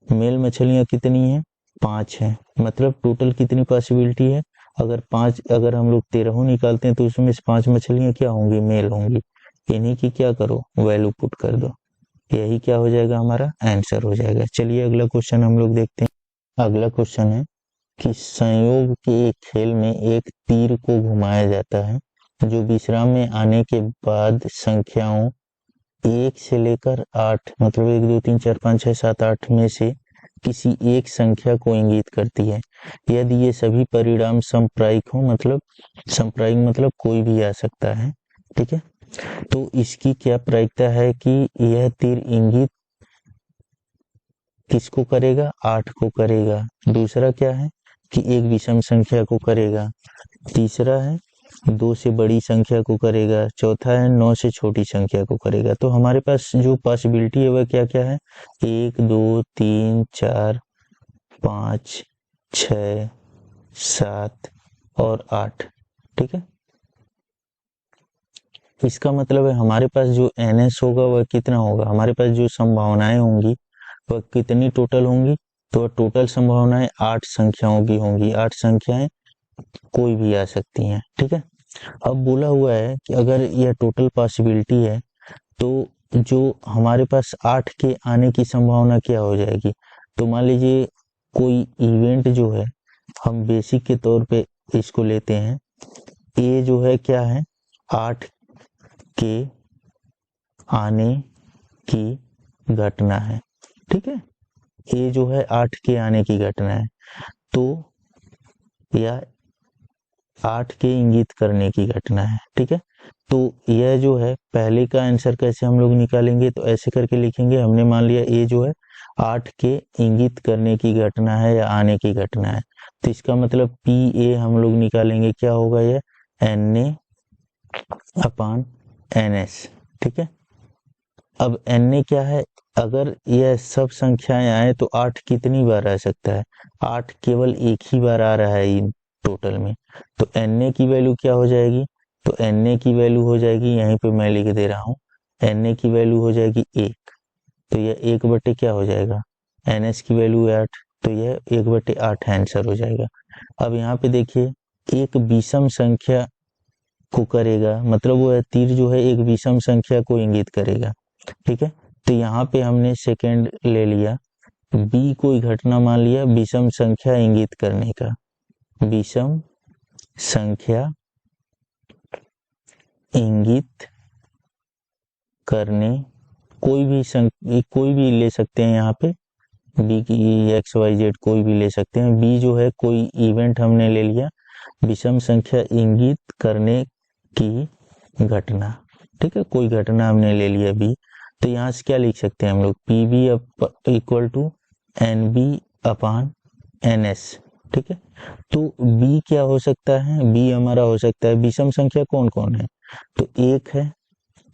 मेल मछलियां कितनी है 5 है, मतलब टोटल कितनी पॉसिबिलिटी है, अगर हम लोग 13 निकालते हैं तो उसमें से 5 मछलियां क्या होंगी, मेल होंगी। इन्हीं की क्या करो, वैल्यू पुट कर दो, यही क्या हो जाएगा, हमारा आंसर हो जाएगा। चलिए अगला क्वेश्चन हम लोग देखते हैं। अगला क्वेश्चन है कि संयोग के एक खेल में एक तीर को घुमाया जाता है जो विश्राम में आने के बाद संख्याओं 1 से लेकर 8 मतलब 1 2 3 4 5 6 7 8 में से किसी एक संख्या को इंगित करती है। यदि ये सभी परिणाम समप्रायिक हो, मतलब समप्रायिक मतलब कोई भी आ सकता है, ठीक है। तो इसकी क्या प्रायिकता है कि यह तीर इंगित किसको करेगा, 8 को करेगा। दूसरा क्या है कि एक विषम संख्या को करेगा। तीसरा है 2 से बड़ी संख्या को करेगा। चौथा है 9 से छोटी संख्या को करेगा। तो हमारे पास जो पॉसिबिलिटी है वह क्या क्या है, 1 2 3 4 5 6 7 और 8, ठीक है। इसका मतलब है हमारे पास जो NS होगा वह कितना होगा, हमारे पास जो संभावनाएं होंगी वह कितनी टोटल होंगी, तो टोटल संभावनाएं 8 संख्याओं की होंगी। 8 संख्याएं कोई भी आ सकती हैं, ठीक है। अब बोला हुआ है कि अगर यह टोटल पॉसिबिलिटी है तो जो हमारे पास 8 के आने की संभावना क्या हो जाएगी। तो मान लीजिए कोई इवेंट जो है, हम बेसिक के तौर पे इसको लेते हैं, ये जो है क्या है, 8 के आने की घटना है, ठीक है। ये जो है 8 के आने की घटना है, तो या 8 के इंगित करने की घटना है, ठीक है। तो यह जो है पहले का आंसर कैसे हम लोग निकालेंगे, तो ऐसे करके लिखेंगे, हमने मान लिया ये जो है 8 के इंगित करने की घटना है या आने की घटना है, तो इसका मतलब PA हम लोग निकालेंगे, क्या होगा यह NA/NS, ठीक है। अब NA क्या है, अगर यह सब संख्याएं आए तो 8 कितनी बार आ सकता है, 8 केवल एक ही बार आ रहा है इन टोटल में। तो NA की वैल्यू क्या हो जाएगी, तो NA की वैल्यू हो जाएगी, यहीं पे मैं लिख दे रहा हूँ, NA की वैल्यू हो जाएगी 1, तो यह 1 बटे क्या हो जाएगा, NS की वैल्यू 8, तो यह 1 बटे 8 आंसर हो जाएगा। अब यहाँ पे देखिए एक विषम संख्या को करेगा, मतलब वो तीर जो है एक विषम संख्या को इंगित करेगा, ठीक है। तो यहाँ पे हमने सेकेंड ले लिया, B कोई घटना मान लिया विषम संख्या इंगित करने का, विषम संख्या इंगित करने, कोई भी ले सकते हैं यहाँ पे, B की XYZ कोई भी ले सकते हैं। B जो है कोई इवेंट हमने ले लिया, विषम संख्या इंगित करने की घटना, ठीक है, कोई घटना हमने ले लिया B। तो यहाँ से क्या लिख सकते हैं हम लोग, PB इक्वल टू NB/NS, ठीक है। तो B क्या हो सकता है, B हमारा हो सकता है, विषम संख्या कौन कौन है, तो 1 है,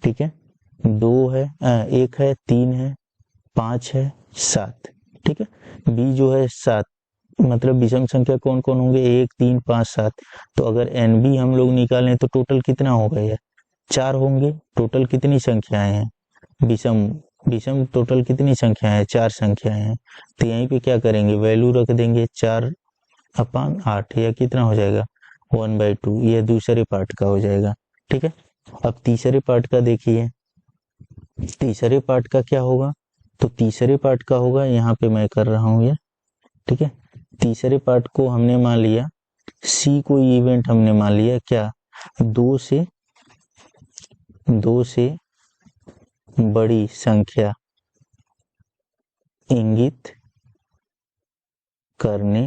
ठीक है, 2 है, 1 है, 3 है, 5 है, 7, ठीक है। B जो है 7, मतलब विषम संख्या कौन कौन होंगे, 1 3 5 7। तो अगर NB हम लोग निकालें तो टोटल कितना होगा, यह 4 होंगे। टोटल कितनी संख्याएं हैं, विषम टोटल कितनी संख्याएं हैं, 4 संख्याएं हैं। तो यहीं पे क्या करेंगे, वैल्यू रख देंगे 4/8, या कितना हो जाएगा 1/2, यह दूसरे पार्ट का हो जाएगा, ठीक है। अब तीसरे पार्ट का देखिए, तीसरे पार्ट का क्या होगा, तो तीसरे पार्ट का होगा, यहाँ पे मैं कर रहा हूँ ये, ठीक है। तीसरे पार्ट को हमने मान लिया, C कोई इवेंट हमने मान लिया, क्या 2 से बड़ी संख्या इंगित करने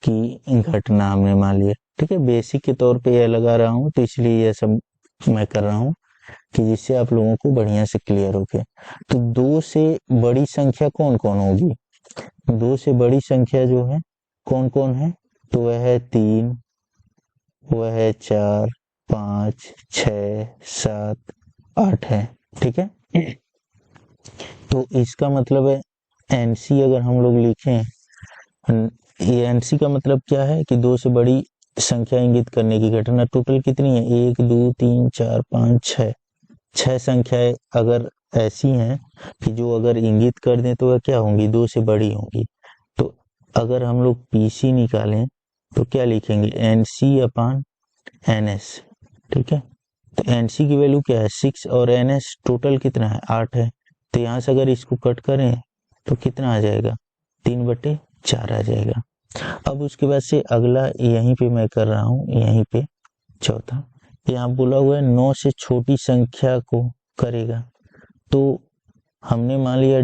की घटना हमने मान लिया, ठीक है। बेसिक के तौर पे यह लगा रहा हूँ, तो इसलिए यह सब मैं कर रहा हूँ कि जिससे आप लोगों को बढ़िया से क्लियर हो गया। तो 2 से बड़ी संख्या कौन कौन होगी, 2 से बड़ी संख्या जो है कौन कौन है, तो वह है 3, वह है 4 5 6 7 8 है, ठीक है। तो इसका मतलब है NC अगर हम लोग लिखें, ये NC का मतलब क्या है कि 2 से बड़ी संख्या इंगित करने की घटना टोटल कितनी है, 1 2 3 4 5 6, 6 संख्याएं अगर ऐसी हैं कि जो अगर इंगित कर दें तो वह क्या होंगी, 2 से बड़ी होंगी। तो अगर हम लोग PC निकालें तो क्या लिखेंगे, NC/NS। ठीक है, तो NC की वैल्यू क्या है 6 और NS टोटल कितना है 8 है। तो यहाँ से अगर इसको कट करें तो कितना आ जाएगा, 3/4 आ जाएगा। अब उसके बाद से अगला यहीं पे मैं कर रहा हूँ, यहीं पे चौथा यहाँ बोला हुआ है 9 से छोटी संख्या को करेगा। तो हमने मान लिया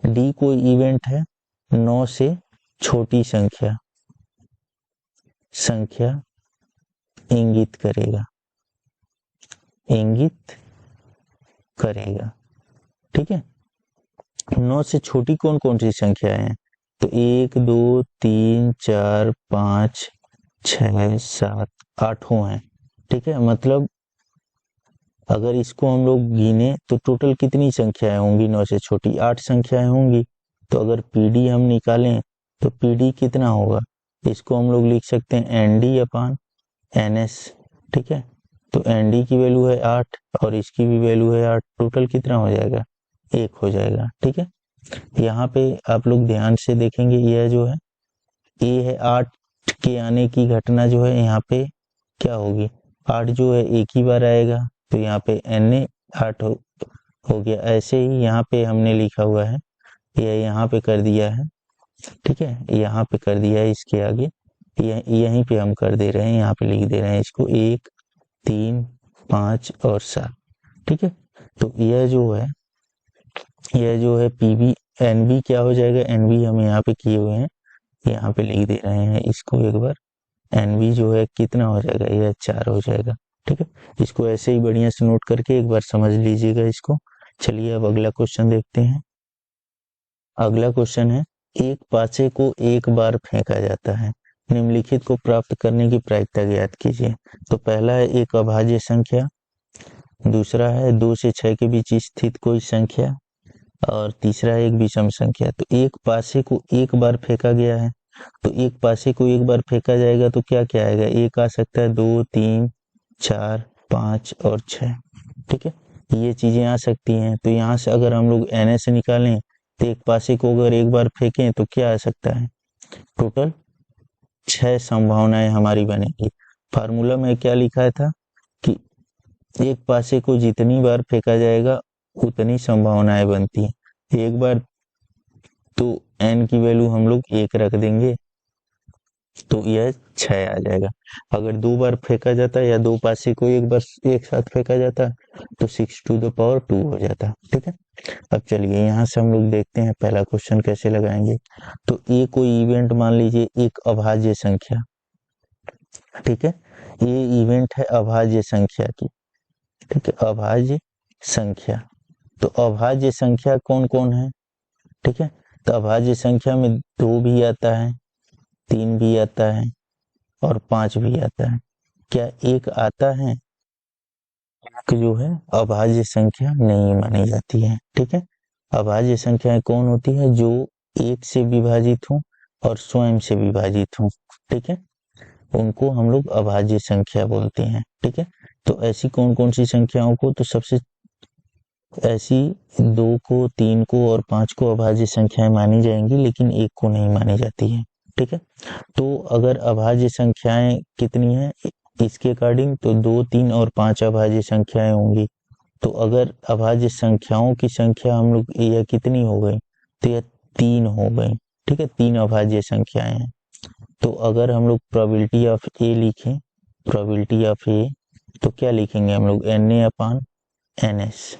डी कोई इवेंट है, 9 से छोटी संख्या इंगित करेगा। ठीक है, 9 से छोटी कौन कौन सी संख्याएं हैं, तो 1 2 3 4 5 6 7 8 हैं। ठीक है, मतलब अगर इसको हम लोग गिने तो टोटल कितनी संख्याएं होंगी 9 से छोटी, 8 संख्याएं होंगी। तो अगर PD हम निकालें तो PD कितना होगा, इसको हम लोग लिख सकते हैं ND/NS। ठीक है, तो ND की वैल्यू है 8 और इसकी भी वैल्यू है 8, टोटल कितना हो जाएगा, 1 हो जाएगा। ठीक है, यहाँ पे आप लोग ध्यान से देखेंगे, यह जो है ये है 8 के आने की घटना जो है यहाँ पे क्या होगी, 8 जो है एक ही बार आएगा, तो यहाँ पे NA 8 हो गया। ऐसे ही यहाँ पे हमने लिखा हुआ है, यह यहाँ पे कर दिया है। ठीक है, यहाँ पे कर दिया है, इसके आगे यहीं पे हम कर दे रहे हैं, यहाँ पे लिख दे रहे हैं इसको 1 3 5 और 7। ठीक है, तो यह जो है PB NB क्या हो जाएगा, NB हम यहाँ पे किए हुए हैं, यहाँ पे लिख दे रहे हैं इसको एक बार। NB जो है कितना हो जाएगा, यह 4 हो जाएगा। ठीक है, इसको ऐसे ही बढ़िया से नोट करके एक बार समझ लीजिएगा इसको। चलिए अब अगला क्वेश्चन देखते हैं। अगला क्वेश्चन है, एक पासे को एक बार फेंका जाता है, निम्नलिखित को प्राप्त करने की प्रायिकता ज्ञात कीजिए। तो पहला है एक अभाज्य संख्या, दूसरा है 2 से 6 के बीच स्थित कोई संख्या, और तीसरा है एक विषम संख्या। तो एक पासे को एक बार फेंका गया है, तो एक पासे को एक बार फेंका जाएगा तो क्या क्या आएगा, एक आ सकता है, 2 3 4 5 और 6। ठीक है, ये चीजें आ सकती हैं। तो यहाँ से अगर हम लोग NS निकालें तो एक पासे को अगर एक बार फेंकें तो क्या आ सकता है, टोटल 6 संभावनाएं हमारी बनेगी। फार्मूला में क्या लिखा था कि एक पासे को जितनी बार फेंका जाएगा उतनी संभावनाएं बनती हैं। एक बार तो N की वैल्यू हम लोग 1 रख देंगे तो यह 6 आ जाएगा। अगर 2 बार फेंका जाता है या 2 पासे को एक बार एक साथ फेंका जाता तो 6⁴ हो जाता। ठीक है, अब चलिए यहाँ से हम लोग देखते हैं पहला क्वेश्चन कैसे लगाएंगे। तो ये कोई इवेंट मान लीजिए एक अभाज्य संख्या। ठीक है, ये इवेंट है अभाज्य संख्या की। ठीक है, अभाज्य संख्या, तो अभाज्य संख्या कौन कौन है। ठीक है, तो अभाज्य संख्या में 2 भी आता है, 3 भी आता है और 5 भी आता है। क्या एक आता है, जो है अभाज्य संख्या नहीं मानी जाती है। ठीक है, अभाज्य संख्याएं कौन होती है, जो 1 से विभाजित हो और स्वयं से विभाजित हो। ठीक है, उनको हम लोग अभाज्य संख्या बोलते हैं। ठीक है, तो ऐसी कौन कौन सी संख्याओं को, तो सबसे ऐसी 2 को 3 को और 5 को अभाज्य संख्याएं मानी जाएंगी, लेकिन 1 को नहीं मानी जाती है। ठीक है, तो अगर अभाज्य संख्याएं कितनी है इसके अकॉर्डिंग, तो 2 3 और 5 अभाज्य संख्याएं होंगी। तो अगर अभाज्य संख्याओं की संख्या हम लोग यह कितनी हो गई, तो यह 3 हो गई। ठीक है, 3 अभाज्य संख्याएं हैं। तो अगर हम लोग प्रोबेबिलिटी ऑफ ए लिखें, प्रोबेबिलिटी ऑफ ए, तो क्या लिखेंगे हम लोग, NA/NS।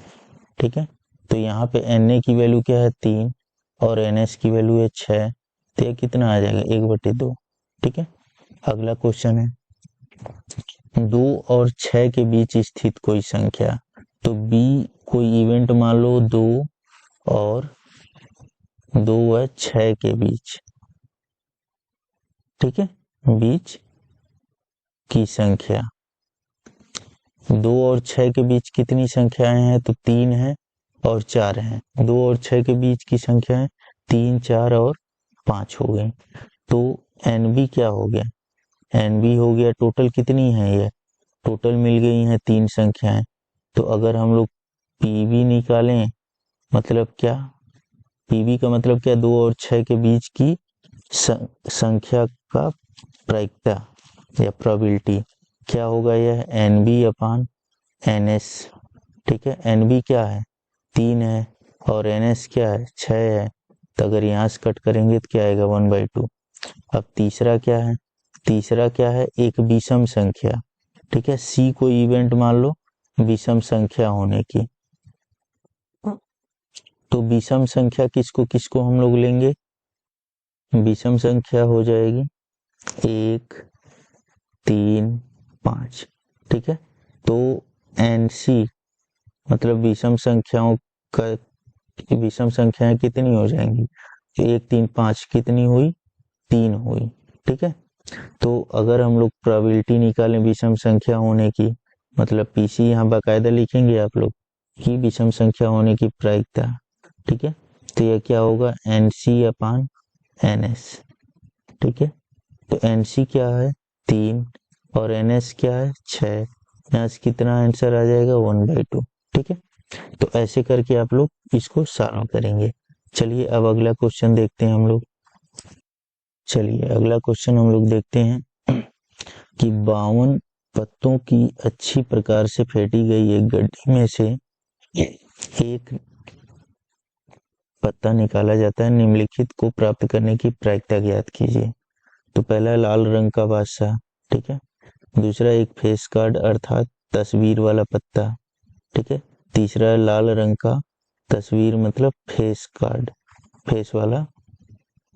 ठीक है, तो यहाँ पे NA की वैल्यू क्या है 3 और NS की वैल्यू है 6, तो ये कितना आ जाएगा 1/2। ठीक है, अगला क्वेश्चन है 2 और 6 के बीच स्थित कोई संख्या। तो B कोई इवेंट मान लो 2 और 2 व 6 के बीच। ठीक है, बीच की संख्या, 2 और 6 के बीच कितनी संख्याएं हैं, तो 3 है और 4 है। 2 और 6 के बीच की संख्याएं 3 4 और 5 हो गई। तो NB क्या हो गया, NB हो गया, टोटल कितनी है, ये टोटल मिल गई हैं 3 संख्याएं, तो अगर हम लोग पीवी निकालें, मतलब क्या, पीवी का मतलब क्या, 2 और 6 के बीच की संख्या का प्रायिकता या प्रोबेबिलिटी क्या होगा, यह NB अपान NS। ठीक है, NB क्या है, 3 है, और NS क्या है, 6 है। तो अगर यहाँ से कट करेंगे तो क्या आएगा, 1/2। अब तीसरा क्या है, तीसरा क्या है, एक विषम संख्या। ठीक है, C को इवेंट मान लो विषम संख्या होने की। तो विषम संख्या किसको किसको हम लोग लेंगे, विषम संख्या हो जाएगी 1, 3, 5। ठीक है, तो NC मतलब विषम संख्याओं का, विषम संख्याएं कितनी हो जाएंगी, 1, 3, 5 कितनी हुई, 3 हुई। ठीक है, तो अगर हम लोग प्रोबेबिलिटी निकालें विषम संख्या होने की, मतलब PC यहाँ बाकायदा लिखेंगे आप लोग कि विषम संख्या होने की प्रायिकता। ठीक है, तो यह क्या होगा, NC अपान NS। ठीक है, तो NC क्या है, 3, और NS क्या है, 6। यहाँ से कितना आंसर आ जाएगा, 1/2। ठीक है, तो ऐसे करके आप लोग इसको सॉल्व करेंगे। चलिए अब अगला क्वेश्चन देखते हैं हम लोग। चलिए अगला क्वेश्चन हम लोग देखते हैं कि 52 पत्तों की अच्छी प्रकार से फेंटी गई एक गड्डी में से एक पत्ता निकाला जाता है, निम्नलिखित को प्राप्त करने की प्रायिकता ज्ञात कीजिए। तो पहला लाल रंग का बादशाह। ठीक है, दूसरा एक फेस कार्ड अर्थात तस्वीर वाला पत्ता। ठीक है, तीसरा लाल रंग का तस्वीर मतलब फेस कार्ड, फेस वाला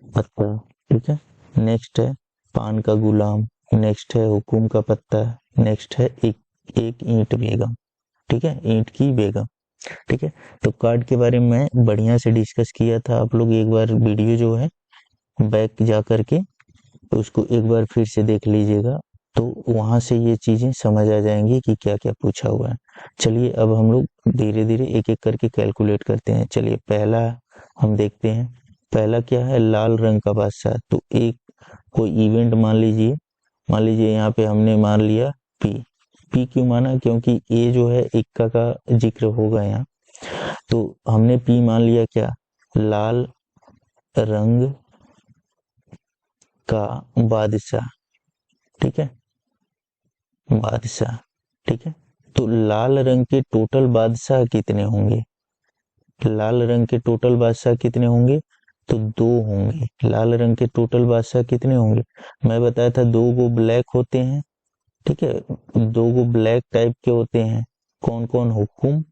पत्ता। ठीक है, नेक्स्ट है पान का गुलाम, नेक्स्ट है हुकुम का पत्ता, नेक्स्ट है एक ईंट बेगम। ठीक है, ईंट की बेगम। ठीक है, तो कार्ड के बारे में मैं बढ़िया से डिस्कस किया था, आप लोग एक बार वीडियो जो है बैक जा करके तो उसको एक बार फिर से देख लीजिएगा, तो वहां से ये चीजें समझ आ जाएंगी कि क्या क्या पूछा हुआ है। चलिए अब हम लोग धीरे धीरे एक एक करके कैलकुलेट करते हैं। चलिए पहला हम देखते हैं, पहला क्या है, लाल रंग का बादशाह। तो एक कोई इवेंट मान लीजिए यहाँ पे हमने मान लिया पी क्यों माना, क्योंकि ए जो है इक्का का जिक्र होगा यहाँ, तो हमने पी मान लिया क्या, लाल रंग का बादशाह। ठीक है, बादशाह। ठीक है, तो लाल रंग के टोटल बादशाह कितने होंगे, लाल रंग के टोटल बादशाह कितने होंगे, तो 2 होंगे। लाल रंग के टोटल बादशाह कितने होंगे, मैं बताया था 2 गो ब्लैक होते हैं। ठीक है, 2 गो ब्लैक टाइप के होते हैं, कौन कौन, हुकुम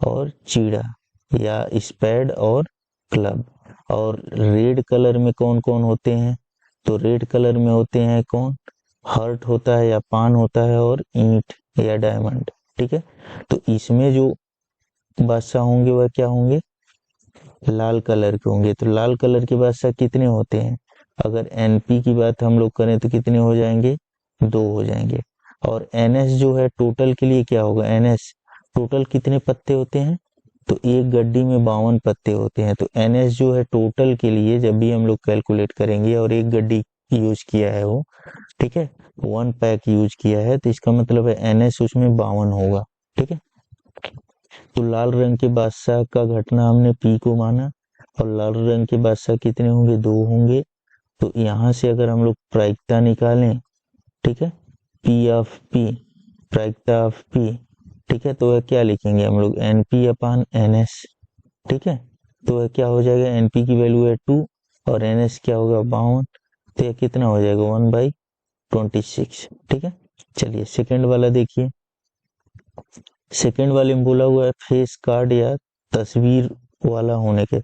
और चीड़ा या स्पैड और क्लब। और रेड कलर में कौन कौन होते हैं, तो रेड कलर में होते हैं कौन, हर्ट होता है या पान होता है, और ईंट या डायमंड। ठीक है, तो इसमें जो बादशाह होंगे वह क्या होंगे, लाल कलर के होंगे। तो लाल कलर के बादशाह कितने होते हैं, अगर NP की बात हम लोग करें तो कितने हो जाएंगे, 2 हो जाएंगे। और NS जो है टोटल के लिए क्या होगा, NS टोटल कितने पत्ते होते हैं, तो एक गड्डी में 52 पत्ते होते हैं। तो NS जो है टोटल के लिए जब भी हम लोग कैलकुलेट करेंगे, और एक गड्डी यूज किया है वो, ठीक है, 1 पैक यूज किया है, तो इसका मतलब है NS उसमें 52 होगा। ठीक है, तो लाल रंग के बादशाह का घटना हमने P को माना, और लाल रंग के बादशाह कितने होंगे, 2 होंगे। तो यहाँ से अगर हम लोग प्रायिकता निकालें, ठीक है, P ऑफ P, प्रायिकता ऑफ P, ठीक है, तो वह क्या लिखेंगे हम लोग, NP अपान NS। ठीक है, तो वह क्या हो जाएगा, NP की वैल्यू है 2 और NS क्या होगा 52, तो यह कितना हो जाएगा 1/26। ठीक है, चलिए सेकंड वाला देखिए, सेकंड वाले में बोला हुआ है फेस कार्ड या तस्वीर वाला होने के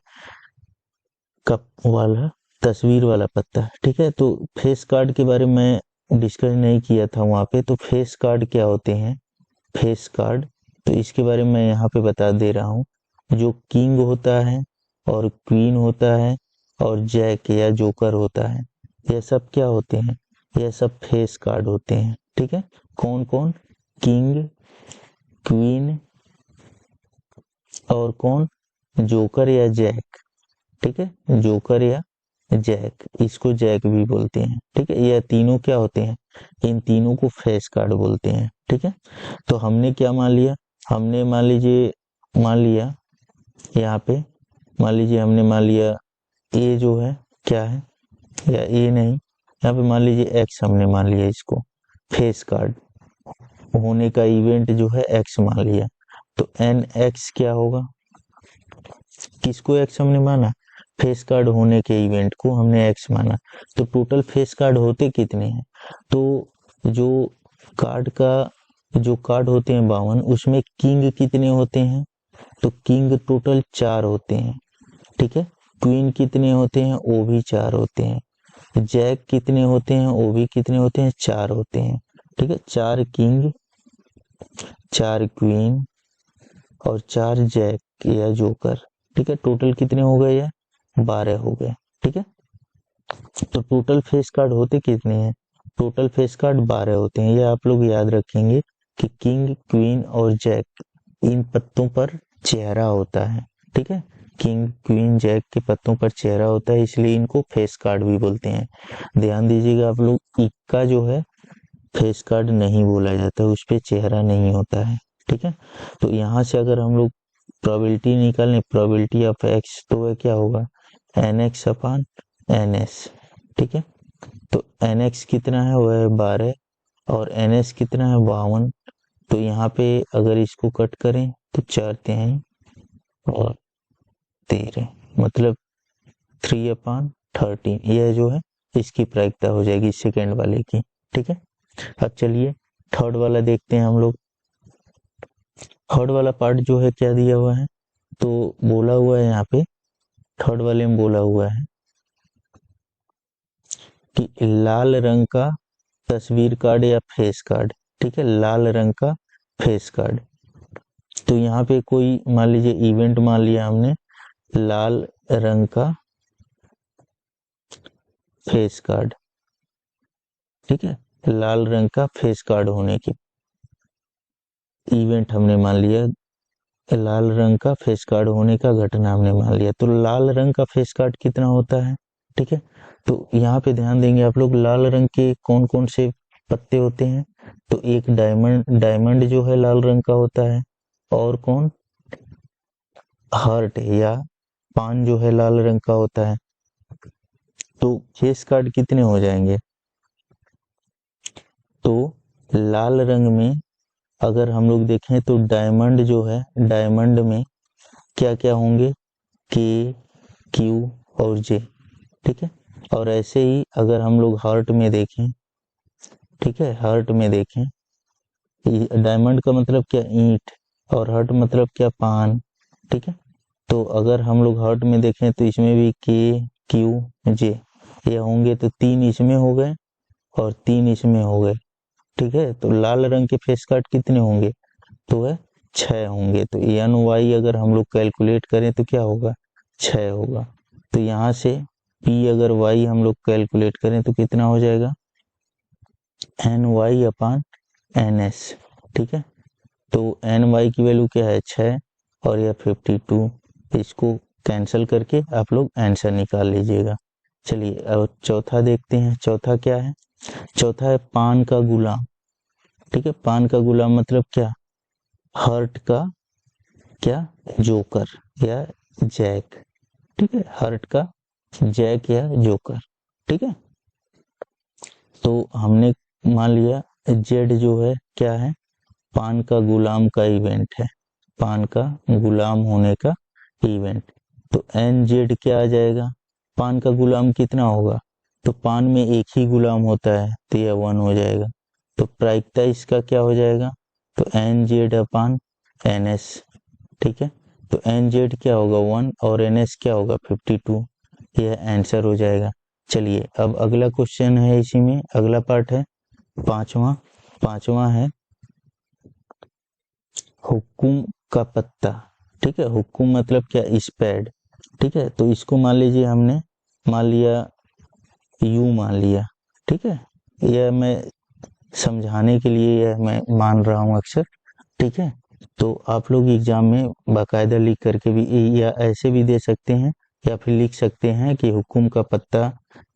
कप वाला, तस्वीर वाला पत्ता। ठीक है, तो फेस कार्ड के बारे में डिस्कस नहीं किया था वहां पे, तो फेस कार्ड क्या होते हैं, फेस कार्ड, तो इसके बारे में मैं यहाँ पे बता दे रहा हूँ। जो किंग होता है और क्वीन होता है और जैक या जोकर होता है, यह सब क्या होते हैं, यह सब फेस कार्ड होते हैं। ठीक है, कौन कौन, किंग, क्वीन और कौन, जोकर या जैक। ठीक है, जोकर या जैक, इसको जैक भी बोलते हैं। ठीक है, यह तीनों क्या होते हैं, इन तीनों को फेस कार्ड बोलते हैं। ठीक है, तो हमने क्या मान लिया हमने मान लिया यहाँ पे हमने मान लिया ए जो है क्या है, या ए नहीं, यहाँ पे मान लीजिए एक्स हमने मान लिया, इसको फेस कार्ड होने का इवेंट जो है एक्स मान लिया, तो एन एक्स क्या होगा, किसको एक्स हमने माना, फेस कार्ड होने के इवेंट को हमने एक्स माना। तो टोटल फेस कार्ड होते कितने हैं, तो जो कार्ड होते हैं 52, उसमें किंग कितने होते हैं, तो किंग टोटल 4 होते हैं, ठीक है। क्वीन कितने होते हैं, वो भी 4 होते हैं। जैक कितने होते हैं, वो भी कितने होते हैं, 4 होते हैं, ठीक है। 4 किंग, 4 क्वीन और 4 जैक या जोकर, ठीक है। टोटल कितने हो गए, या 12 हो गए, ठीक है। तो टोटल फेस कार्ड होते कितने हैं, टोटल फेस कार्ड 12 होते हैं। ये आप लोग याद रखेंगे कि किंग, क्वीन और जैक इन पत्तों पर चेहरा होता है, ठीक है। किंग, क्वीन, जैक के पत्तों पर चेहरा होता है, इसलिए इनको फेस कार्ड भी बोलते हैं। ध्यान दीजिएगा आप लोग, इक्का जो है फेस कार्ड नहीं बोला जाता, उस पर चेहरा नहीं होता है, ठीक है। तो यहाँ से अगर हम लोग प्रोबेबिलिटी निकालें, प्रोबेबिलिटी ऑफ एक्स, तो वह क्या होगा, एन एक्स अपान एन एस, ठीक है। तो एन एक्स कितना है, वह है 12 और एन एस कितना है 52। तो यहाँ पे अगर इसको कट करें तो 4 3 और 13, मतलब 3/13, यह जो है इसकी प्रायिकता हो जाएगी सेकेंड वाले की, ठीक है। अब चलिए थर्ड वाला देखते हैं हम लोग। थर्ड वाला पार्ट जो है क्या दिया हुआ है, तो बोला हुआ है यहाँ पे, थर्ड वाले में बोला हुआ है कि लाल रंग का तस्वीर कार्ड या फेस कार्ड, ठीक है, लाल रंग का फेस कार्ड। तो यहाँ पे कोई मान लीजिए इवेंट मान लिया हमने, लाल रंग का फेस कार्ड, ठीक है, लाल रंग का फेस कार्ड होने की इवेंट हमने मान लिया, लाल रंग का फेस कार्ड होने का घटना हमने मान लिया। तो लाल रंग का फेस कार्ड कितना होता है, ठीक है। तो यहाँ पे ध्यान देंगे आप लोग, लाल रंग के कौन कौन से पत्ते होते हैं, तो एक डायमंड जो है लाल रंग का होता है, और कौन, हार्ट या पान जो है लाल रंग का होता है। तो फेस कार्ड कितने हो जाएंगे, तो लाल रंग में अगर हम लोग देखें तो डायमंड जो है, डायमंड में क्या क्या होंगे, के, क्यू और जे, ठीक है। और ऐसे ही अगर हम लोग हार्ट में देखें, ठीक है, हार्ट में देखें, डायमंड का मतलब क्या, ईंट, और हार्ट मतलब क्या, पान, ठीक है। तो अगर हम लोग हार्ट में देखें तो इसमें भी के, क्यू, जे ये होंगे, तो 3 इसमें हो गए और 3 इसमें हो गए, ठीक है। तो लाल रंग के फेस कार्ड कितने होंगे, तो है 6 होंगे। तो एन वाई अगर हम लोग कैलकुलेट करें तो क्या होगा, 6 होगा। तो यहाँ से पी अगर वाई हम लोग कैलकुलेट करें तो कितना हो जाएगा, एन वाई अपान एन एस, ठीक है। तो एन वाई की वैल्यू क्या है, 6 और यह 52, इसको कैंसिल करके आप लोग आंसर निकाल लीजिएगा। चलिए अब चौथा देखते हैं, चौथा क्या है, चौथा है पान का गुलाम, ठीक है। पान का गुलाम मतलब क्या, हर्ट का क्या, जोकर या जैक, ठीक है, हर्ट का जैक या जोकर, ठीक है। तो हमने मान लिया जेड जो है क्या है, पान का गुलाम का इवेंट है, पान का गुलाम होने का इवेंट। तो एन जेड क्या आ जाएगा, पान का गुलाम कितना होगा, तो पान में एक ही गुलाम होता है, तो यह 1 हो जाएगा। तो प्रायिकता इसका क्या हो जाएगा, तो N z upon n S, ठीक है। तो एन जेड क्या होगा 1 और एन एस क्या होगा 52, यह आंसर हो जाएगा। चलिए अब अगला क्वेश्चन है, इसी में अगला पार्ट है, पांचवा है हुक्म का पत्ता, ठीक है। हुक्म मतलब क्या, स्पैड, ठीक है। तो इसको मान लीजिए हमने मान लिया यू मान लिया, ठीक है। यह मैं समझाने के लिए यह मैं मान रहा हूँ अक्सर, ठीक है। तो आप लोग एग्जाम में बाकायदा लिख करके भी या ऐसे भी दे सकते हैं, या फिर लिख सकते हैं कि हुक्म का पत्ता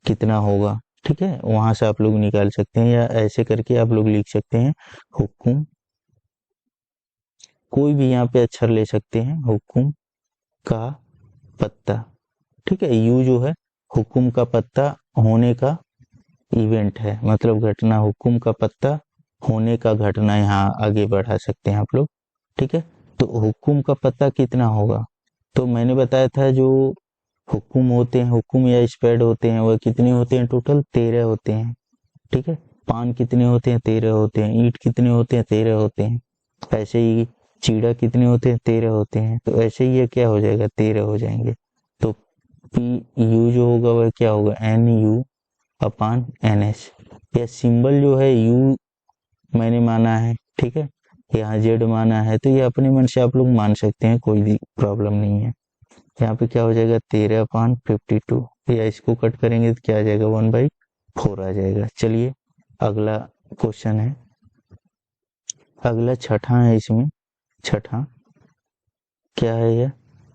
कितना होगा, ठीक है, वहां से आप लोग निकाल सकते हैं, या ऐसे करके आप लोग लिख सकते हैं हुक्म कोई भी यहाँ पे अक्षर ले सकते हैं, हुकुम का पत्ता, ठीक है। यू जो है हुकुम का पत्ता होने का इवेंट है, मतलब घटना, हुकुम का पत्ता होने का घटना यहाँ आगे बढ़ा सकते हैं आप लोग, ठीक है। तो हुकुम का पत्ता कितना होगा, तो मैंने बताया था जो हुकुम होते हैं, हुकुम या स्पेड होते हैं, वह कितने होते हैं, टोटल 13 होते हैं, ठीक है। पान कितने होते हैं, 13 होते हैं। ईंट कितने होते हैं, 13 होते हैं। ऐसे ही चीड़ा कितने होते हैं, 13 होते हैं। तो ऐसे ही ये क्या हो जाएगा, 13 हो जाएंगे। तो पी यू जो होगा वह क्या होगा, n U upon n S. यह सिंबल जो है यू मैंने माना है, ठीक है, यहाँ जेड माना है, तो ये अपने मन से आप लोग मान सकते हैं, कोई भी प्रॉब्लम नहीं है। यहाँ पे क्या हो जाएगा, 13/52, या इसको कट करेंगे तो क्या आ जाएगा, 1/4 आ जाएगा। चलिए अगला क्वेश्चन है, अगला छठा है, इसमें छठा क्या है यह,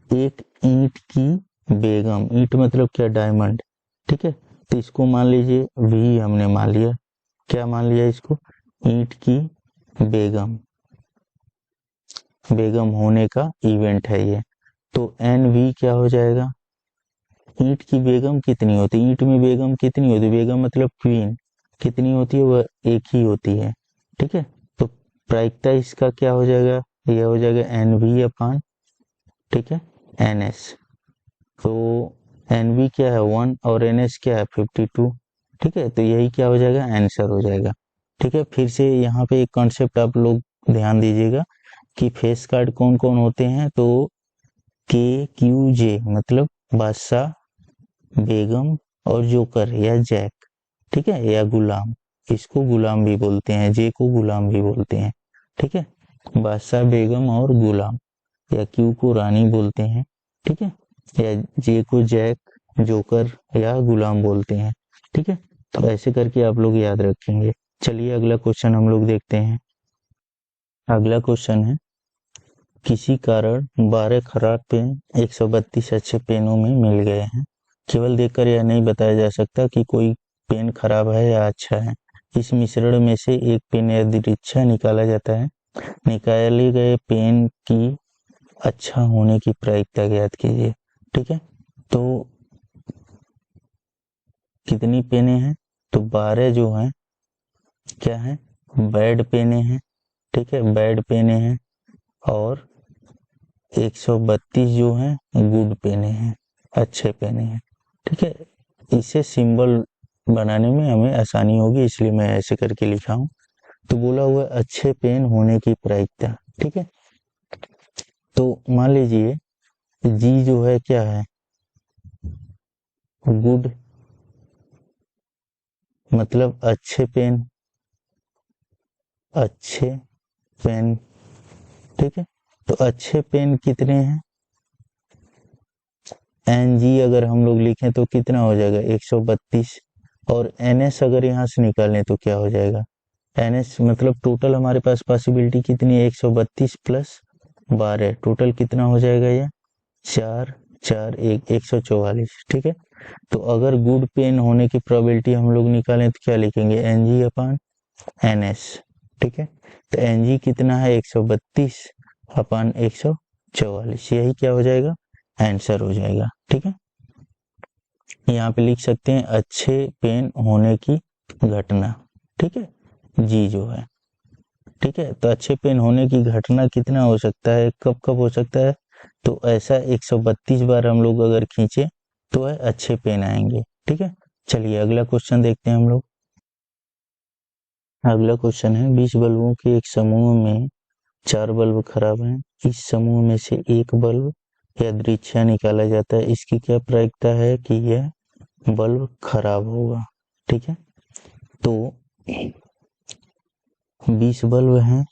एक ईंट की बेगम, ईंट मतलब क्या, डायमंड, ठीक है। तो इसको मान लीजिए वी हमने मान लिया, क्या मान लिया इसको, ईंट की बेगम, बेगम होने का इवेंट है ये। तो एन वी क्या हो जाएगा, ईंट की बेगम कितनी होती है, ईंट में बेगम कितनी होती है, बेगम मतलब क्वीन, कितनी होती है, वह एक ही होती है, ठीक है। तो प्रायिकता इसका क्या हो जाएगा, यह हो जाएगा एन वी अपान, ठीक है, एन एस। तो एन वी क्या है 1 और एन एस क्या है 52, ठीक है। तो यही क्या हो जाएगा, आंसर हो जाएगा, ठीक है। फिर से यहाँ पे एक कॉन्सेप्ट आप लोग ध्यान दीजिएगा कि फेस कार्ड कौन कौन होते हैं, तो के क्यू जे मतलब बादशाह, बेगम और जोकर या जैक, ठीक है, या गुलाम, इसको गुलाम भी बोलते हैं, जे को गुलाम भी बोलते हैं, ठीक है। बादशाह, बेगम और गुलाम, या क्यू को रानी बोलते हैं, ठीक है, या जे को जैक, जोकर या गुलाम बोलते हैं, ठीक है। तो ऐसे करके आप लोग याद रखेंगे। चलिए अगला क्वेश्चन हम लोग देखते हैं। अगला क्वेश्चन है, किसी कारण 12 खराब पेन 132 अच्छे पेनों में मिल गए हैं। केवल देखकर यह नहीं बताया जा सकता कि कोई पेन खराब है या अच्छा है। इस मिश्रण में से एक पेन यदि अच्छा निकाला जाता है, निकाले गए पेन की अच्छा होने की प्रायिकता ज्ञात कीजिए, ठीक है। तो कितनी पेने हैं, तो 12 जो हैं क्या है, बैड पेने हैं, ठीक है, बैड पेने हैं, और 132 जो हैं गुड पेने हैं, अच्छे पेने हैं, ठीक है। इसे सिंबल बनाने में हमें आसानी होगी, इसलिए मैं ऐसे करके लिखा हूं। तो बोला हुआ अच्छे पेन होने की प्रायिकता, ठीक है। तो मान लीजिए जी जो है क्या है, गुड मतलब अच्छे पेन, अच्छे पेन, ठीक है। तो अच्छे पेन कितने हैं, एन जी अगर हम लोग लिखें तो कितना हो जाएगा 132, और एन एस अगर यहाँ से निकालें तो क्या हो जाएगा, एन एस मतलब टोटल हमारे पास पॉसिबिलिटी कितनी है, 132 प्लस 12, टोटल कितना हो जाएगा ये, 4 4 1 144, ठीक है। तो अगर गुड पेन होने की प्रोबेबिलिटी हम लोग निकालें तो क्या लिखेंगे, एन जी अपान एन एस, ठीक है। तो एन जी कितना है 132 अपान 144, यही क्या हो जाएगा, आंसर हो जाएगा, ठीक है। यहाँ पे लिख सकते हैं अच्छे पेन होने की घटना, ठीक है, जी जो है, ठीक है। तो अच्छे पेन होने की घटना कितना हो सकता है, कब कब हो सकता है, तो ऐसा 132 बार हम लोग अगर खींचे तो है अच्छे पेन आएंगे, ठीक है। चलिए अगला क्वेश्चन देखते हैं हम लोग। अगला क्वेश्चन है, 20 बल्बों के एक समूह में 4 बल्ब खराब हैं। इस समूह में से एक बल्ब यादृच्छा निकाला जाता है, इसकी क्या प्रायिकता है कि यह बल्ब खराब होगा, ठीक है। तो 20 बल्ब हैं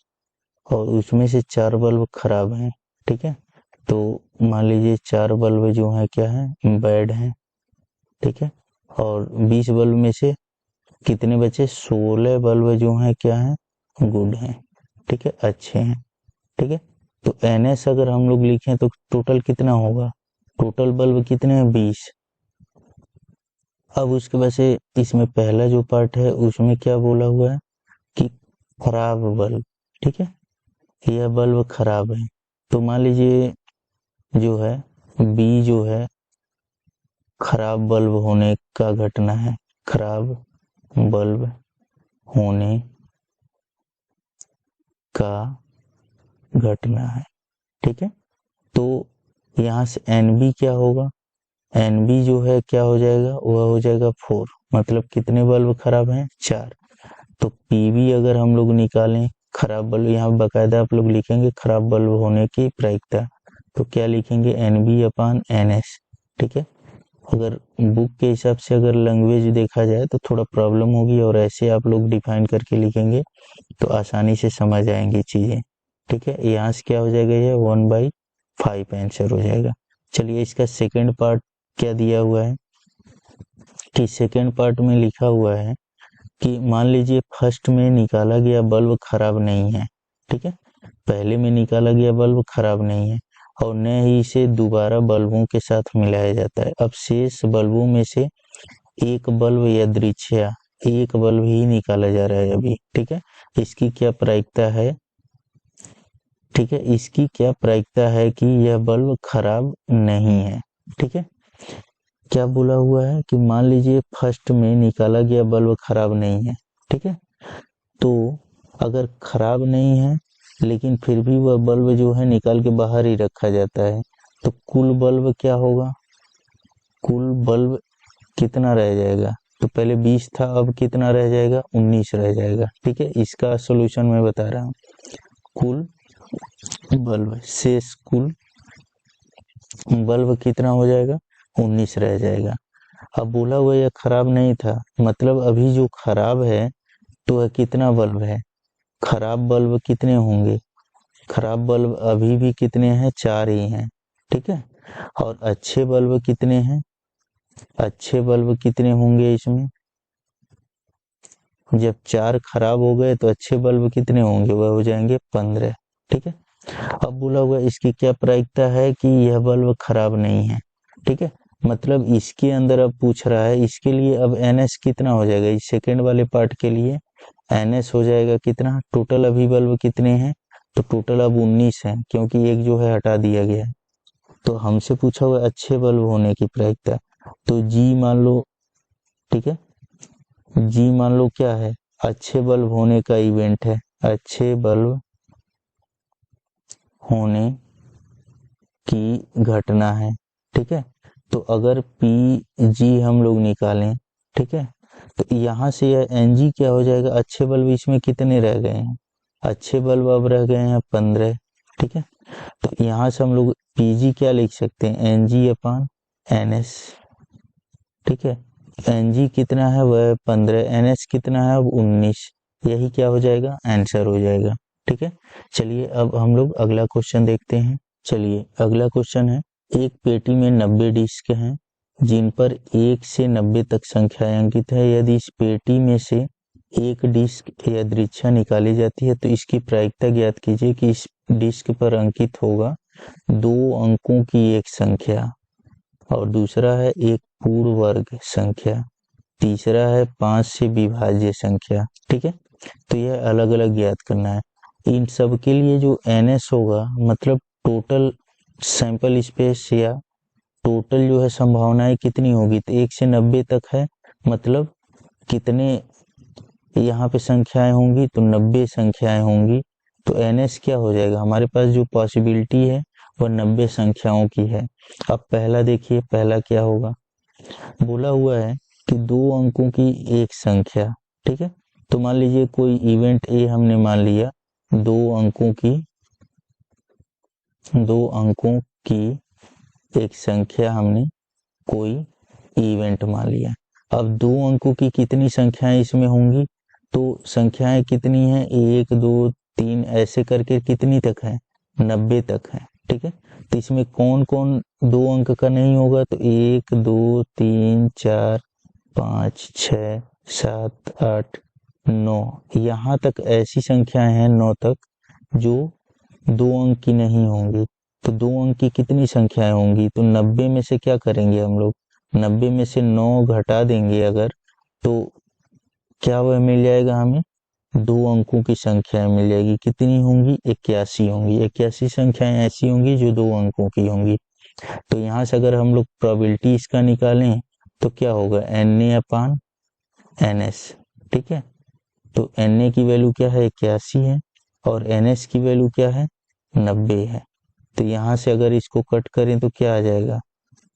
और उसमें से 4 बल्ब खराब हैं, ठीक है। तो मान लीजिए 4 बल्ब जो है क्या है, बैड हैं, ठीक है। और 20 बल्ब में से कितने बचे, 16 बल्ब जो है क्या है, गुड हैं, ठीक है, अच्छे हैं, ठीक है। तो एन एस अगर हम लोग लिखें तो टोटल कितना होगा, टोटल बल्ब कितने हैं 20। अब उसके बाद से इसमें पहला जो पार्ट है उसमें क्या बोला हुआ है कि खराब बल्ब, ठीक है, यह बल्ब खराब है। तो मान लीजिए जो है बी जो है खराब बल्ब होने का घटना है, खराब बल्ब होने का घटना है। ठीक है, तो यहाँ से NB क्या होगा, NB जो है क्या हो जाएगा, वह हो जाएगा 4, मतलब कितने बल्ब खराब हैं, 4। तो PB अगर हम लोग निकालें, खराब बल्ब, यहाँ बाकायदा आप लोग लिखेंगे खराब बल्ब होने की प्रायिकता, तो क्या लिखेंगे, NB/NS। ठीक है, अगर बुक के हिसाब से अगर लैंग्वेज देखा जाए तो थोड़ा प्रॉब्लम होगी, और ऐसे आप लोग डिफाइन करके लिखेंगे तो आसानी से समझ आएंगी चीज़ें। ठीक है, यहाँ से क्या हो जाएगा, ये 1/5 आंसर हो जाएगा। चलिए इसका सेकेंड पार्ट क्या दिया हुआ है, कि सेकेंड पार्ट में लिखा हुआ है कि मान लीजिए फर्स्ट में निकाला गया बल्ब खराब नहीं है। ठीक है, पहले में निकाला गया बल्ब खराब नहीं है और न ही इसे दोबारा बल्बों के साथ मिलाया जाता है। अब शेष बल्बों में से एक बल्ब यादृच्छिया, एक बल्ब ही निकाला जा रहा है अभी। ठीक है, इसकी क्या प्रायिकता है, ठीक है, इसकी क्या प्रायिकता है कि यह बल्ब खराब नहीं है। ठीक है, क्या बोला हुआ है कि मान लीजिए फर्स्ट में निकाला गया बल्ब खराब नहीं है। ठीक है, तो अगर खराब नहीं है लेकिन फिर भी वह बल्ब जो है निकाल के बाहर ही रखा जाता है, तो कुल बल्ब क्या होगा, कुल बल्ब कितना रह जाएगा, तो पहले 20 था, अब कितना रह जाएगा, 19 रह जाएगा। ठीक है, इसका सॉल्यूशन मैं बता रहा हूँ, कुल बल्ब, शेष कुल बल्ब कितना हो जाएगा, 19 रह जाएगा। अब बोला हुआ यह खराब नहीं था, मतलब अभी जो खराब है तो वह कितना बल्ब है, खराब बल्ब कितने होंगे, खराब बल्ब अभी भी कितने हैं, 4 ही हैं। ठीक है, और अच्छे बल्ब कितने हैं, अच्छे बल्ब कितने होंगे इसमें, जब 4 खराब हो गए तो अच्छे बल्ब कितने होंगे, वह हो जाएंगे 15। ठीक है, अब बोला हुआ इसकी क्या प्रायिकता है कि यह बल्ब खराब नहीं है। ठीक है, मतलब इसके अंदर अब पूछ रहा है, इसके लिए अब NS कितना हो जाएगा, इस सेकेंड वाले पार्ट के लिए NS हो जाएगा कितना, टोटल अभी बल्ब कितने हैं, तो टोटल अब 19 है, क्योंकि एक जो है हटा दिया गया है। तो हमसे पूछा हुआ अच्छे बल्ब होने की प्रायिकता, तो G मान लो। ठीक है, G मान लो क्या है, अच्छे बल्ब होने का इवेंट है, अच्छे बल्ब होने की घटना है। ठीक है, तो अगर PG हम लोग निकालें, ठीक है, तो यहाँ से यह NG क्या हो जाएगा, अच्छे बल्ब इसमें कितने रह गए हैं, अच्छे बल्ब अब रह गए हैं 15। ठीक है, तो यहाँ से हम लोग PG क्या लिख सकते हैं, NG/NS। ठीक है, NG कितना है, वह 15, NS कितना है अब 19, यही क्या हो जाएगा, आंसर हो जाएगा। ठीक है, चलिए अब हम लोग अगला क्वेश्चन देखते हैं। चलिए अगला क्वेश्चन है, एक पेटी में 90 डिस्क हैं जिन पर 1 से 90 तक संख्याएं अंकित है। यदि इस पेटी में से एक डिस्क यादृच्छिक निकाली जाती है तो इसकी प्रायिकता ज्ञात कीजिए कि इस डिस्क पर अंकित होगा 2 अंकों की एक संख्या, और दूसरा है एक पूर्ण वर्ग संख्या, तीसरा है 5 से विभाज्य संख्या। ठीक है, तो यह अलग अलग ज्ञात करना है। इन सब के लिए जो NS होगा, मतलब टोटल सैंपल स्पेस या टोटल जो है संभावनाएं कितनी होगी, तो 1 से 90 तक है, मतलब कितने यहाँ पे संख्याएं होंगी, तो 90 संख्याएं होंगी। तो NS क्या हो जाएगा, हमारे पास जो पॉसिबिलिटी है वह 90 संख्याओं की है। अब पहला देखिए, पहला क्या होगा, बोला हुआ है कि 2 अंकों की एक संख्या। ठीक है, तो मान लीजिए कोई इवेंट A हमने मान लिया, 2 अंकों की एक संख्या हमने कोई इवेंट मान लिया। अब 2 अंकों की कितनी संख्याएं इसमें होंगी, तो संख्याएं कितनी हैं, 1 2 3 ऐसे करके कितनी तक है, 90 तक है। ठीक है, तो इसमें कौन कौन 2 अंक का नहीं होगा, तो 1 2 3 4 5 6 7 8 9, यहाँ तक ऐसी संख्याएं हैं 9 तक जो 2 अंक की नहीं होंगी। तो 2 अंक की कितनी संख्याएं होंगी, तो 90 में से क्या करेंगे हम लोग, 90 में से 9 घटा देंगे अगर, तो क्या वह मिल जाएगा हमें, दो अंकों की संख्याएं मिल जाएगी। कितनी होंगी? 81 होंगी। 81 संख्याएं ऐसी होंगी जो दो अंकों की होंगी। तो यहाँ से अगर हम लोग प्रोबेबिलिटी इसका निकालें तो क्या होगा? Na/ns। ठीक है, तो Na की वैल्यू क्या है? 81 है, और ns की वैल्यू क्या है? 90 है। तो यहाँ से अगर इसको कट करें तो क्या आ जाएगा?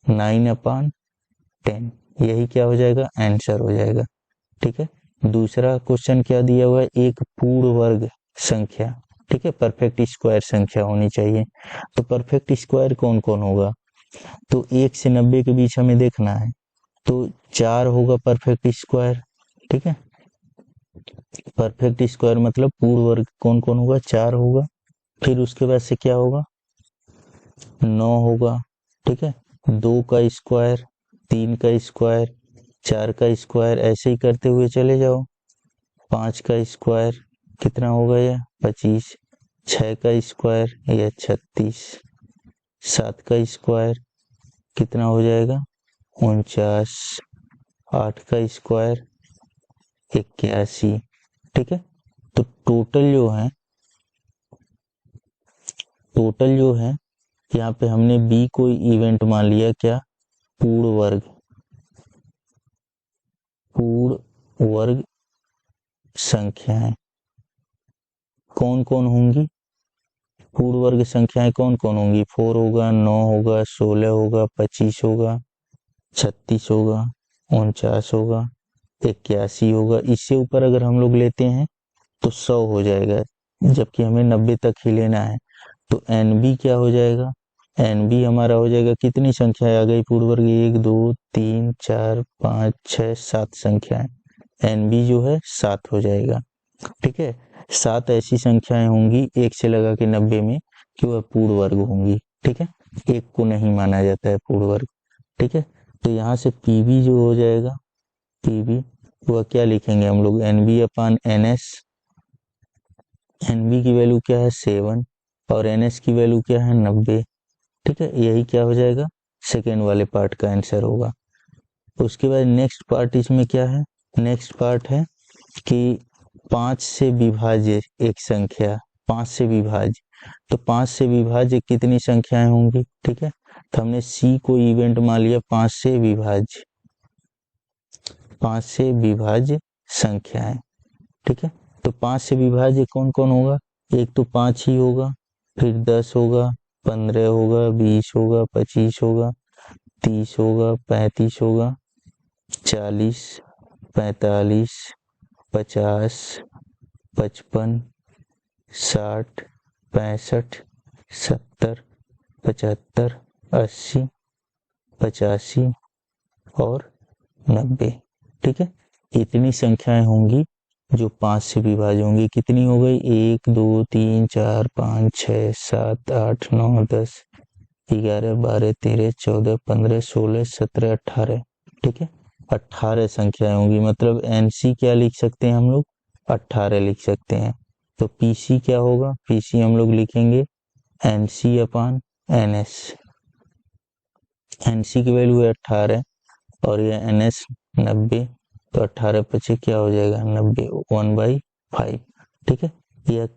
9/10। यही क्या हो जाएगा? आंसर हो जाएगा। ठीक है, दूसरा क्वेश्चन क्या दिया हुआ है? एक पूर्ण वर्ग संख्या, ठीक है, परफेक्ट स्क्वायर संख्या होनी चाहिए। तो परफेक्ट स्क्वायर कौन कौन होगा? तो 1 से 90 के बीच हमें देखना है, तो 4 होगा परफेक्ट स्क्वायर। ठीक है, परफेक्ट स्क्वायर मतलब पूर्ण वर्ग कौन कौन होगा? 4 होगा। फिर उसके बाद से क्या होगा? 9 होगा। ठीक है, 2 का स्क्वायर, 3 का स्क्वायर, 4 का स्क्वायर, ऐसे ही करते हुए चले जाओ। 5 का स्क्वायर कितना होगा? यह 25। 6 का स्क्वायर यह 36। 7 का स्क्वायर कितना हो जाएगा? 49। 8 का स्क्वायर 81। ठीक है, तो टोटल जो है यहाँ पे हमने बी को इवेंट मान लिया। क्या? पूर्ण वर्ग संख्याएं कौन कौन होंगी? पूर्ण वर्ग संख्याएं कौन कौन होंगी? 4 होगा, 9 होगा, 16 होगा, 25 होगा, 36 होगा, 49 होगा, 81 होगा। इससे ऊपर अगर हम लोग लेते हैं तो 100 हो जाएगा, जबकि हमें 90 तक ही लेना है। तो NB क्या हो जाएगा? NB हमारा हो जाएगा, कितनी संख्याएं आ गई पूर्ण वर्ग? 1 2 3 4 5 6 7 संख्याएं। NB जो है 7 हो जाएगा। ठीक है, 7 ऐसी संख्याएं होंगी 1 से लगा के 90 में कि वह पूर्ण वर्ग होंगी। ठीक है, एक को नहीं माना जाता है पूर्ण वर्ग। ठीक है, तो यहाँ से PB जो हो जाएगा, PB वह क्या लिखेंगे हम लोग? NB/NS। NB की वैल्यू क्या है? 7, और NS की वैल्यू क्या है? 90। ठीक है, यही क्या हो जाएगा? सेकेंड वाले पार्ट का आंसर होगा। उसके बाद नेक्स्ट पार्ट इसमें क्या है? नेक्स्ट पार्ट है कि 5 से विभाज्य एक संख्या, 5 से विभाज्य, तो 5 से विभाज्य कितनी संख्याएं होंगी? ठीक है, तो हमने C को इवेंट मान लिया 5 से विभाज्य संख्याएं। ठीक है, तो 5 से विभाज्य कौन कौन होगा? एक तो 5 ही होगा, फिर 10 होगा, 15 होगा, 20 होगा, 25 होगा, 30 होगा, 35 होगा, 40, 45, 50, 55, 60, 65, 70, 75, 80, 85 और 90। ठीक है, इतनी संख्याएं होंगी जो 5 से विभाज्य होंगी। कितनी हो गई? 1 2 3 4 5 6 7 8 9 10 11 12 13 14 15 16 17 18। ठीक है, 18 संख्याएं होंगी। मतलब NC क्या लिख सकते हैं हम लोग? 18 लिख सकते हैं। तो PC क्या होगा? PC हम लोग लिखेंगे NC/NS। NC की वैल्यू है 18 और यह NS 90, तो 18 पचे क्या हो जाएगा? 90, 1/5। ठीक है, यह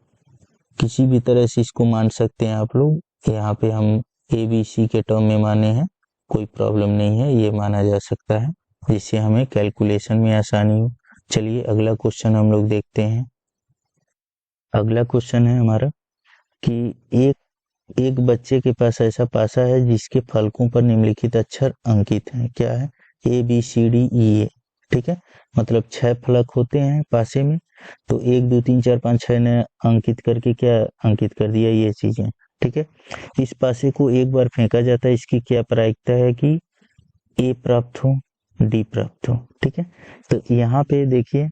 किसी भी तरह से इसको मान सकते हैं आप लोग। यहाँ पे हम ABC के टर्म में माने हैं, कोई प्रॉब्लम नहीं है, ये माना जा सकता है, जिससे हमें कैलकुलेशन में आसानी हो। चलिए अगला क्वेश्चन हम लोग देखते हैं। अगला क्वेश्चन है हमारा कि एक बच्चे के पास ऐसा पासा है जिसके फलकों पर निम्नलिखित अक्षर अंकित हैं। क्या है? ABCDEA। ठीक है, मतलब 6 फलक होते हैं पासे में, तो 1 2 3 4 5 6 ने अंकित करके क्या अंकित कर दिया? ये चीजें। ठीक है, इस पासे को एक बार फेंका जाता है, इसकी क्या प्रायिकता है कि A प्राप्त हो, D प्राप्त हो। ठीक है, तो यहाँ पे देखिए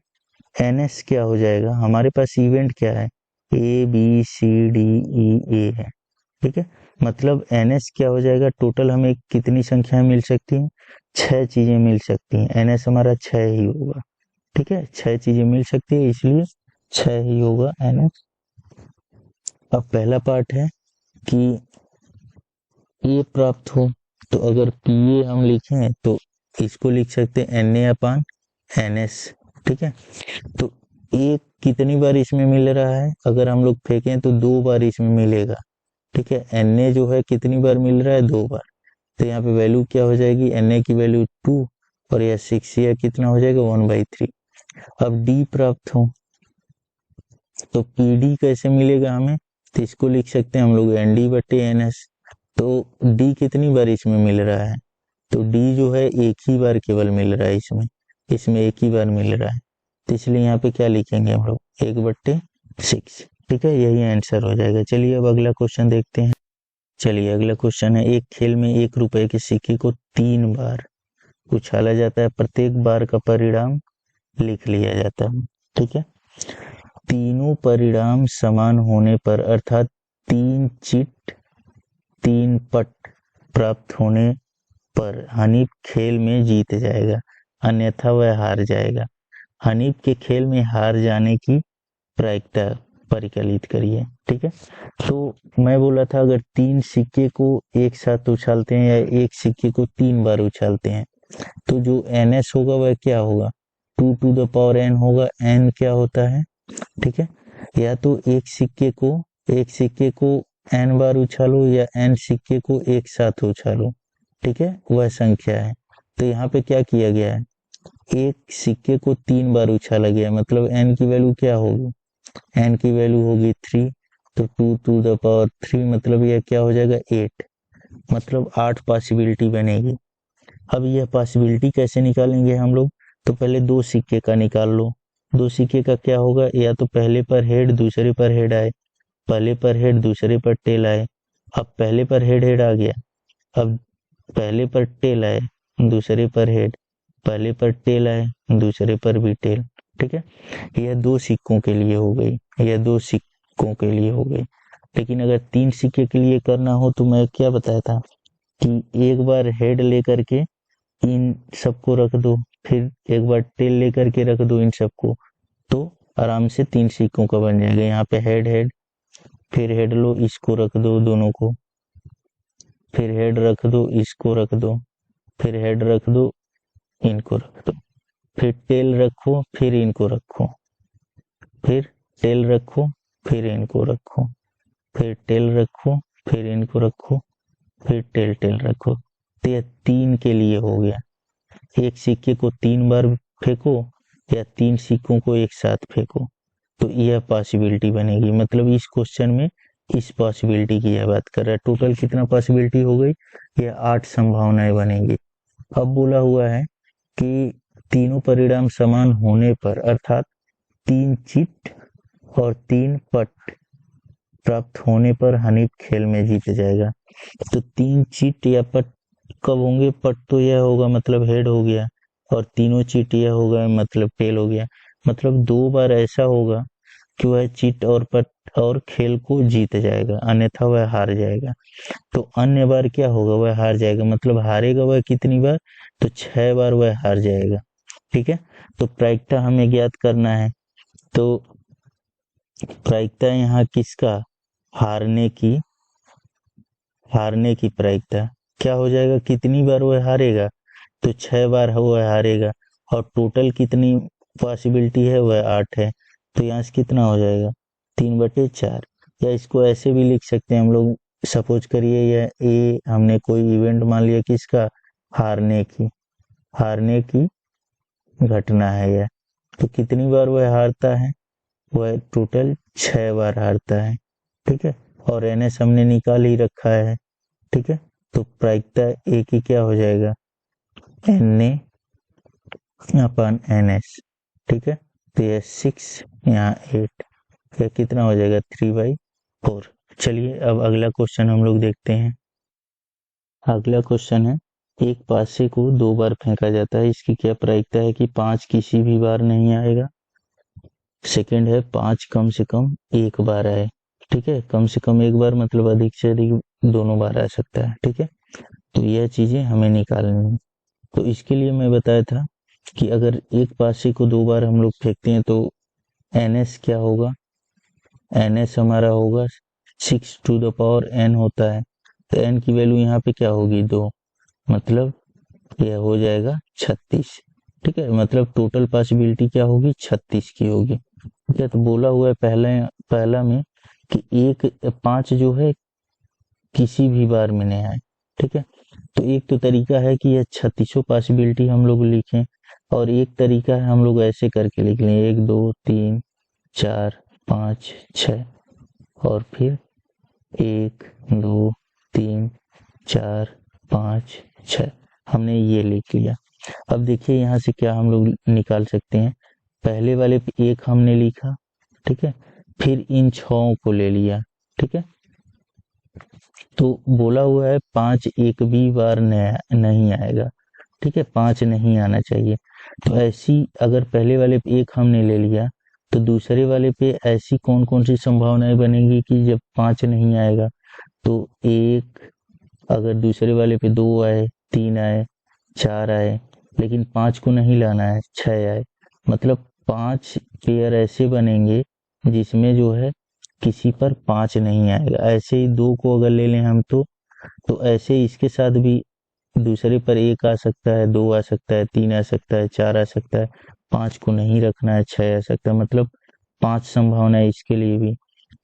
NS क्या हो जाएगा? हमारे पास इवेंट क्या है? ABCDEA है। ठीक है, मतलब NS क्या हो जाएगा? टोटल हमें कितनी संख्याएं मिल सकती हैं? 6 चीजें मिल सकती हैं। NS हमारा 6 ही होगा। ठीक है, 6 चीजें मिल सकती है, इसलिए 6 ही होगा NS। अब पहला पार्ट है कि A प्राप्त हो, तो अगर PA हम लिखें तो इसको लिख सकते हैं NA/NS। ठीक है, तो एक कितनी बार इसमें मिल रहा है, अगर हम लोग फेंकें तो 2 बार इसमें मिलेगा, ठीक है। Na जो है कितनी बार मिल रहा है, 2 बार, तो यहाँ पे वैल्यू क्या हो जाएगी, Na की वैल्यू 2 और यह 6, यह कितना हो जाएगा 1/3। अब D प्राप्त हो तो PD कैसे मिलेगा हमें, तो इसको लिख सकते हैं हम लोग ND/NS। तो D कितनी बार इसमें मिल रहा है, तो D जो है एक ही बार केवल मिल रहा है, इसमें एक ही बार मिल रहा है, तो इसलिए यहाँ पे क्या लिखेंगे हम लोग 1/6, ठीक है, यही आंसर हो जाएगा। चलिए अब अगला क्वेश्चन देखते हैं। चलिए अगला क्वेश्चन है, एक खेल में 1 रुपए के सिक्के को 3 बार उछाला जाता है, प्रत्येक बार का परिणाम लिख लिया जाता है, ठीक है। तीनों परिणाम समान होने पर अर्थात 3 चिट 3 पट प्राप्त होने पर हनीफ खेल में जीत जाएगा, अन्यथा वह हार जाएगा। हनीफ के खेल में हार जाने की प्रायिकता परिकलित करिए, ठीक है। तो मैं बोला था अगर 3 सिक्के को एक साथ उछालते हैं या एक सिक्के को 3 बार उछालते हैं तो जो NS होगा वह क्या होगा, 2 to the power n होगा। n क्या होता है, ठीक है, या तो एक सिक्के को n बार उछालो या n सिक्के को एक साथ उछालो, ठीक है, वह संख्या है। तो यहाँ पे क्या किया गया है, एक सिक्के को 3 बार उछाला गया, मतलब n की वैल्यू क्या होगी, n की वैल्यू होगी 3, तो 2 to the power 3 मतलब यह क्या हो जाएगा 8, मतलब 8 पॉसिबिलिटी बनेगी। अब यह पॉसिबिलिटी कैसे निकालेंगे हम लोग, तो पहले 2 सिक्के का निकाल लो। 2 सिक्के का क्या होगा, या तो पहले पर हेड दूसरे पर हेड आए, पहले पर हेड दूसरे पर टेल आए। अब पहले पर हेड आ गया, अब पहले पर टेल आए दूसरे पर हेड, पहले पर टेल आए दूसरे पर भी टेल, ठीक है। यह 2 सिक्कों के लिए हो गई, यह 2 सिक्कों के लिए हो गई। लेकिन अगर 3 सिक्के के लिए करना हो तो मैं क्या बताया था कि एक बार हेड लेकर के इन सबको रख दो, फिर एक बार टेल लेकर के रख दो इन सबको, तो आराम से 3 सिक्कों का बन जाएगा। यहाँ पे हेड फिर हेड लो, इसको रख दो दोनों को, फिर हेड रख दो, इसको रख दो, फिर हेड रख दो, इनको रख दो, फिर टेल रखो, फिर इनको रखो, फिर टेल रखो, फिर इनको रखो, फिर टेल रखो, फिर इनको रखो, फिर टेल रखो। तो यह 3 के लिए हो गया, एक सिक्के को 3 बार फेंको या 3 सिक्कों को एक साथ फेंको, तो यह पॉसिबिलिटी बनेगी। मतलब इस क्वेश्चन में इस पॉसिबिलिटी की यह बात कर रहा है। टोटल कितना पॉसिबिलिटी हो गई, यह 8 संभावनाएं बनेंगी। अब बोला हुआ है कि तीनों परिणाम समान होने पर अर्थात 3 चिट और 3 पट प्राप्त होने पर हनीफ खेल में जीत जाएगा। तो 3 चिट या पट कब होंगे, पट तो यह होगा मतलब हेड हो गया, और तीनों चिट यह होगा मतलब टेल हो गया। मतलब 2 बार ऐसा होगा कि वह चिट और पट और खेल को जीत जाएगा, अन्यथा वह हार जाएगा। तो अन्य बार क्या होगा, वह हार जाएगा, मतलब हारेगा वह कितनी बार, तो 6 बार वह हार जाएगा, ठीक है। तो प्रायिकता हमें ज्ञात करना है, तो प्रायिकता यहाँ किसका, हारने की प्रायिकता क्या हो जाएगा, कितनी बार वह हारेगा, तो 6 बार वह हारेगा, और टोटल कितनी पॉसिबिलिटी है, वह 8 है। तो यहाँ से कितना हो जाएगा 3/4, या इसको ऐसे भी लिख सकते हैं हम लोग, सपोज करिए यह ए हमने कोई इवेंट मान लिया किसका, हारने की घटना है यह, तो कितनी बार वह हारता है, वह टोटल 6 बार हारता है, ठीक है। और NS हमने निकाल ही रखा है, ठीक है। तो प्रायिकता ए की क्या हो जाएगा, Na/NS, ठीक है। तो यह 6 यहाँ 8, यह कितना हो जाएगा 3/4। चलिए अब अगला क्वेश्चन हम लोग देखते हैं। अगला क्वेश्चन है, एक पासे को 2 बार फेंका जाता है, इसकी क्या प्रायिकता है कि 5 किसी भी बार नहीं आएगा। सेकंड है 5 कम से कम एक बार आए, ठीक है, कम से कम एक बार मतलब अधिक से अधिक दोनों बार आ सकता है, ठीक है। तो यह चीजें हमें निकालनी है। तो इसके लिए मैं बताया था कि अगर एक पासे को 2 बार हम लोग फेंकते हैं तो NS क्या होगा, NS हमारा होगा 6 to the power n होता है, तो n की वैल्यू यहाँ पे क्या होगी 2, मतलब यह हो जाएगा 36, ठीक है। मतलब टोटल पॉसिबिलिटी क्या होगी 36 की होगी, ठीक है, तो बोला हुआ है पहला में कि 5 जो है किसी भी बार में नहीं आए। ठीक है, तो एक तो तरीका है कि यह 36 पॉसिबिलिटी हम लोग लिखें, और एक तरीका है हम लोग ऐसे करके लिख लें 1 2 3 4 5 6, और फिर 1 2 3 4 5 6 हमने ये लिख लिया। अब देखिए यहाँ से क्या हम लोग निकाल सकते हैं। पहले वाले पे 1 हमने लिखा, ठीक है, फिर इन 6 को ले लिया। ठीक है, तो बोला हुआ है 5 एक भी बार नहीं आएगा। ठीक है, 5 नहीं आना चाहिए। तो ऐसी अगर पहले वाले पे 1 हमने ले लिया, तो दूसरे वाले पे ऐसी कौन कौन सी संभावनाएं बनेंगी कि जब 5 नहीं आएगा। तो 1, अगर दूसरे वाले पे 2 आए, 3 आए, 4 आए, लेकिन 5 को नहीं लाना है, 6 आए, मतलब 5 पेयर ऐसे बनेंगे जिसमें जो है किसी पर 5 नहीं आएगा। ऐसे ही 2 को अगर ले लें हम, तो ऐसे ही इसके साथ भी दूसरे पर 1 आ सकता है, 2 आ सकता है, 3 आ सकता है, 4 आ सकता है, 5 को नहीं रखना है, 6 आ सकता है, मतलब 5 संभावना है इसके लिए भी।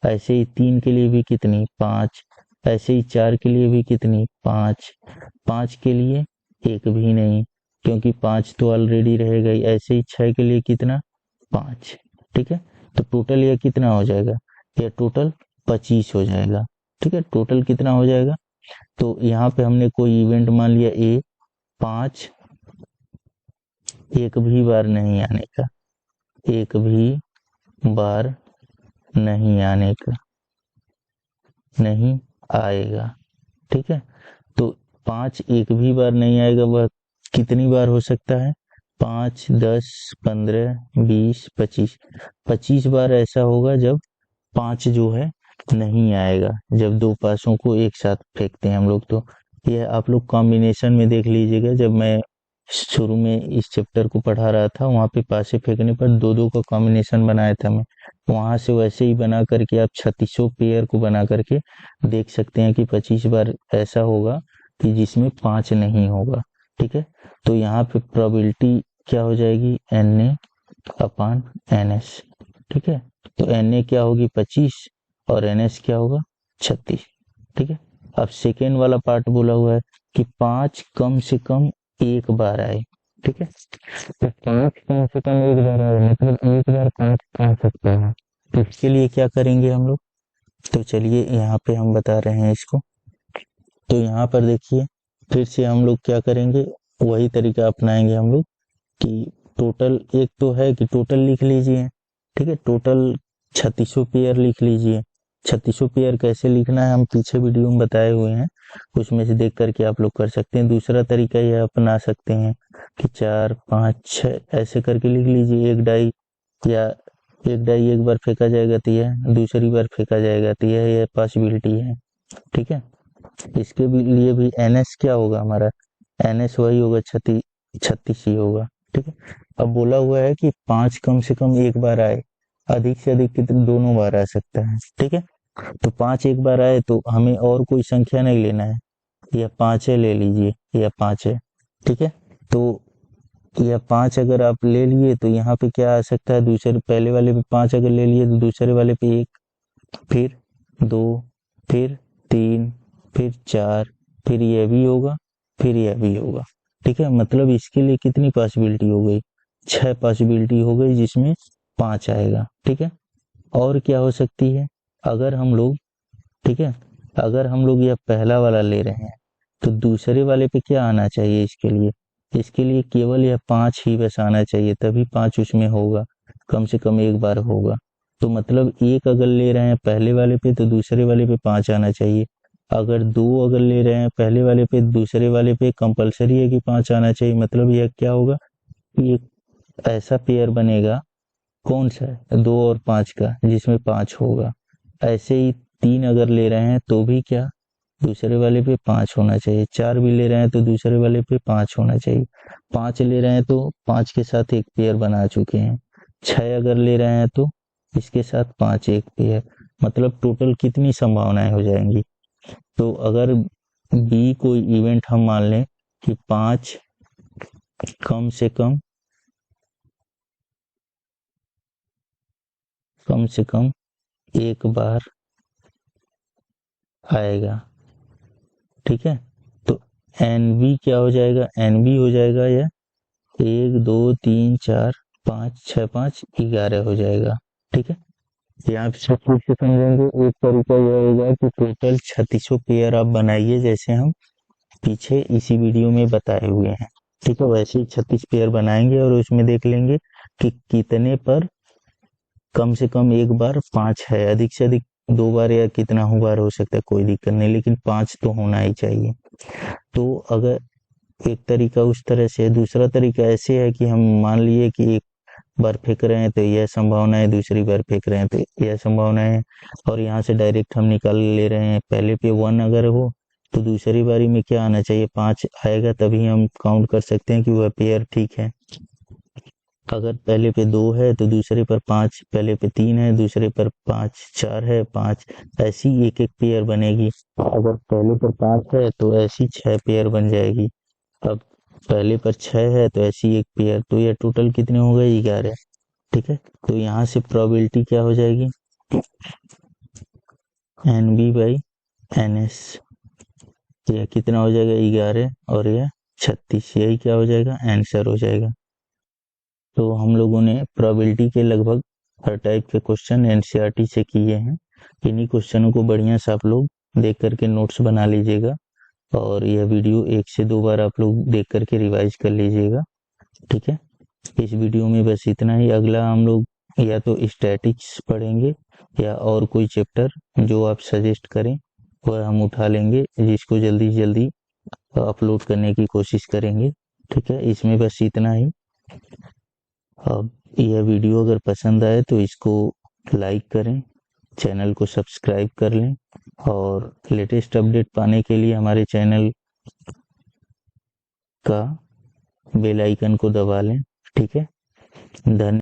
ऐसे ही 3 के लिए भी कितनी, 5। ऐसे ही 4 के लिए भी कितनी, 5। 5 के लिए एक भी नहीं, क्योंकि 5 तो ऑलरेडी रहेगा ही। ऐसे ही 6 के लिए कितना, 5। ठीक है, तो टोटल यह कितना हो जाएगा, यह टोटल 25 हो जाएगा। ठीक है, टोटल कितना हो जाएगा। तो यहाँ पे हमने कोई इवेंट मान लिया ए, 5 एक भी बार नहीं आने का, एक भी बार नहीं आने का, नहीं आएगा। ठीक है, तो 5 एक भी बार नहीं आएगा, वह कितनी बार हो सकता है, 5 10 15 20 25, 25 बार ऐसा होगा जब 5 जो है नहीं आएगा, जब 2 पासों को एक साथ फेंकते हैं हम लोग। तो यह आप लोग कॉम्बिनेशन में देख लीजिएगा, जब मैं शुरू में इस चैप्टर को पढ़ा रहा था, वहाँ पे पासे फेंकने पर 2-2 का कॉम्बिनेशन बनाया था मैं। वहां से वैसे ही बना करके आप 36 पेयर को बना करके देख सकते हैं कि 25 बार ऐसा होगा कि जिसमें 5 नहीं होगा। ठीक है, तो यहाँ पे प्रोबेबिलिटी क्या हो जाएगी, Na/NS। ठीक है, तो Na क्या होगी, 25, और NS क्या होगा, 36। ठीक है, अब सेकेंड वाला पार्ट बोला हुआ है कि 5 कम से कम एक बार आए। ठीक है, तो 5 कम से कम एक बार आए, मतलब एक बार 5 आ सकता है। तो इसके लिए क्या करेंगे हम लोग, तो चलिए यहाँ पे हम बता रहे हैं इसको। तो यहाँ पर देखिए, फिर से हम लोग क्या करेंगे, वही तरीका अपनाएंगे हम लोग कि टोटल, एक तो है कि टोटल लिख लीजिए। ठीक है, टोटल 36 पेयर लिख लीजिए। 36 पेयर कैसे लिखना है हम पीछे वीडियो में बताए हुए हैं, उसमें से देख करके आप लोग कर सकते हैं। दूसरा तरीका यह अपना सकते हैं कि 4 5 6 ऐसे करके लिख लीजिए। एक डाई, या एक डाई एक बार फेंका जाएगा तो यह दूसरी बार फेंका जाएगा, तो यह पॉसिबिलिटी है। ठीक है, इसके भी लिए भी NS क्या होगा हमारा, NS वही होगा, 36 ही होगा। ठीक है, अब बोला हुआ है कि 5 कम से कम एक बार आए, अधिक से अधिक कितने, दोनों बार आ सकता है। ठीक है, तो 5 एक बार आए तो हमें और कोई संख्या नहीं लेना है, यह 5 ले लीजिए, यह 5 है। ठीक है, तो यह 5 अगर आप ले लिए तो यहाँ पे क्या आ सकता है, दूसरे पहले वाले पे 5 अगर ले लिए तो दूसरे वाले पे 1, फिर 2, फिर 3, फिर 4, फिर यह भी होगा, फिर यह भी होगा। ठीक है, मतलब इसके लिए कितनी पॉसिबिलिटी हो गई, 6 पॉसिबिलिटी हो गई जिसमें 5 आएगा। ठीक है, और क्या हो सकती है, अगर हम लोग, ठीक है, अगर हम लोग यह पहला वाला ले रहे हैं तो दूसरे वाले पे क्या आना चाहिए, इसके लिए केवल यह 5 ही बस आना चाहिए, तभी 5 उसमें होगा, कम से कम एक बार होगा। तो मतलब 1 अगर ले रहे हैं पहले वाले पे तो दूसरे वाले पे 5 आना चाहिए। अगर 2 अगर ले रहे हैं पहले वाले पे, दूसरे वाले पे कंपलसरी है कि 5 आना चाहिए। मतलब यह क्या होगा, ये ऐसा पेयर बनेगा, कौन सा है, 2 और 5 का, जिसमें 5 होगा। ऐसे ही 3 अगर ले रहे हैं तो भी क्या, दूसरे वाले पे 5 होना चाहिए। 4 भी ले रहे हैं तो दूसरे वाले पे 5 होना चाहिए। 5 ले रहे हैं तो 5 के साथ एक पेयर बना चुके हैं। 6 अगर ले रहे हैं तो इसके साथ 5 एक पेयर, मतलब टोटल कितनी संभावनाएं हो जाएंगी। तो अगर बी कोई इवेंट हम मान लें कि 5 कम से कम कम से कम एक बार आएगा। ठीक है, तो NB क्या हो जाएगा, NB हो जाएगा यह 1 2 3 4 5 6 5 11 हो जाएगा। ठीक है, यहाँ पे सब ठीक से समझेंगे। एक तरीका यह होगा कि टोटल 3600 पेयर आप बनाइए, जैसे हम पीछे इसी वीडियो में बताए हुए हैं। ठीक है, वैसे ही 36 पेयर बनाएंगे और उसमें देख लेंगे कि कितने पर कम से कम एक बार 5 है, अधिक से अधिक 2 बार या कितना बार हो सकता है, कोई दिक्कत नहीं, लेकिन 5 तो होना ही चाहिए। तो अगर एक तरीका उस तरह से है, दूसरा तरीका ऐसे है कि हम मान लिए कि एक बार फेंक रहे हैं तो यह संभावना है, दूसरी बार फेंक रहे हैं तो यह संभावना है, और यहाँ से डायरेक्ट हम निकाल ले रहे हैं। पहले पे 1 अगर हो तो दूसरी बारी में क्या आना चाहिए, 5 आएगा, तभी हम काउंट कर सकते हैं कि वह पेयर ठीक है। अगर पहले पे 2 है तो दूसरे पर 5, पहले पे 3 है दूसरे पर 5, 4 है 5, ऐसी एक एक पेयर बनेगी। अगर पहले पर 5 है तो ऐसी 6 पेयर बन जाएगी। अब पहले पर 6 है तो ऐसी एक पेयर, तो यह टोटल कितने हो गए, 11। ठीक है, तो यहाँ से प्रोबेबिलिटी क्या हो जाएगी, NB/NS, यह कितना हो जाएगा 11 और यह 36, यही क्या हो जाएगा, आंसर हो जाएगा। तो हम लोगों ने प्रोबेबिलिटी के लगभग हर टाइप के क्वेश्चन NCERT से किए हैं। इन्हीं क्वेश्चनों को बढ़िया से आप लोग देख करके नोट्स बना लीजिएगा, और यह वीडियो 1 से 2 बार आप लोग देख करके रिवाइज कर लीजिएगा। ठीक है, इस वीडियो में बस इतना ही। अगला हम लोग या तो स्टैटिक्स पढ़ेंगे या और कोई चैप्टर जो आप सजेस्ट करें वह हम उठा लेंगे, जिसको जल्दी जल्दी अपलोड करने की कोशिश करेंगे। ठीक है, इसमें बस इतना ही। अब यह वीडियो अगर पसंद आए तो इसको लाइक करें, चैनल को सब्सक्राइब कर लें, और लेटेस्ट अपडेट पाने के लिए हमारे चैनल का बेल आइकन को दबा लें। ठीक है, धन्यवाद।